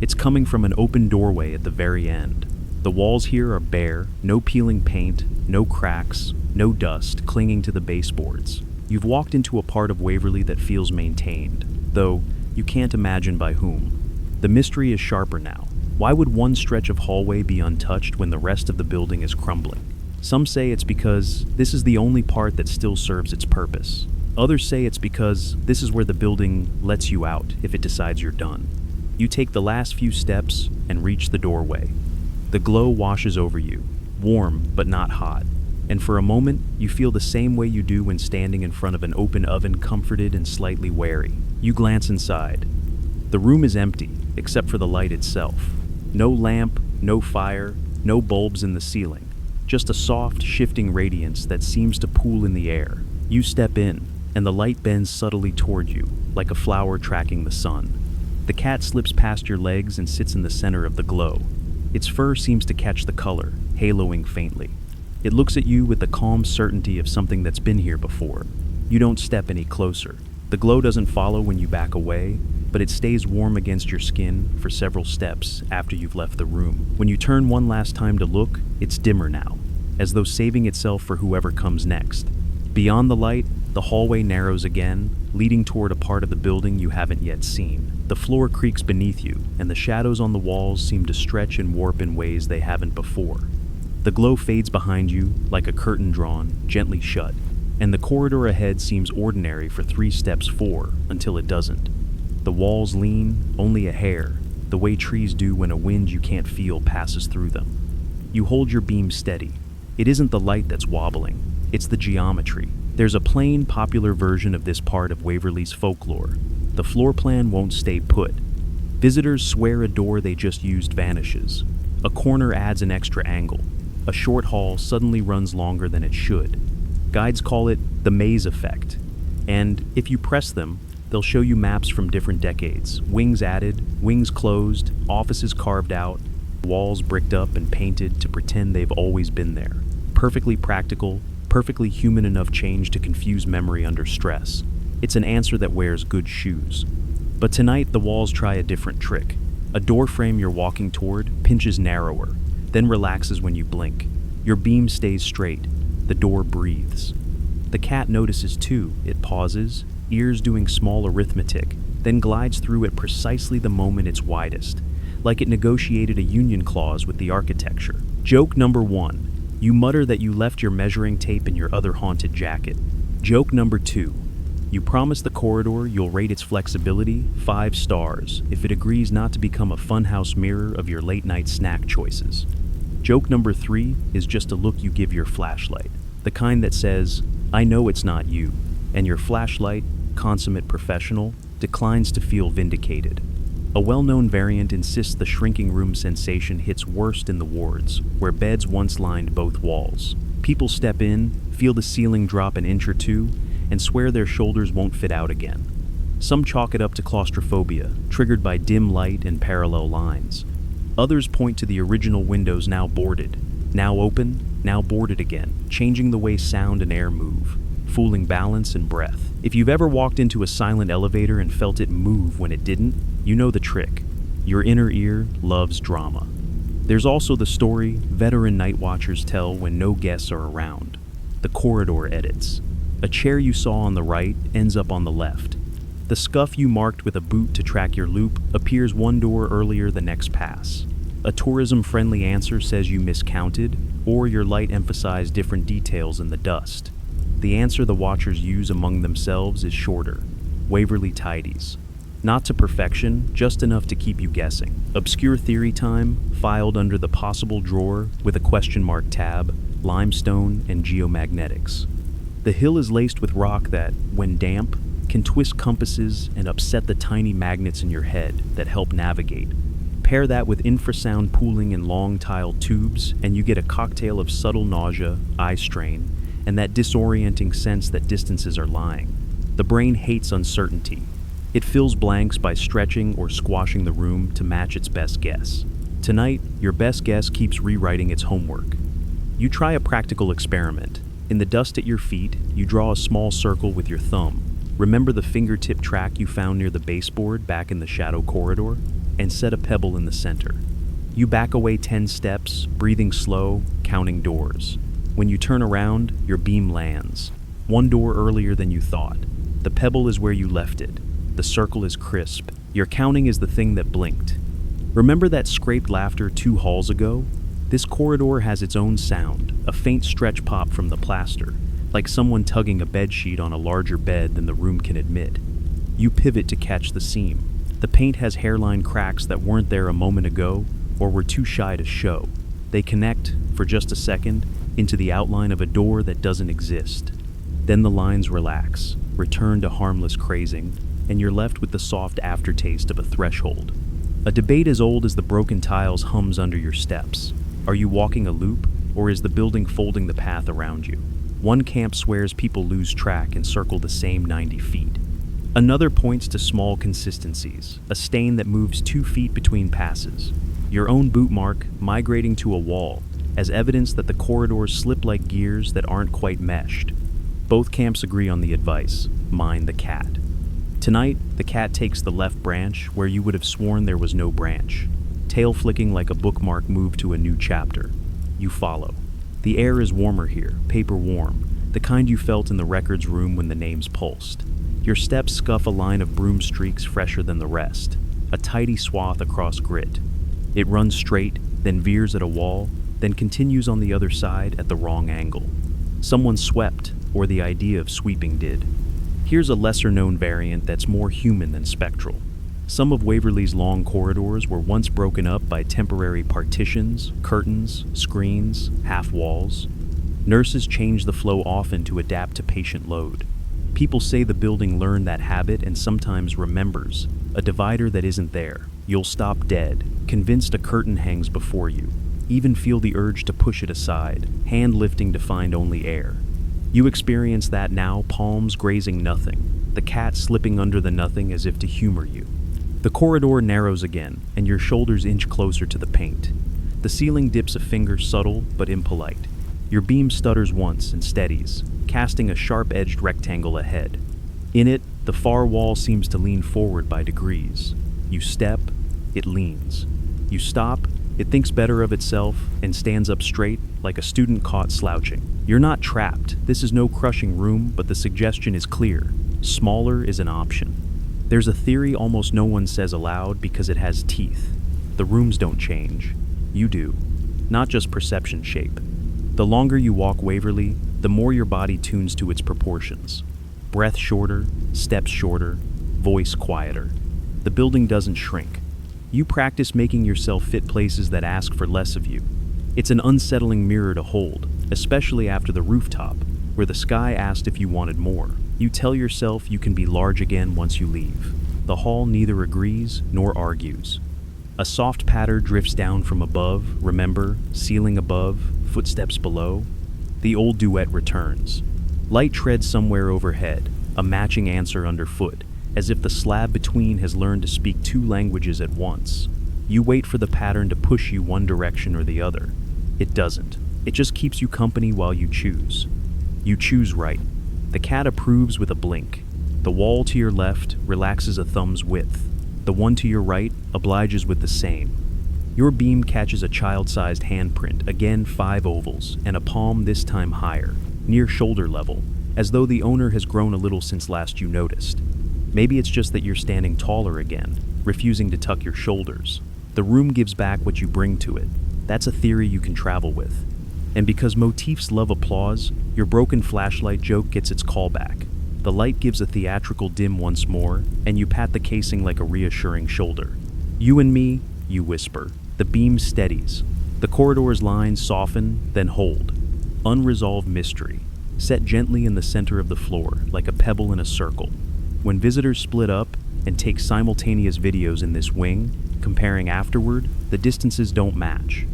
It's coming from an open doorway at the very end. The walls here are bare, no peeling paint, no cracks, no dust clinging to the baseboards. You've walked into a part of Waverly that feels maintained, though you can't imagine by whom. The mystery is sharper now. Why would one stretch of hallway be untouched when the rest of the building is crumbling? Some say it's because this is the only part that still serves its purpose. Others say it's because this is where the building lets you out if it decides you're done. You take the last few steps and reach the doorway. The glow washes over you, warm but not hot. And for a moment, you feel the same way you do when standing in front of an open oven, comforted and slightly wary. You glance inside. The room is empty, except for the light itself. No lamp, no fire, no bulbs in the ceiling. Just a soft, shifting radiance that seems to pool in the air. You step in, and the light bends subtly toward you, like a flower tracking the sun. The cat slips past your legs and sits in the center of the glow. Its fur seems to catch the color, haloing faintly. It looks at you with the calm certainty of something that's been here before. You don't step any closer. The glow doesn't follow when you back away, but it stays warm against your skin for several steps after you've left the room. When you turn one last time to look, it's dimmer now, as though saving itself for whoever comes next. Beyond the light, the hallway narrows again, leading toward a part of the building you haven't yet seen. The floor creaks beneath you, and the shadows on the walls seem to stretch and warp in ways they haven't before. The glow fades behind you, like a curtain drawn, gently shut, and the corridor ahead seems ordinary for 3 steps forward until it doesn't. The walls lean, only a hair, the way trees do when a wind you can't feel passes through them. You hold your beam steady. It isn't the light that's wobbling, it's the geometry. There's a plain, popular version of this part of Waverly's folklore. The floor plan won't stay put. Visitors swear a door they just used vanishes. A corner adds an extra angle. A short hall suddenly runs longer than it should. Guides call it the maze effect. And if you press them, they'll show you maps from different decades. Wings added, wings closed, offices carved out, walls bricked up and painted to pretend they've always been there. Perfectly practical, perfectly human enough change to confuse memory under stress. It's an answer that wears good shoes. But tonight, the walls try a different trick. A door frame you're walking toward pinches narrower, then relaxes when you blink. Your beam stays straight. The door breathes. The cat notices too. It pauses, ears doing small arithmetic, then glides through at precisely the moment it's widest, like it negotiated a union clause with the architecture. Joke number 1. You mutter that you left your measuring tape in your other haunted jacket. Joke number 2. You promise the corridor you'll rate its flexibility 5 stars if it agrees not to become a funhouse mirror of your late-night snack choices. Joke number 3 is just a look you give your flashlight, the kind that says, "I know it's not you," and your flashlight, consummate professional, declines to feel vindicated. A well-known variant insists the shrinking room sensation hits worst in the wards, where beds once lined both walls. People step in, feel the ceiling drop an inch or two, and swear their shoulders won't fit out again. Some chalk it up to claustrophobia, triggered by dim light and parallel lines. Others point to the original windows now boarded, now open, now boarded again, changing the way sound and air move, fooling balance and breath. If you've ever walked into a silent elevator and felt it move when it didn't, you know the trick. Your inner ear loves drama. There's also the story veteran night watchers tell when no guests are around. The corridor edits. A chair you saw on the right ends up on the left. The scuff you marked with a boot to track your loop appears one door earlier the next pass. A tourism-friendly answer says you miscounted, or your light emphasized different details in the dust. The answer the watchers use among themselves is shorter. Waverly tidies. Not to perfection, just enough to keep you guessing. Obscure theory time, filed under the possible drawer with a question mark tab, limestone and geomagnetics. The hill is laced with rock that, when damp, can twist compasses and upset the tiny magnets in your head that help navigate. Pair that with infrasound pooling in long tiled tubes, and you get a cocktail of subtle nausea, eye strain, and that disorienting sense that distances are lying. The brain hates uncertainty. It fills blanks by stretching or squashing the room to match its best guess. Tonight, your best guess keeps rewriting its homework. You try a practical experiment. In the dust at your feet, you draw a small circle with your thumb. Remember the fingertip track you found near the baseboard back in the shadow corridor? And set a pebble in the center. You back away 10 steps, breathing slow, counting doors. When you turn around, your beam lands. One door earlier than you thought. The pebble is where you left it. The circle is crisp. Your counting is the thing that blinked. Remember that scraped laughter 2 halls ago? This corridor has its own sound, a faint stretch pop from the plaster, like someone tugging a bedsheet on a larger bed than the room can admit. You pivot to catch the seam. The paint has hairline cracks that weren't there a moment ago or were too shy to show. They connect, for just a second, into the outline of a door that doesn't exist. Then the lines relax, return to harmless crazing, and you're left with the soft aftertaste of a threshold. A debate as old as the broken tiles hums under your steps. Are you walking a loop, or is the building folding the path around you? One camp swears people lose track and circle the same 90 feet. Another points to small consistencies, a stain that moves 2 feet between passes. Your own boot mark migrating to a wall, as evidence that the corridors slip like gears that aren't quite meshed. Both camps agree on the advice: mind the cat. Tonight, the cat takes the left branch where you would have sworn there was no branch. Tail flicking like a bookmark moved to a new chapter. You follow. The air is warmer here, paper warm, the kind you felt in the records room when the names pulsed. Your steps scuff a line of broom streaks fresher than the rest, a tidy swath across grit. It runs straight, then veers at a wall, then continues on the other side at the wrong angle. Someone swept, or the idea of sweeping did. Here's a lesser-known variant that's more human than spectral. Some of Waverly's long corridors were once broken up by temporary partitions, curtains, screens, half-walls. Nurses change the flow often to adapt to patient load. People say the building learned that habit and sometimes remembers, a divider that isn't there. You'll stop dead, convinced a curtain hangs before you. Even feel the urge to push it aside, hand lifting to find only air. You experience that now, palms grazing nothing, the cat slipping under the nothing as if to humor you. The corridor narrows again, and your shoulders inch closer to the paint. The ceiling dips a finger, subtle but impolite. Your beam stutters once and steadies, casting a sharp-edged rectangle ahead. In it, the far wall seems to lean forward by degrees. You step, it leans. You stop, it thinks better of itself and stands up straight, like a student caught slouching. You're not trapped. This is no crushing room, but the suggestion is clear. Smaller is an option. There's a theory almost no one says aloud because it has teeth. The rooms don't change. You do. Not just perception shape. The longer you walk Waverly, the more your body tunes to its proportions. Breath shorter, steps shorter, voice quieter. The building doesn't shrink. You practice making yourself fit places that ask for less of you. It's an unsettling mirror to hold, especially after the rooftop, where the sky asked if you wanted more. You tell yourself you can be large again once you leave. The hall neither agrees nor argues. A soft patter drifts down from above, remember, ceiling above, footsteps below. The old duet returns. Light treads somewhere overhead, a matching answer underfoot, as if the slab between has learned to speak 2 languages at once. You wait for the pattern to push you one direction or the other. It doesn't. It just keeps you company while you choose. You choose right. The cat approves with a blink. The wall to your left relaxes a thumb's width. The one to your right obliges with the same. Your beam catches a child-sized handprint, again 5 ovals, and a palm this time higher, near shoulder level, as though the owner has grown a little since last you noticed. Maybe it's just that you're standing taller again, refusing to tuck your shoulders. The room gives back what you bring to it. That's a theory you can travel with. And because motifs love applause, your broken flashlight joke gets its callback. The light gives a theatrical dim once more, and you pat the casing like a reassuring shoulder. You and me, you whisper. The beam steadies. The corridor's lines soften, then hold. Unresolved mystery, set gently in the center of the floor, like a pebble in a circle. When visitors split up and take simultaneous videos in this wing, comparing afterward, the distances don't match.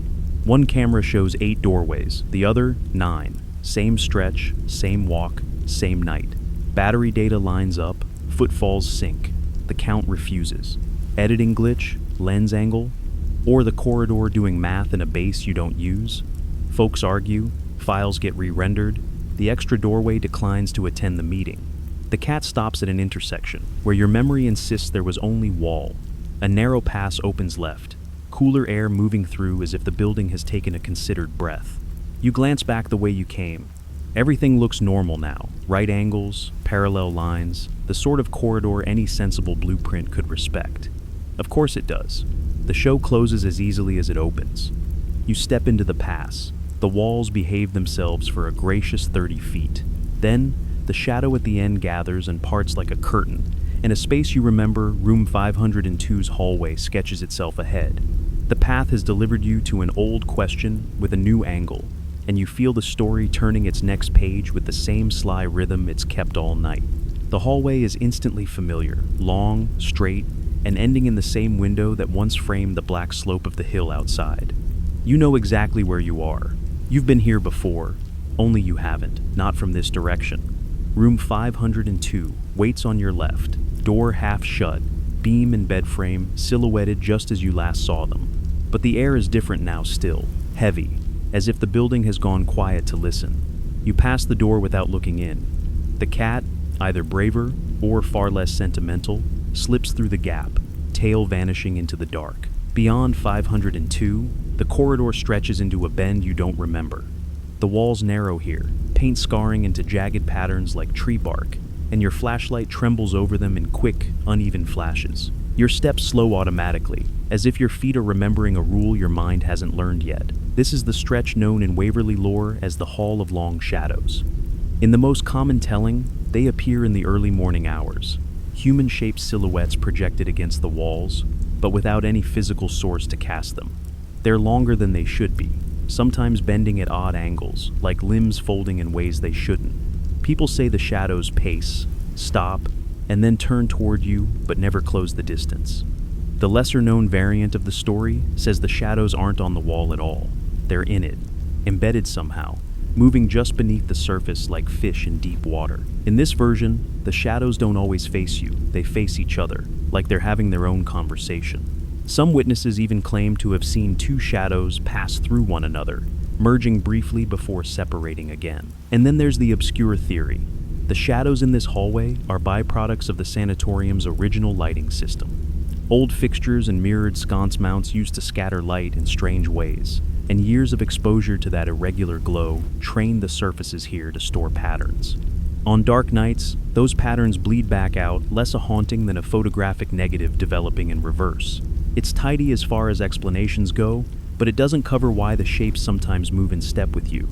One camera shows 8 doorways, the other 9. Same stretch, same walk, same night. Battery data lines up, footfalls sync. The count refuses. Editing glitch, lens angle, or the corridor doing math in a base you don't use. Folks argue, files get re-rendered, the extra doorway declines to attend the meeting. The cat stops at an intersection, where your memory insists there was only wall. A narrow pass opens left, cooler air moving through as if the building has taken a considered breath. You glance back the way you came. Everything looks normal now. Right angles, parallel lines, the sort of corridor any sensible blueprint could respect. Of course it does. The show closes as easily as it opens. You step into the pass. The walls behave themselves for a gracious 30 feet. Then, the shadow at the end gathers and parts like a curtain, and a space you remember, room 502's hallway, sketches itself ahead. The path has delivered you to an old question with a new angle, and you feel the story turning its next page with the same sly rhythm it's kept all night. The hallway is instantly familiar, long, straight, and ending in the same window that once framed the black slope of the hill outside. You know exactly where you are. You've been here before, only you haven't, not from this direction. Room 502 waits on your left, door half shut, beam and bed frame silhouetted just as you last saw them. But the air is different now still, heavy, as if the building has gone quiet to listen. You pass the door without looking in. The cat, either braver or far less sentimental, slips through the gap, tail vanishing into the dark. Beyond 502, the corridor stretches into a bend you don't remember. The walls narrow here, paint scarring into jagged patterns like tree bark, and your flashlight trembles over them in quick, uneven flashes. Your steps slow automatically, as if your feet are remembering a rule your mind hasn't learned yet. This is the stretch known in Waverly lore as the Hall of Long Shadows. In the most common telling, they appear in the early morning hours, human-shaped silhouettes projected against the walls, but without any physical source to cast them. They're longer than they should be, sometimes bending at odd angles, like limbs folding in ways they shouldn't. People say the shadows pace, stop, and then turn toward you, but never close the distance. The lesser-known variant of the story says the shadows aren't on the wall at all. They're in it, embedded somehow, moving just beneath the surface like fish in deep water. In this version, the shadows don't always face you, they face each other, like they're having their own conversation. Some witnesses even claim to have seen two shadows pass through one another, merging briefly before separating again. And then there's the obscure theory. The shadows in this hallway are byproducts of the sanatorium's original lighting system. Old fixtures and mirrored sconce mounts used to scatter light in strange ways, and years of exposure to that irregular glow trained the surfaces here to store patterns. On dark nights, those patterns bleed back out, less a haunting than a photographic negative developing in reverse. It's tidy as far as explanations go, but it doesn't cover why the shapes sometimes move in step with you.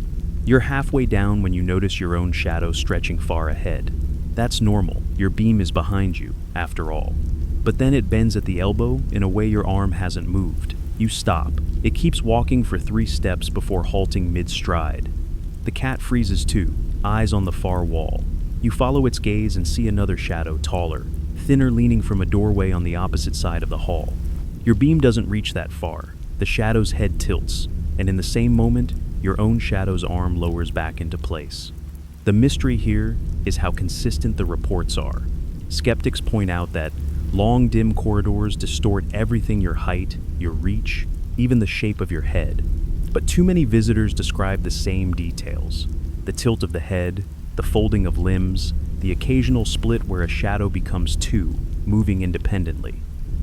You're halfway down when you notice your own shadow stretching far ahead. That's normal, your beam is behind you, after all. But then it bends at the elbow in a way your arm hasn't moved. You stop. It keeps walking for 3 steps before halting mid-stride. The cat freezes too, eyes on the far wall. You follow its gaze and see another shadow taller, thinner, leaning from a doorway on the opposite side of the hall. Your beam doesn't reach that far. The shadow's head tilts, and in the same moment, your own shadow's arm lowers back into place. The mystery here is how consistent the reports are. Skeptics point out that long, dim corridors distort everything: your height, your reach, even the shape of your head. But too many visitors describe the same details: the tilt of the head, the folding of limbs, the occasional split where a shadow becomes two, moving independently.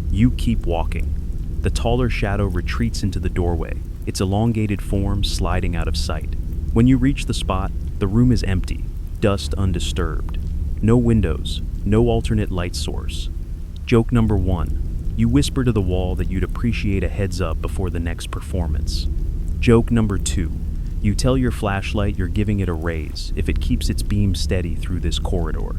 You keep walking. The taller shadow retreats into the doorway, its elongated form sliding out of sight. When you reach the spot, the room is empty, dust undisturbed. No windows, no alternate light source. Joke number 1. You whisper to the wall that you'd appreciate a heads up before the next performance. Joke number 2. You tell your flashlight you're giving it a raise if it keeps its beam steady through this corridor.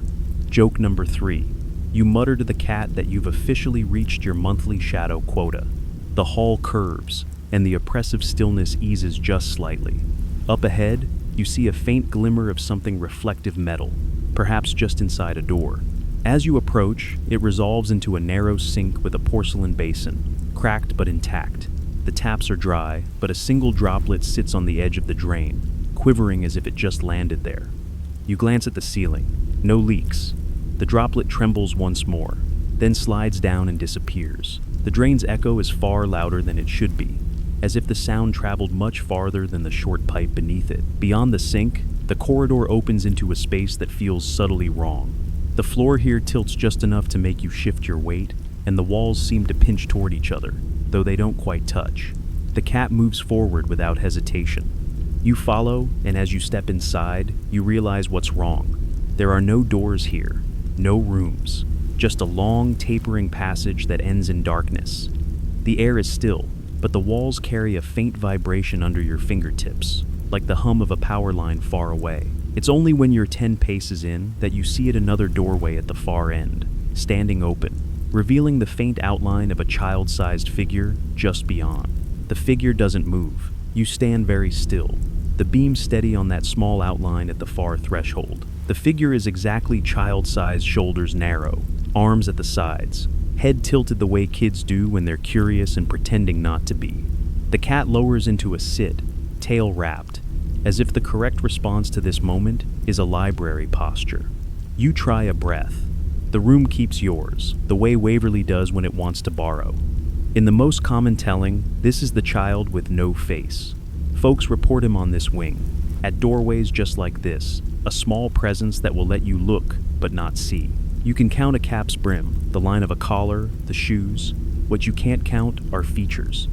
Joke number 3. You mutter to the cat that you've officially reached your monthly shadow quota. The hall curves, and the oppressive stillness eases just slightly. Up ahead, you see a faint glimmer of something reflective metal, perhaps just inside a door. As you approach, it resolves into a narrow sink with a porcelain basin, cracked but intact. The taps are dry, but a single droplet sits on the edge of the drain, quivering as if it just landed there. You glance at the ceiling. No leaks. The droplet trembles once more, then slides down and disappears. The drain's echo is far louder than it should be, as if the sound traveled much farther than the short pipe beneath it. Beyond the sink, the corridor opens into a space that feels subtly wrong. The floor here tilts just enough to make you shift your weight, and the walls seem to pinch toward each other, though they don't quite touch. The cat moves forward without hesitation. You follow, and as you step inside, you realize what's wrong. There are no doors here, no rooms, just a long, tapering passage that ends in darkness. The air is still, but the walls carry a faint vibration under your fingertips, like the hum of a power line far away. It's only when you're 10 paces in that you see another doorway at the far end, standing open, revealing the faint outline of a child-sized figure just beyond. The figure doesn't move. You stand very still, the beam steady on that small outline at the far threshold. The figure is exactly child-sized, shoulders narrow, arms at the sides, head tilted the way kids do when they're curious and pretending not to be. The cat lowers into a sit, tail wrapped, as if the correct response to this moment is a library posture. You try a breath. The room keeps yours, the way Waverly does when it wants to borrow. In the most common telling, this is the child with no face. Folks report him on this wing, at doorways just like this, a small presence that will let you look but not see. You can count a cap's brim, the line of a collar, the shoes. What you can't count are features.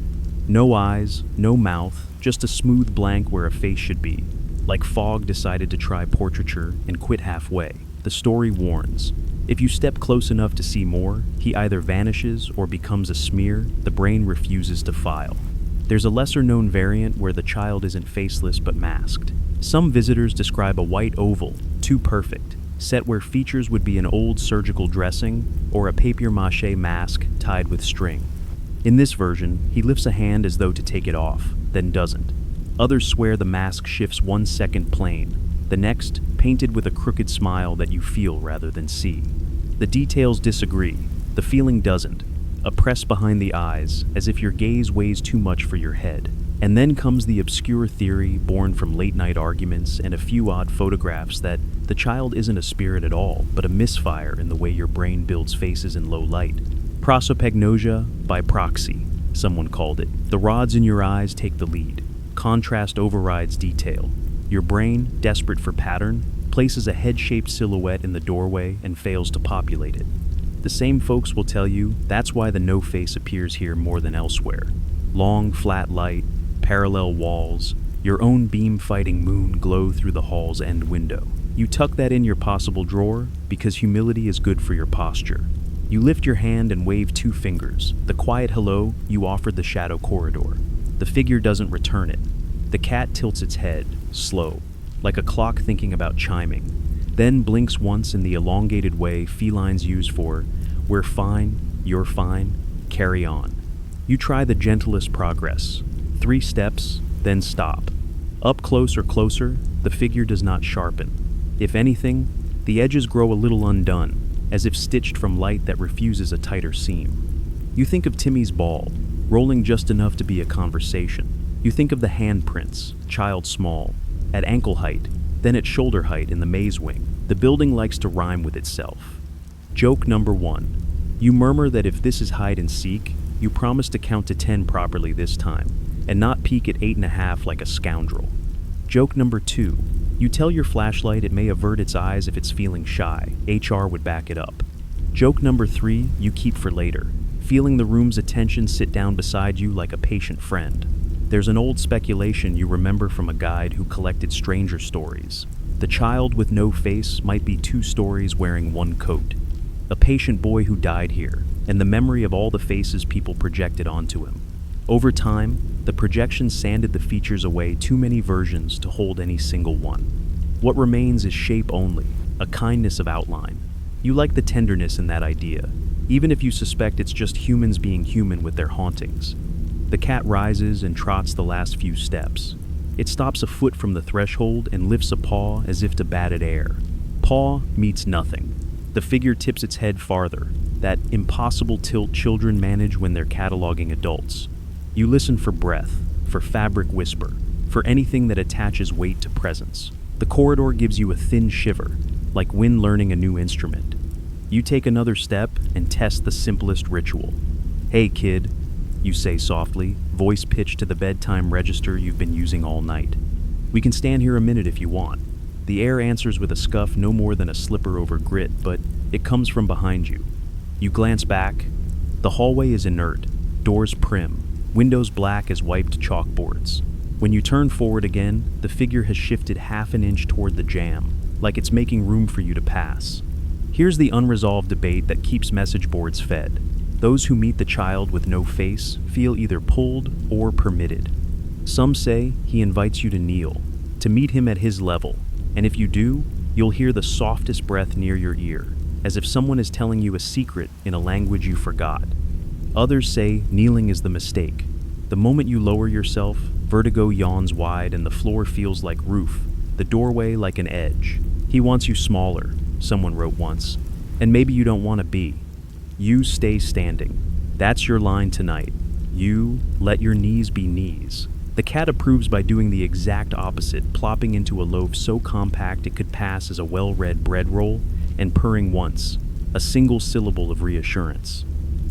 No eyes, no mouth, just a smooth blank where a face should be. Like Fogg decided to try portraiture and quit halfway. The story warns. If you step close enough to see more, he either vanishes or becomes a smear the brain refuses to file. There's a lesser-known variant where the child isn't faceless but masked. Some visitors describe a white oval, too perfect, set where features would be an old surgical dressing or a papier-mâché mask tied with string. In this version, he lifts a hand as though to take it off, then doesn't. Others swear the mask shifts 1 second plane, the next painted with a crooked smile that you feel rather than see. The details disagree. The feeling doesn't. A press behind the eyes, as if your gaze weighs too much for your head. And then comes the obscure theory, born from late-night arguments and a few odd photographs, that the child isn't a spirit at all, but a misfire in the way your brain builds faces in low light. Prosopagnosia by proxy, someone called it. The rods in your eyes take the lead. Contrast overrides detail. Your brain, desperate for pattern, places a head-shaped silhouette in the doorway and fails to populate it. The same folks will tell you that's why the no face appears here more than elsewhere. Long, flat light, parallel walls, your own beam-fighting moon glow through the hall's end window. You tuck that in your possible drawer because humility is good for your posture. You lift your hand and wave 2 fingers, the quiet hello you offered the shadow corridor. The figure doesn't return it. The cat tilts its head, slow, like a clock thinking about chiming, then blinks once in the elongated way felines use for, "We're fine, you're fine, carry on." You try the gentlest progress. 3 steps, then stop. Up close or closer, the figure does not sharpen. If anything, the edges grow a little undone, as if stitched from light that refuses a tighter seam. You think of Timmy's ball, rolling just enough to be a conversation. You think of the handprints, child small, at ankle height, then at shoulder height in the maze wing. The building likes to rhyme with itself. Joke number 1. You murmur that if this is hide and seek, you promise to count to 10 properly this time, and not peek at 8.5 like a scoundrel. Joke number 2. You tell your flashlight it may avert its eyes if it's feeling shy. HR would back it up. Joke number 3 you keep for later, feeling the room's attention sit down beside you like a patient friend. There's an old speculation you remember from a guide who collected stranger stories. The child with no face might be 2 stories wearing 1 coat. A patient boy who died here, and the memory of all the faces people projected onto him. Over time, the projection sanded the features away too many versions to hold any single one. What remains is shape only, a kindness of outline. You like the tenderness in that idea, even if you suspect it's just humans being human with their hauntings. The cat rises and trots the last few steps. It stops a foot from the threshold and lifts a paw as if to bat at air. Paw meets nothing. The figure tips its head farther, that impossible tilt children manage when they're cataloging adults. You listen for breath, for fabric whisper, for anything that attaches weight to presence. The corridor gives you a thin shiver, like wind learning a new instrument. You take another step and test the simplest ritual. "Hey, kid," you say softly, voice pitched to the bedtime register you've been using all night. "We can stand here a minute if you want." The air answers with a scuff no more than a slipper over grit, but it comes from behind you. You glance back. The hallway is inert, doors prim, windows black as wiped chalkboards. When you turn forward again, the figure has shifted half an inch toward the jam, like it's making room for you to pass. Here's the unresolved debate that keeps message boards fed. Those who meet the child with no face feel either pulled or permitted. Some say he invites you to kneel, to meet him at his level, and if you do, you'll hear the softest breath near your ear, as if someone is telling you a secret in a language you forgot. Others say kneeling is the mistake. The moment you lower yourself, vertigo yawns wide and the floor feels like roof, the doorway like an edge. He wants you smaller, someone wrote once, and maybe you don't want to be. You stay standing. That's your line tonight. You let your knees be knees. The cat approves by doing the exact opposite, plopping into a loaf so compact it could pass as a well-read bread roll, and purring once, a single syllable of reassurance.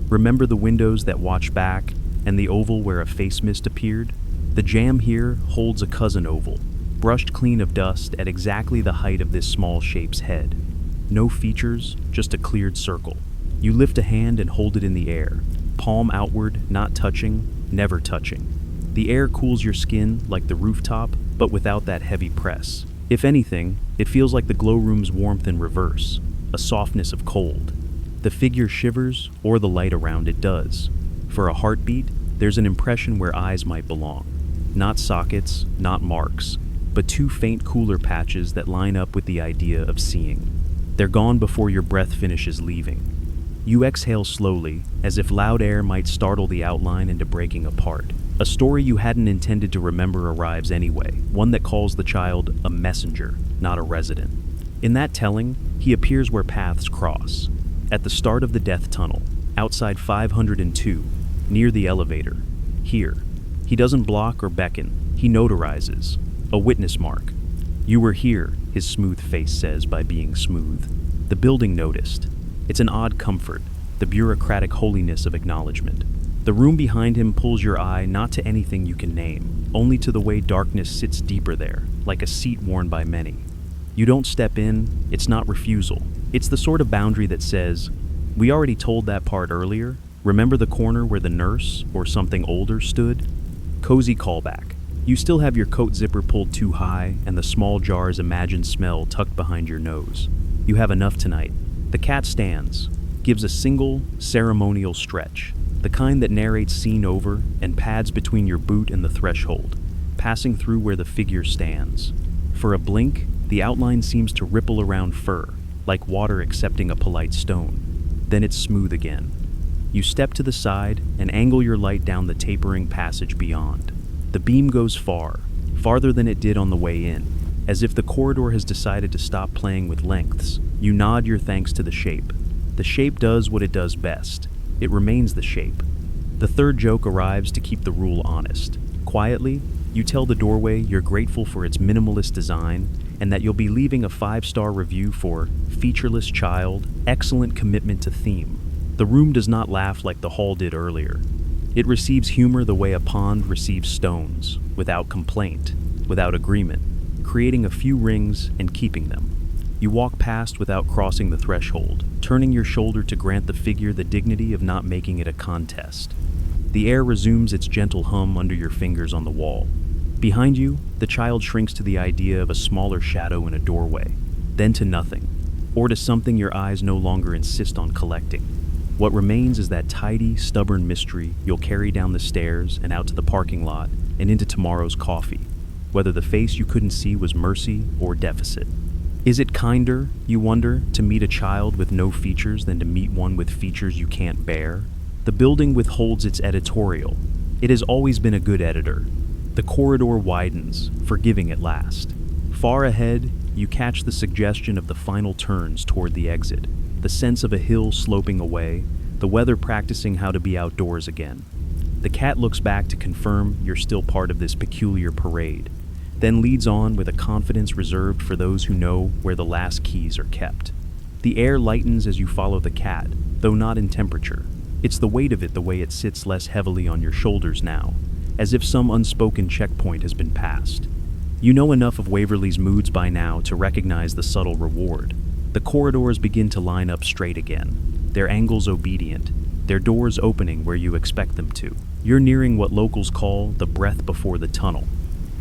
Remember the windows that watch back, and the oval where a face mist appeared? The jam here holds a cousin oval, brushed clean of dust at exactly the height of this small shape's head. No features, just a cleared circle. You lift a hand and hold it in the air, palm outward, not touching, never touching. The air cools your skin like the rooftop, but without that heavy press. If anything, it feels like the glow room's warmth in reverse, a softness of cold. The figure shivers, or the light around it does. For a heartbeat, there's an impression where eyes might belong. Not sockets, not marks, but two faint cooler patches that line up with the idea of seeing. They're gone before your breath finishes leaving. You exhale slowly, as if loud air might startle the outline into breaking apart. A story you hadn't intended to remember arrives anyway, one that calls the child a messenger, not a resident. In that telling, he appears where paths cross. At the start of the death tunnel, outside 502, near the elevator. Here. He doesn't block or beckon, he notarizes. A witness mark. You were here, his smooth face says by being smooth. The building noticed. It's an odd comfort, the bureaucratic holiness of acknowledgement. The room behind him pulls your eye not to anything you can name, only to the way darkness sits deeper there, like a seat worn by many. You don't step in, it's not refusal. It's the sort of boundary that says, we already told that part earlier. Remember the corner where the nurse, or something older, stood? Cozy callback. You still have your coat zipper pulled too high and the small jar's imagined smell tucked behind your nose. You have enough tonight. The cat stands, gives a single, ceremonial stretch, the kind that narrates scene over and pads between your boot and the threshold, passing through where the figure stands. For a blink, the outline seems to ripple around fur, like water accepting a polite stone. Then it's smooth again. You step to the side and angle your light down the tapering passage beyond. The beam goes far, farther than it did on the way in. As if the corridor has decided to stop playing with lengths, you nod your thanks to the shape. The shape does what it does best. It remains the shape. The third joke arrives to keep the rule honest. Quietly, you tell the doorway you're grateful for its minimalist design and that you'll be leaving a 5-star review for featureless child, excellent commitment to theme. The room does not laugh like the hall did earlier. It receives humor the way a pond receives stones, without complaint, without agreement, creating a few rings and keeping them. You walk past without crossing the threshold, turning your shoulder to grant the figure the dignity of not making it a contest. The air resumes its gentle hum under your fingers on the wall. Behind you, the child shrinks to the idea of a smaller shadow in a doorway, then to nothing, or to something your eyes no longer insist on collecting. What remains is that tidy, stubborn mystery you'll carry down the stairs and out to the parking lot and into tomorrow's coffee, whether the face you couldn't see was mercy or deficit. Is it kinder, you wonder, to meet a child with no features than to meet one with features you can't bear? The building withholds its editorial. It has always been a good editor. The corridor widens, forgiving at last. Far ahead, you catch the suggestion of the final turns toward the exit, the sense of a hill sloping away, the weather practicing how to be outdoors again. The cat looks back to confirm you're still part of this peculiar parade, then leads on with a confidence reserved for those who know where the last keys are kept. The air lightens as you follow the cat, though not in temperature. It's the weight of it the way it sits less heavily on your shoulders now, as if some unspoken checkpoint has been passed. You know enough of Waverly's moods by now to recognize the subtle reward. The corridors begin to line up straight again, their angles obedient, their doors opening where you expect them to. You're nearing what locals call the breath before the tunnel.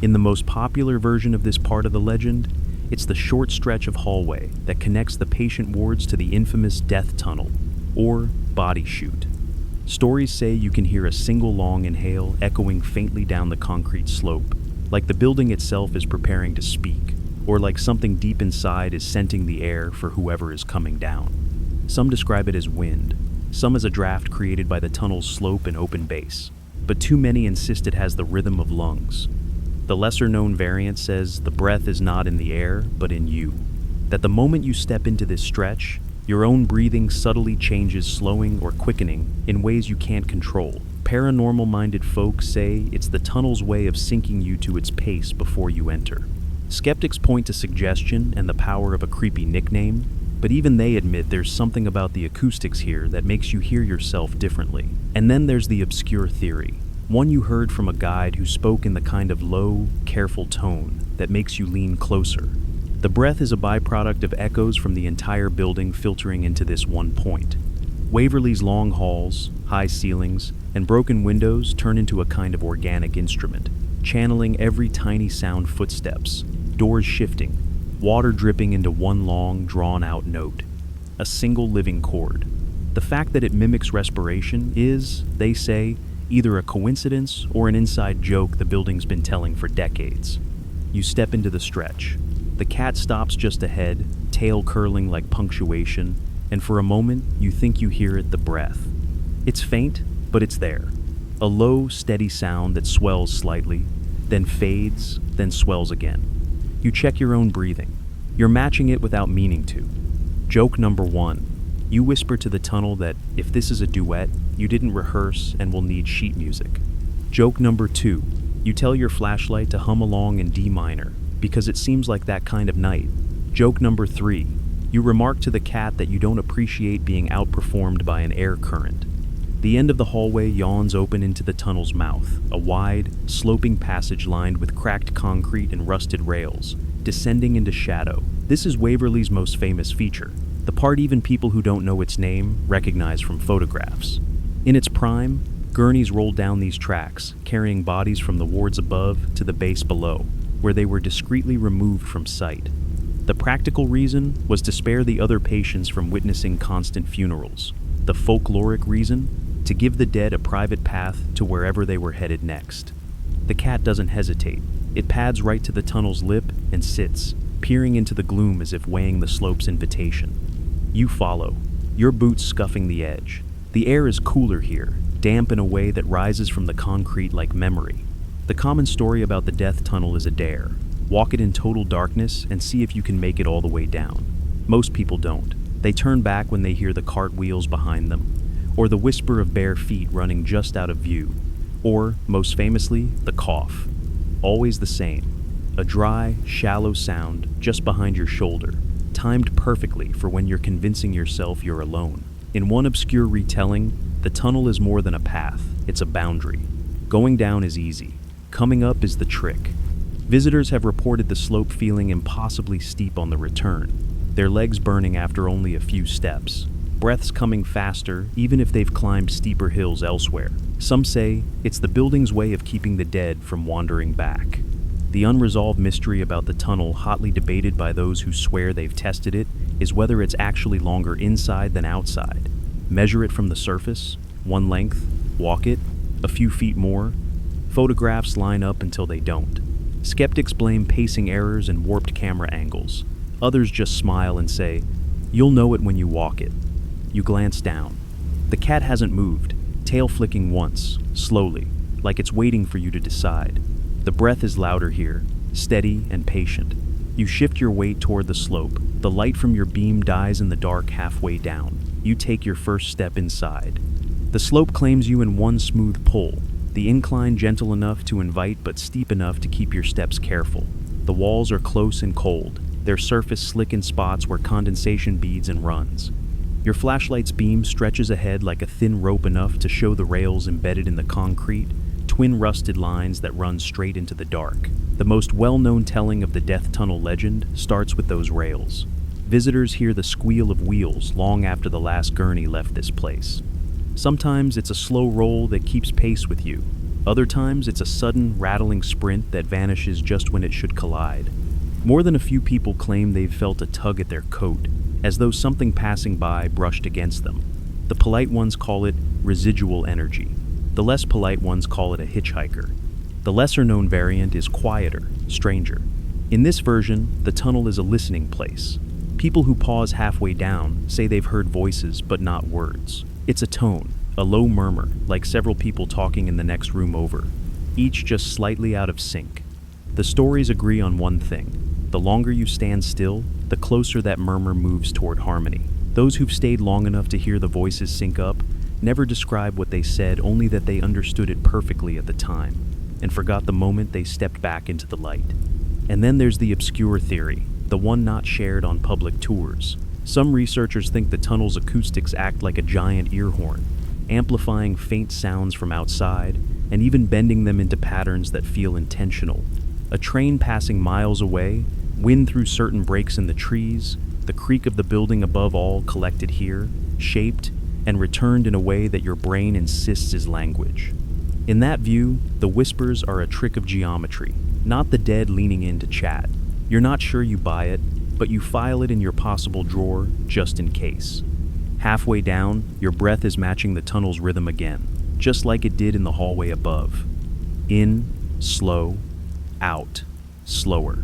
In the most popular version of this part of the legend, it's the short stretch of hallway that connects the patient wards to the infamous death tunnel, or body chute. Stories say you can hear a single long inhale echoing faintly down the concrete slope, like the building itself is preparing to speak, or like something deep inside is scenting the air for whoever is coming down. Some describe it as wind, some as a draft created by the tunnel's slope and open base, but too many insist it has the rhythm of lungs. The lesser-known variant says the breath is not in the air, but in you. That the moment you step into this stretch, Your own breathing subtly changes, slowing or quickening in ways you can't control. Paranormal-minded folks say it's the tunnel's way of syncing you to its pace before you enter. Skeptics point to suggestion and the power of a creepy nickname, but even they admit there's something about the acoustics here that makes you hear yourself differently. And then there's the obscure theory, one you heard from a guide who spoke in the kind of low, careful tone that makes you lean closer. The breath is a byproduct of echoes from the entire building filtering into this one point. Waverly's long halls, high ceilings, and broken windows turn into a kind of organic instrument, channeling every tiny sound: footsteps, doors shifting, water dripping into one long, drawn-out note. A single living chord. The fact that it mimics respiration is, they say, either a coincidence or an inside joke the building's been telling for decades. You step into the stretch. The cat stops just ahead, tail curling like punctuation, and for a moment you think you hear it: the breath. It's faint, but it's there. A low, steady sound that swells slightly, then fades, then swells again. You check your own breathing. You're matching it without meaning to. Joke number 1. You whisper to the tunnel that if this is a duet, you didn't rehearse and will need sheet music. Joke number 2. You tell your flashlight to hum along in D minor, because it seems like that kind of night. Joke number 3. You remark to the cat that you don't appreciate being outperformed by an air current. The end of the hallway yawns open into the tunnel's mouth, a wide, sloping passage lined with cracked concrete and rusted rails, descending into shadow. This is Waverly's most famous feature, the part even people who don't know its name recognize from photographs. In its prime, gurneys rolled down these tracks, carrying bodies from the wards above to the base below, where they were discreetly removed from sight. The practical reason was to spare the other patients from witnessing constant funerals. The folkloric reason? To give the dead a private path to wherever they were headed next. The cat doesn't hesitate. It pads right to the tunnel's lip and sits, peering into the gloom as if weighing the slope's invitation. You follow, your boots scuffing the edge. The air is cooler here, damp in a way that rises from the concrete like memory. The common story about the death tunnel is a dare. Walk it in total darkness and see if you can make it all the way down. Most people don't. They turn back when they hear the cartwheels behind them, or the whisper of bare feet running just out of view, or, most famously, the cough. Always the same. A dry, shallow sound just behind your shoulder, timed perfectly for when you're convincing yourself you're alone. In one obscure retelling, the tunnel is more than a path, it's a boundary. Going down is easy. Coming up is the trick. Visitors have reported the slope feeling impossibly steep on the return, their legs burning after only a few steps, breaths coming faster even if they've climbed steeper hills elsewhere. Some say it's the building's way of keeping the dead from wandering back. The unresolved mystery about the tunnel, hotly debated by those who swear they've tested it, is whether it's actually longer inside than outside. Measure it from the surface, one length, walk it, a few feet more. Photographs line up until they don't. Skeptics blame pacing errors and warped camera angles. Others just smile and say, "You'll know it when you walk it." You glance down. The cat hasn't moved, tail flicking once, slowly, like it's waiting for you to decide. The breath is louder here, steady and patient. You shift your weight toward the slope. The light from your beam dies in the dark halfway down. You take your first step inside. The slope claims you in one smooth pull, the incline gentle enough to invite but steep enough to keep your steps careful. The walls are close and cold, their surface slick in spots where condensation beads and runs. Your flashlight's beam stretches ahead like a thin rope enough to show the rails embedded in the concrete, twin rusted lines that run straight into the dark. The most well-known telling of the death tunnel legend starts with those rails. Visitors hear the squeal of wheels long after the last gurney left this place. Sometimes it's a slow roll that keeps pace with you. Other times it's a sudden, rattling sprint that vanishes just when it should collide. More than a few people claim they've felt a tug at their coat, as though something passing by brushed against them. The polite ones call it residual energy. The less polite ones call it a hitchhiker. The lesser-known variant is quieter, stranger. In this version, the tunnel is a listening place. People who pause halfway down say they've heard voices but not words. It's a tone, a low murmur, like several people talking in the next room over, each just slightly out of sync. The stories agree on one thing. The longer you stand still, the closer that murmur moves toward harmony. Those who've stayed long enough to hear the voices sync up never describe what they said, only that they understood it perfectly at the time, and forgot the moment they stepped back into the light. And then there's the obscure theory, the one not shared on public tours. Some researchers think the tunnel's acoustics act like a giant ear horn, amplifying faint sounds from outside, and even bending them into patterns that feel intentional. A train passing miles away, wind through certain breaks in the trees, the creak of the building above, all collected here, shaped, and returned in a way that your brain insists is language. In that view, the whispers are a trick of geometry, not the dead leaning in to chat. You're not sure you buy it, but you file it in your possible drawer just in case. Halfway down, your breath is matching the tunnel's rhythm again, just like it did in the hallway above. In, slow, out, slower.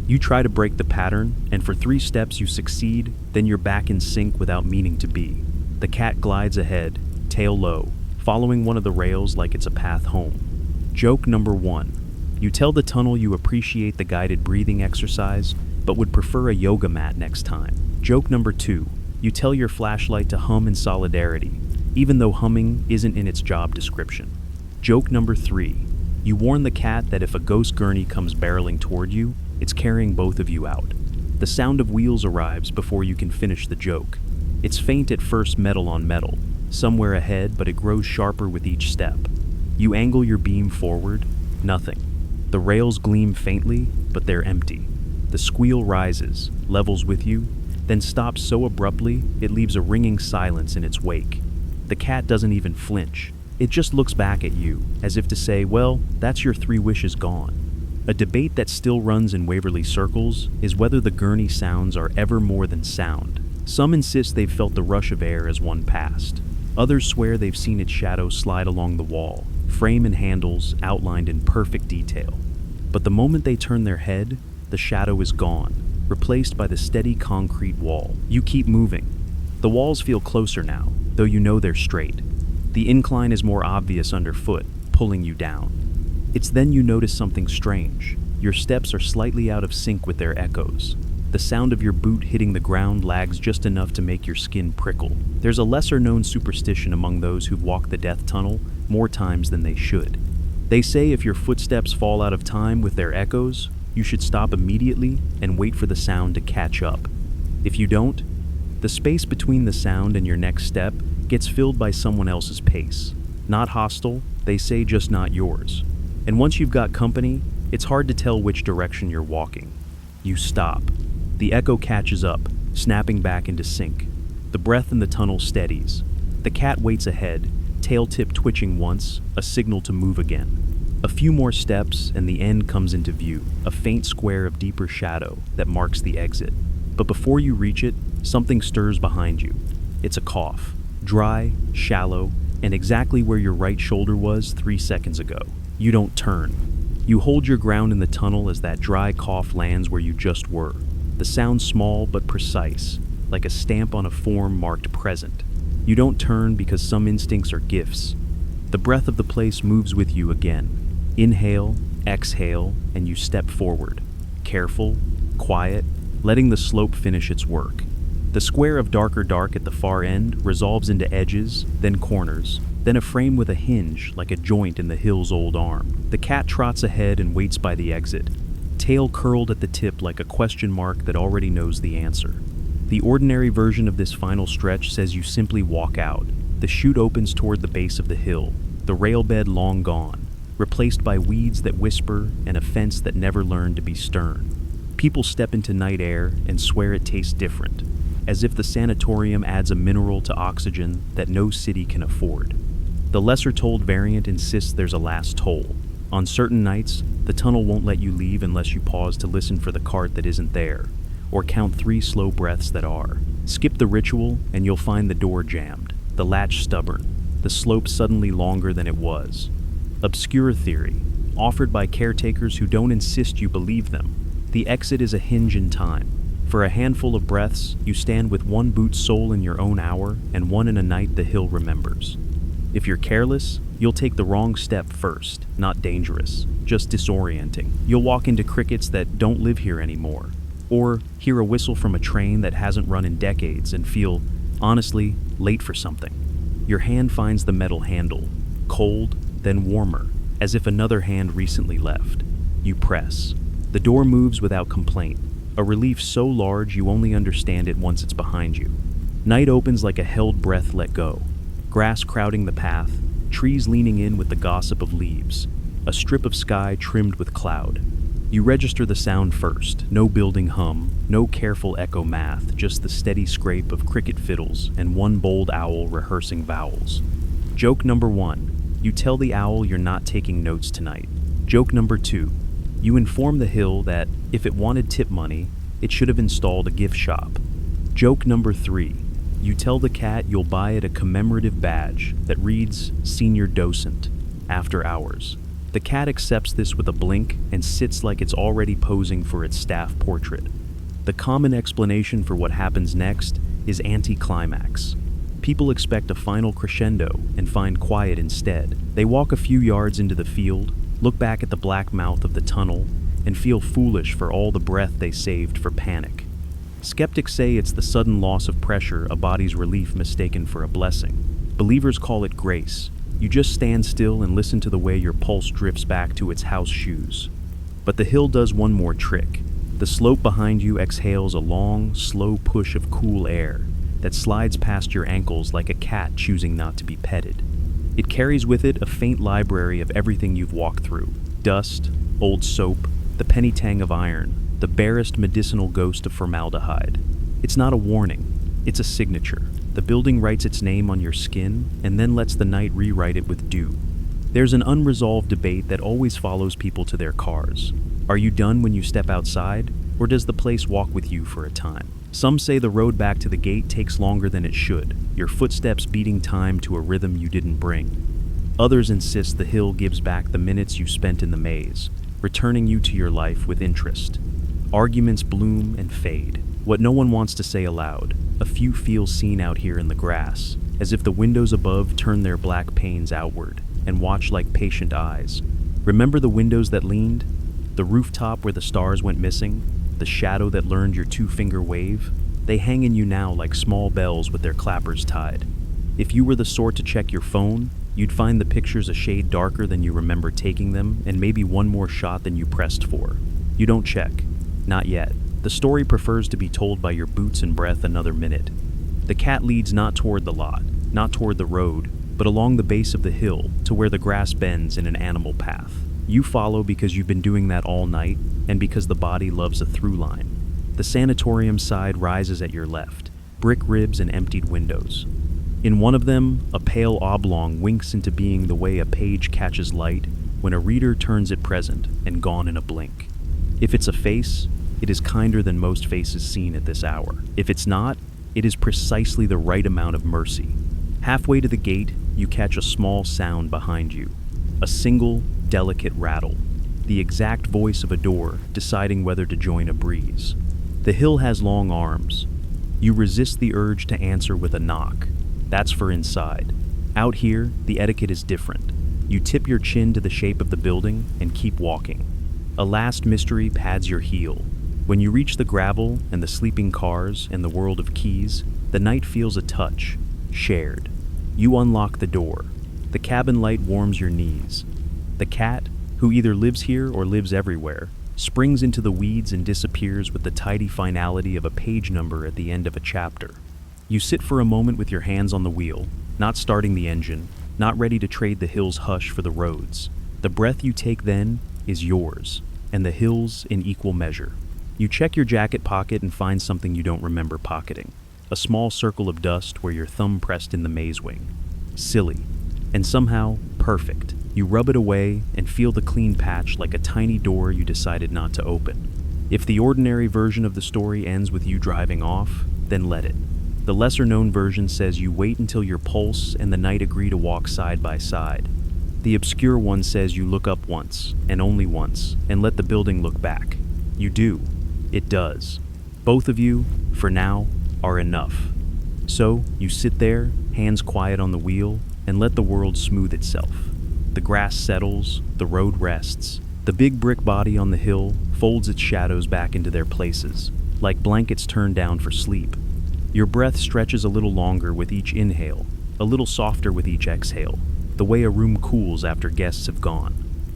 You try to break the pattern, and for 3 steps you succeed, then you're back in sync without meaning to be. The cat glides ahead, tail low, following one of the rails like it's a path home. Joke number 1. You tell the tunnel you appreciate the guided breathing exercise, but would prefer a yoga mat next time. Joke number 2. You tell your flashlight to hum in solidarity, even though humming isn't in its job description. Joke number 3. You warn the cat that if a ghost gurney comes barreling toward you, it's carrying both of you out. The sound of wheels arrives before you can finish the joke. It's faint at first, metal on metal, somewhere ahead, but it grows sharper with each step. You angle your beam forward, nothing. The rails gleam faintly, but they're empty. The squeal rises, levels with you, then stops so abruptly it leaves a ringing silence in its wake. The cat doesn't even flinch. It just looks back at you, as if to say, well, that's your 3 wishes gone. A debate that still runs in Waverly circles is whether the gurney sounds are ever more than sound. Some insist they've felt the rush of air as one passed. Others swear they've seen its shadow slide along the wall, frame and handles outlined in perfect detail. But the moment they turn their head, the shadow is gone, replaced by the steady concrete wall. You keep moving. The walls feel closer now, though you know they're straight. The incline is more obvious underfoot, pulling you down. It's then you notice something strange. Your steps are slightly out of sync with their echoes. The sound of your boot hitting the ground lags just enough to make your skin prickle. There's a lesser-known superstition among those who've walked the death tunnel more times than they should. They say if your footsteps fall out of time with their echoes, you should stop immediately and wait for the sound to catch up. If you don't, the space between the sound and your next step gets filled by someone else's pace. Not hostile, they say, just not yours. And once you've got company, it's hard to tell which direction you're walking. You stop. The echo catches up, snapping back into sync. The breath in the tunnel steadies. The cat waits ahead, tail tip twitching once, a signal to move again. A few more steps and the end comes into view, a faint square of deeper shadow that marks the exit. But before you reach it, something stirs behind you. It's a cough, dry, shallow, and exactly where your right shoulder was 3 seconds ago. You don't turn. You hold your ground in the tunnel as that dry cough lands where you just were. The sound small but precise, like a stamp on a form marked present. You don't turn because some instincts are gifts. The breath of the place moves with you again. Inhale, exhale, and you step forward. Careful, quiet, letting the slope finish its work. The square of darker dark at the far end resolves into edges, then corners, then a frame with a hinge like a joint in the hill's old arm. The cat trots ahead and waits by the exit, tail curled at the tip like a question mark that already knows the answer. The ordinary version of this final stretch says you simply walk out. The chute opens toward the base of the hill, the rail bed long gone, replaced by weeds that whisper and a fence that never learned to be stern. People step into night air and swear it tastes different, as if the sanatorium adds a mineral to oxygen that no city can afford. The lesser-told variant insists there's a last toll. On certain nights, the tunnel won't let you leave unless you pause to listen for the cart that isn't there, or count 3 slow breaths that are. Skip the ritual and you'll find the door jammed, the latch stubborn, the slope suddenly longer than it was. Obscure theory, offered by caretakers who don't insist you believe them. The exit is a hinge in time. For a handful of breaths, you stand with one boot sole in your own hour and one in a night the hill remembers. If you're careless, you'll take the wrong step first, not dangerous, just disorienting. You'll walk into crickets that don't live here anymore, or hear a whistle from a train that hasn't run in decades and feel Honestly, late for something. Your hand finds the metal handle, cold, then warmer, as if another hand recently left. You press. The door moves without complaint, a relief so large you only understand it once it's behind you. Night opens like a held breath let go. Grass crowding the path, trees leaning in with the gossip of leaves, a strip of sky trimmed with cloud. You register the sound first, no building hum, no careful echo math, just the steady scrape of cricket fiddles and one bold owl rehearsing vowels. Joke number 1, you tell the owl you're not taking notes tonight. Joke number 2, you inform the hill that, if it wanted tip money, it should have installed a gift shop. Joke number 3, you tell the cat you'll buy it a commemorative badge that reads Senior Docent, after hours. The cat accepts this with a blink and sits like it's already posing for its staff portrait. The common explanation for what happens next is anticlimax. People expect a final crescendo and find quiet instead. They walk a few yards into the field, look back at the black mouth of the tunnel, and feel foolish for all the breath they saved for panic. Skeptics say it's the sudden loss of pressure, a body's relief mistaken for a blessing. Believers call it grace. You just stand still and listen to the way your pulse drifts back to its house shoes. But the hill does one more trick. The slope behind you exhales a long, slow push of cool air that slides past your ankles like a cat choosing not to be petted. It carries with it a faint library of everything you've walked through. Dust, old soap, the penny tang of iron, the barest medicinal ghost of formaldehyde. It's not a warning, it's a signature. The building writes its name on your skin and then lets the night rewrite it with dew. There's an unresolved debate that always follows people to their cars. Are you done when you step outside, or does the place walk with you for a time? Some say the road back to the gate takes longer than it should, your footsteps beating time to a rhythm you didn't bring. Others insist the hill gives back the minutes you spent in the maze, returning you to your life with interest. Arguments bloom and fade. What no one wants to say aloud, a few feel seen out here in the grass, as if the windows above turn their black panes outward and watch like patient eyes. Remember the windows that leaned? The rooftop where the stars went missing? The shadow that learned your two-finger wave? They hang in you now like small bells with their clappers tied. If you were the sort to check your phone, you'd find the pictures a shade darker than you remember taking them, and maybe one more shot than you pressed for. You don't check. Not yet. The story prefers to be told by your boots and breath another minute. The cat leads not toward the lot, not toward the road, but along the base of the hill to where the grass bends in an animal path. You follow because you've been doing that all night, and because the body loves a through line. The sanatorium side rises at your left, brick ribs and emptied windows. In one of them, a pale oblong winks into being the way a page catches light when a reader turns it present and gone in a blink. If it's a face, it is kinder than most faces seen at this hour. If it's not, it is precisely the right amount of mercy. Halfway to the gate, you catch a small sound behind you. A single, delicate rattle. The exact voice of a door deciding whether to join a breeze. The hill has long arms. You resist the urge to answer with a knock. That's for inside. Out here, the etiquette is different. You tip your chin to the shape of the building and keep walking. A last mystery pads your heel. When you reach the gravel and the sleeping cars and the world of keys, the night feels a touch, shared. You unlock the door. The cabin light warms your knees. The cat, who either lives here or lives everywhere, springs into the weeds and disappears with the tidy finality of a page number at the end of a chapter. You sit for a moment with your hands on the wheel, not starting the engine, not ready to trade the hill's hush for the roads. The breath you take then is yours, and the hill's in equal measure. You check your jacket pocket and find something you don't remember pocketing. A small circle of dust where your thumb pressed in the maze wing. Silly, and somehow perfect. You rub it away and feel the clean patch like a tiny door you decided not to open. If the ordinary version of the story ends with you driving off, then let it. The lesser-known version says you wait until your pulse and the night agree to walk side by side. The obscure one says you look up once, and only once, and let the building look back. You do. It does. Both of you, for now, are enough. So, you sit there, hands quiet on the wheel, and let the world smooth itself. The grass settles, the road rests. The big brick body on the hill folds its shadows back into their places, like blankets turned down for sleep. Your breath stretches a little longer with each inhale, a little softer with each exhale, the way a room cools after guests have gone.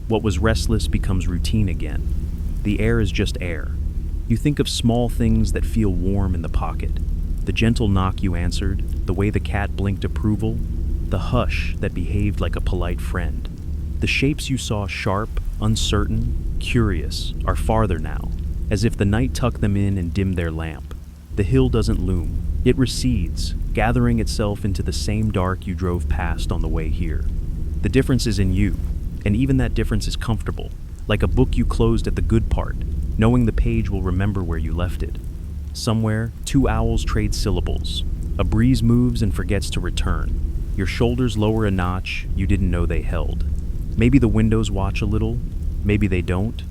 What was restless becomes routine again. The air is just air. You think of small things that feel warm in the pocket. The gentle knock you answered, the way the cat blinked approval, the hush that behaved like a polite friend. The shapes you saw sharp, uncertain, curious, are farther now, as if the night tucked them in and dimmed their lamp. The hill doesn't loom. It recedes, gathering itself into the same dark you drove past on the way here. The difference is in you, and even that difference is comfortable, like a book you closed at the good part, knowing the page will remember where you left it. Somewhere, two owls trade syllables. A breeze moves and forgets to return. Your shoulders lower a notch you didn't know they held. Maybe the windows watch a little, maybe they don't.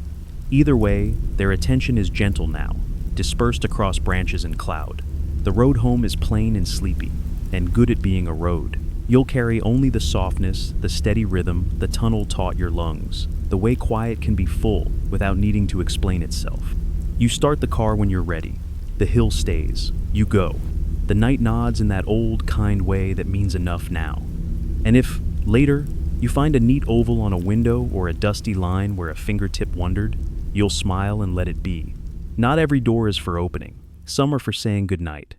Either way, their attention is gentle now, dispersed across branches and cloud. The road home is plain and sleepy, and good at being a road. You'll carry only the softness, the steady rhythm the tunnel taught your lungs, the way quiet can be full without needing to explain itself. You start the car when you're ready. The hill stays. You go. The night nods in that old, kind way that means enough now. And if, later, you find a neat oval on a window or a dusty line where a fingertip wandered, you'll smile and let it be. Not every door is for opening. Some are for saying goodnight.